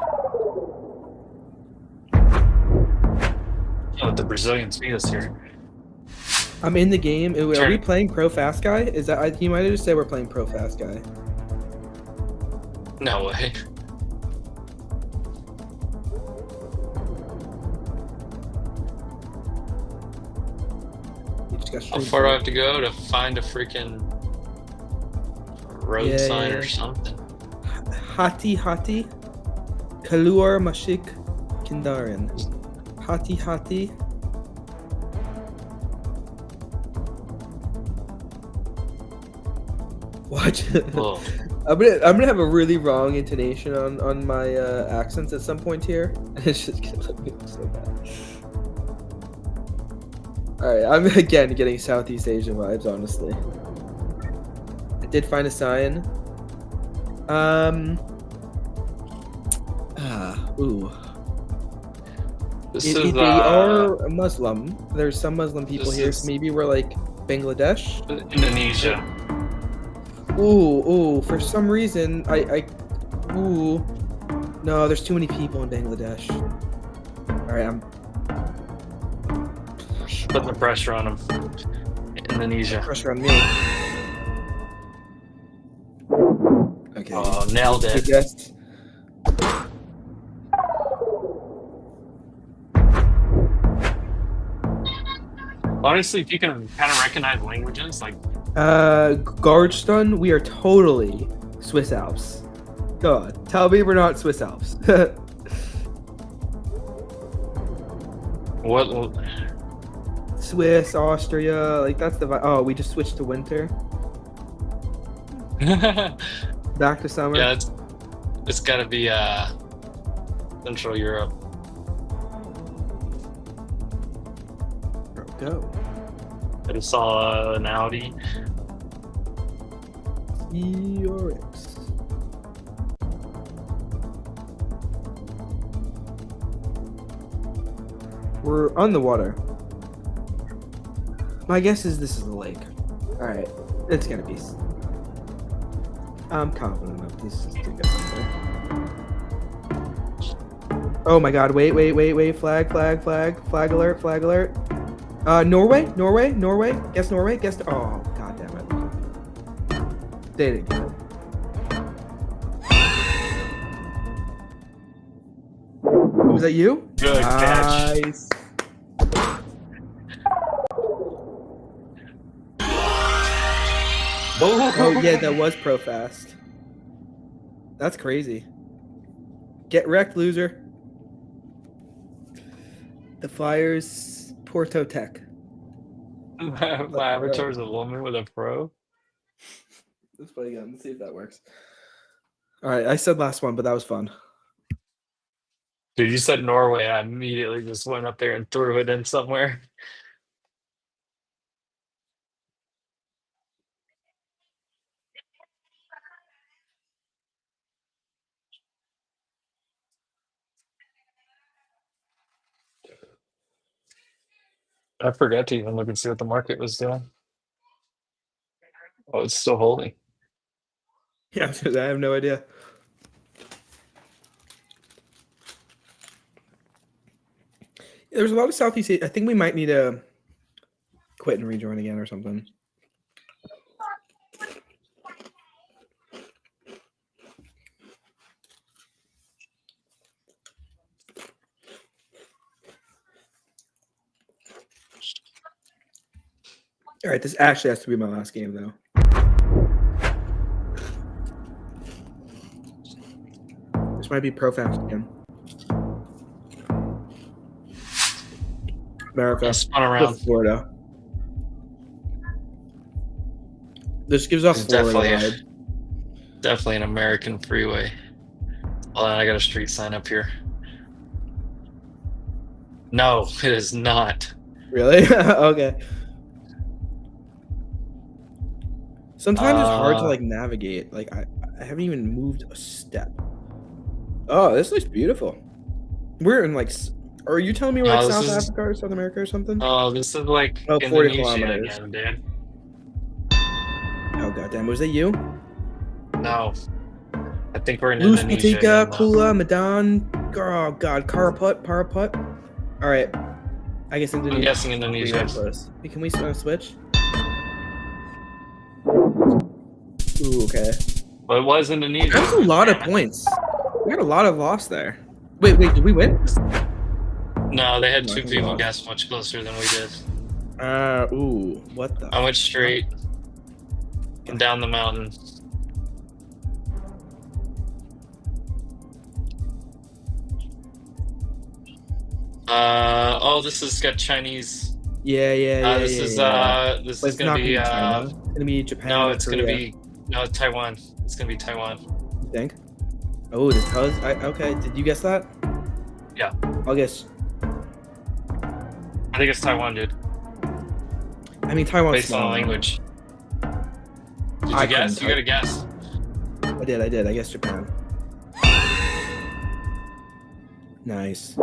Oh, the Brazilians beat us here. I'm in the game. Are Sure. we playing Pro Fast Guy? Is that he might have just said we're playing Pro Fast Guy. No way. You just got How straight far do I to have to go to find a freaking road Yeah, sign yeah, or yeah. something? Hati Hati Kaluar Mashik Kindaran. Hati Hati. Watch. Whoa. I'm gonna have a really wrong intonation on my accents at some point here. It's just gonna look me so bad. All right, I'm again getting Southeast Asian vibes. Honestly, I did find a sign. Ooh. This If is they are Muslim, there's some Muslim people This here, is- so maybe we're like Bangladesh. Indonesia. Ooh, for some reason, ooh. No, there's too many people in Bangladesh. Alright, I'm Putting the pressure on them. Indonesia. pressure on me. Okay. Oh, nailed Good it. guess. Honestly, if you can kind of recognize languages, like Gardstun, we are totally Swiss Alps. God, tell me we're not Swiss Alps. what? Swiss, Austria, like that's the oh, we just switched to winter. Yeah, Back to summer. it's got to be Central Europe. Go. I just saw an Audi. ERX. We're on the water. My guess is this is the lake. Alright, it's gonna be. I'm confident enough this is to go somewhere. Oh my god, wait, flag alert. Norway? Guess Norway? Oh, god damn it. They didn't get it. Was that you? Good catch. Nice. Oh yeah, that was pro fast. That's crazy. Get wrecked, loser. The Flyers Porto Tech. My avatar is a woman with a pro. Let's play again. Let's see if that works. All right, I said last one, but that was fun. Dude, you said Norway. I immediately just went up there and threw it in somewhere. I forgot to even look and see what the market was doing. Oh, it's still holding. Yeah, I have no idea. There's a lot of Southeast Asia. I think we might need to quit and rejoin again or something. All right, this actually has to be my last game, though. This might be pro fast again. America, Spun around. Florida. This gives off It's Florida definitely vibe. Definitely an American freeway. Hold on, I got a street sign up here. No, it is not. Really? Okay. Sometimes it's hard to like navigate. Like I haven't even moved a step. Oh, this looks beautiful. We're in like. Are you telling me we're No, like this South is- Africa or South America or something? Oh, this is like 40 Indonesia kilometers. again, dude. Oh goddamn! Was that you? No. I think we're in Luz Indonesia. Patika, again, though. Kula, Medan. Oh god, Paraput. All right. I guess Indonesia. I'm guessing Pretty Indonesia. close. Hey, can we switch? Ooh, okay. But it was Indonesia. That was a lot of points. We got a lot of loss there. Wait, did we win? No, they had No, I two think we people lost. guess much closer than we did. Ooh, what the? I went straight and down the mountain. Oh, this has got Chinese. Yeah. This is But this it's is not gonna be China. It's gonna be Japan. no, or it's gonna Korea, be no Taiwan. It's gonna be Taiwan. You think? Oh, this does. Okay. Did you guess that? Yeah. I'll guess. I think it's Taiwan, dude. I mean, Taiwan's Based on the small. language. Did you I guess? couldn't You gotta guess. I did. I guess Japan. Nice.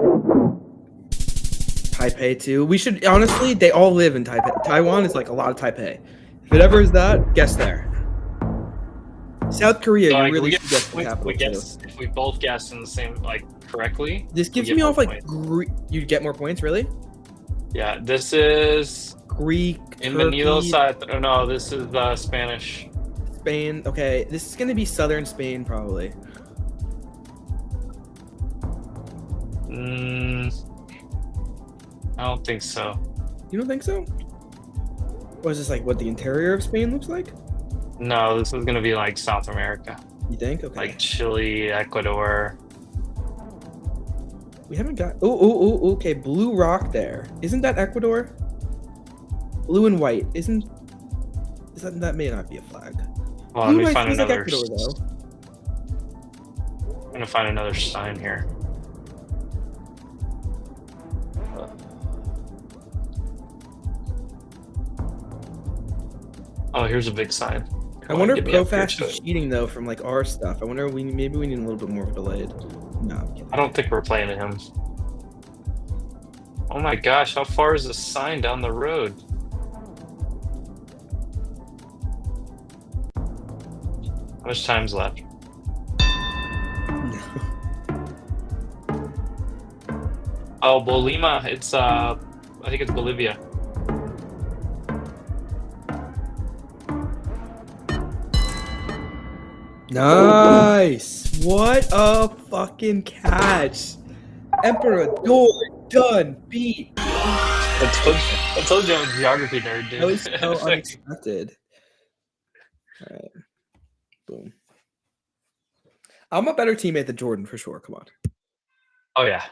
Taipei too. We should honestly. They all live in Taipei. Taiwan is like a lot of Taipei. If it ever is that, guess there. South Korea, So, you like, really we should guess the we capital too. guess if we both guessed in the same correctly. This gives get me more off like points. you'd get more points, really? Yeah, this is Greek, Bienvenido Turkey, Oh no, this is Spanish. Spain. Okay, this is gonna be southern Spain probably. I don't think so. You don't think so? Or is this like what the interior of Spain looks like? No, this is gonna be like South America, You think? Okay. like Chile, Ecuador. We haven't got. Oh. Okay, blue rock there. Isn't that Ecuador? Blue and white. Isn't? Is that may not be a flag. Well, Blue let me and white find feels like another. Ecuador though. I'm gonna find another sign here. Oh, here's a big sign. I wonder if Get me up here ProFast to is it. cheating though from like our stuff. I wonder maybe we need a little bit more delayed. No, I'm kidding. I don't think we're playing to him. Oh my gosh, how far is the sign down the road? How much time's left? Oh, Bolima. It's I think it's Bolivia. Nice. What a fucking catch. Emperador done beat. I told you I'm a geography nerd, dude. That was so unexpected. All right. Boom. I'm a better teammate than Jordan for sure. Come on. Oh yeah.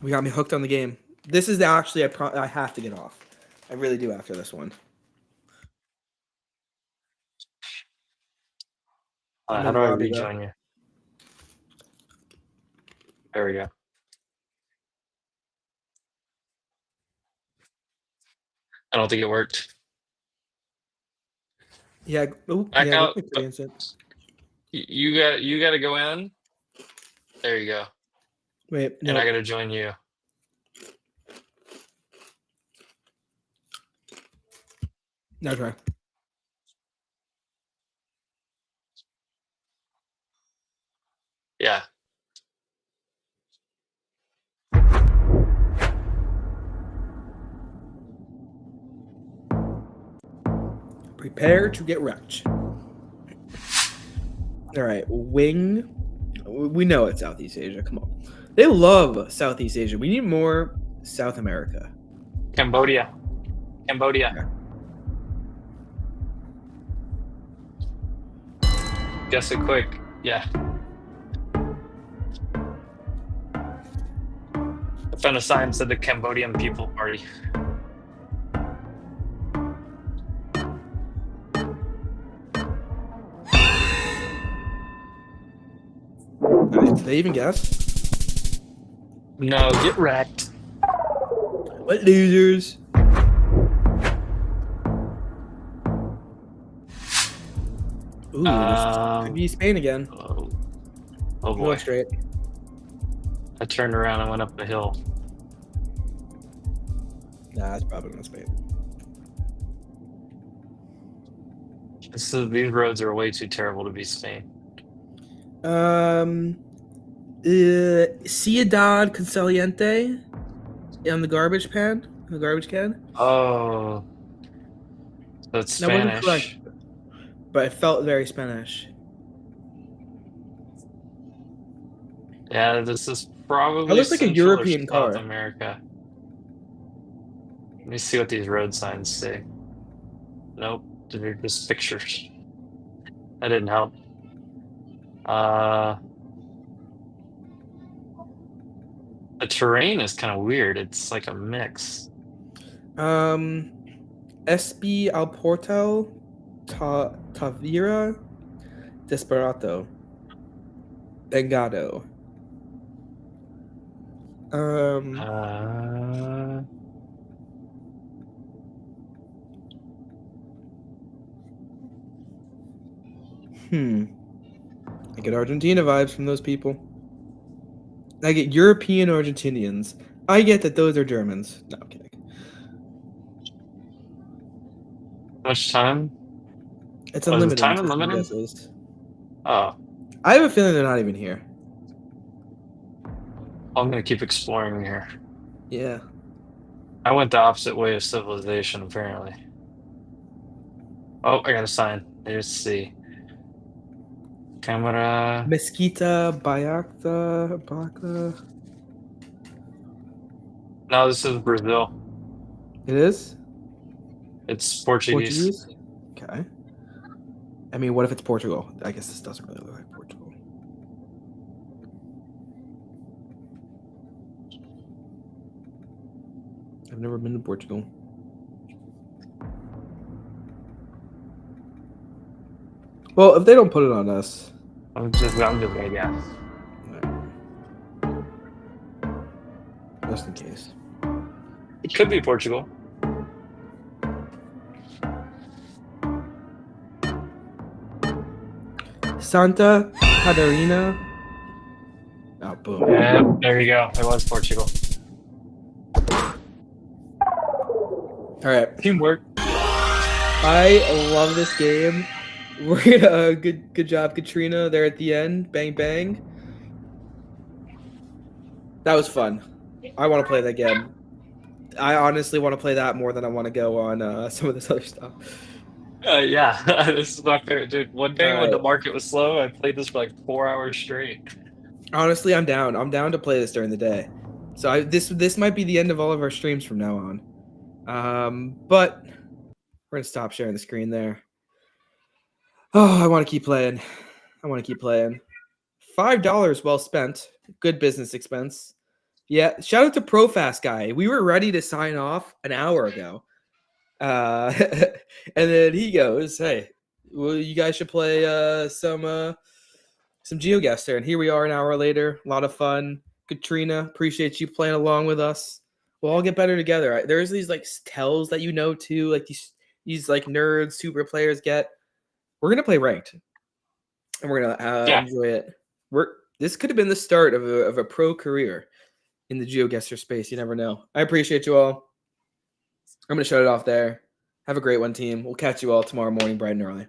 We got me hooked on the game. This is actually I have to get off. I really do after this one. How do I rejoin you? There we go. I don't think it worked. Yeah. Oh, Back yeah. out. Go quick instant. You got to go in. There you go. Wait. And No. I got to join you. Now try. Yeah. Prepare to get wrecked. All right, wing. We know it's Southeast Asia. Come on, they love Southeast Asia. We need more South America. Cambodia. Guess it quick. Yeah. I found a sign that said the Cambodian People Party. Did they even guess? No, get wrecked. What losers? Ooh, this could be Spain again. Oh Go boy. straight. I turned around and went up the hill. Nah, it's probably not Spain. These roads are way too terrible to be Spain. Ciudad Consaliente on the garbage pan. in the garbage can. Oh, that's That wasn't correct, Spanish. but it felt very Spanish. Yeah, this is That probably looks like a Central or European South car. America. Let me see what these road signs say. Nope, they're just pictures. That didn't help. The terrain is kind of weird. It's like a mix. SB Alportal, Tavira, Desperado, Bengado. Uh, I get Argentina vibes from those people. I get European Argentinians. I get that those are Germans. No, I'm kidding. how much time? It's Oh, is the unlimited. time System unlimited? guesses. Oh, I have a feeling they're not even here. I'm gonna keep exploring here. Yeah. I went the opposite way of civilization, apparently. Oh, I got a sign. Let's see. Camera. Mesquita, Baca. No, this is Brazil. It is It's Portuguese. Okay. I mean, what if it's Portugal? I guess this doesn't really look like Portugal. I've never been to Portugal. Well, if they don't put it on us, I'm just gonna guess. just in case. It could be Portugal. Santa Catarina. Oh, boom. Yeah, there you go. It was Portugal. All right. Teamwork. I love this game. We're gonna good job, Katrina. There at the end, bang bang. That was fun. I want to play that again. I honestly want to play that more than I want to go on some of this other stuff. Yeah, this is my favorite, dude. One day when the Alright. market was slow, I played this for like 4 hours straight. Honestly, I'm down. I'm down to play this during the day. So this might be the end of all of our streams from now on. But we're gonna stop sharing the screen there. Oh, I want to keep playing. $5 well spent. Good business expense. Yeah, shout out to ProFast guy. We were ready to sign off an hour ago. And then he goes, "Hey, well, you guys should play some GeoGuessr." And here we are an hour later. A lot of fun. Katrina, appreciate you playing along with us. We'll all get better together. There's these like tells that you know too, like these like nerds, super players get. We're gonna play ranked, and we're gonna enjoy it. This could have been the start of a pro career in the GeoGuessr space. You never know. I appreciate you all. I'm gonna shut it off there. Have a great one, team. We'll catch you all tomorrow morning, bright and early.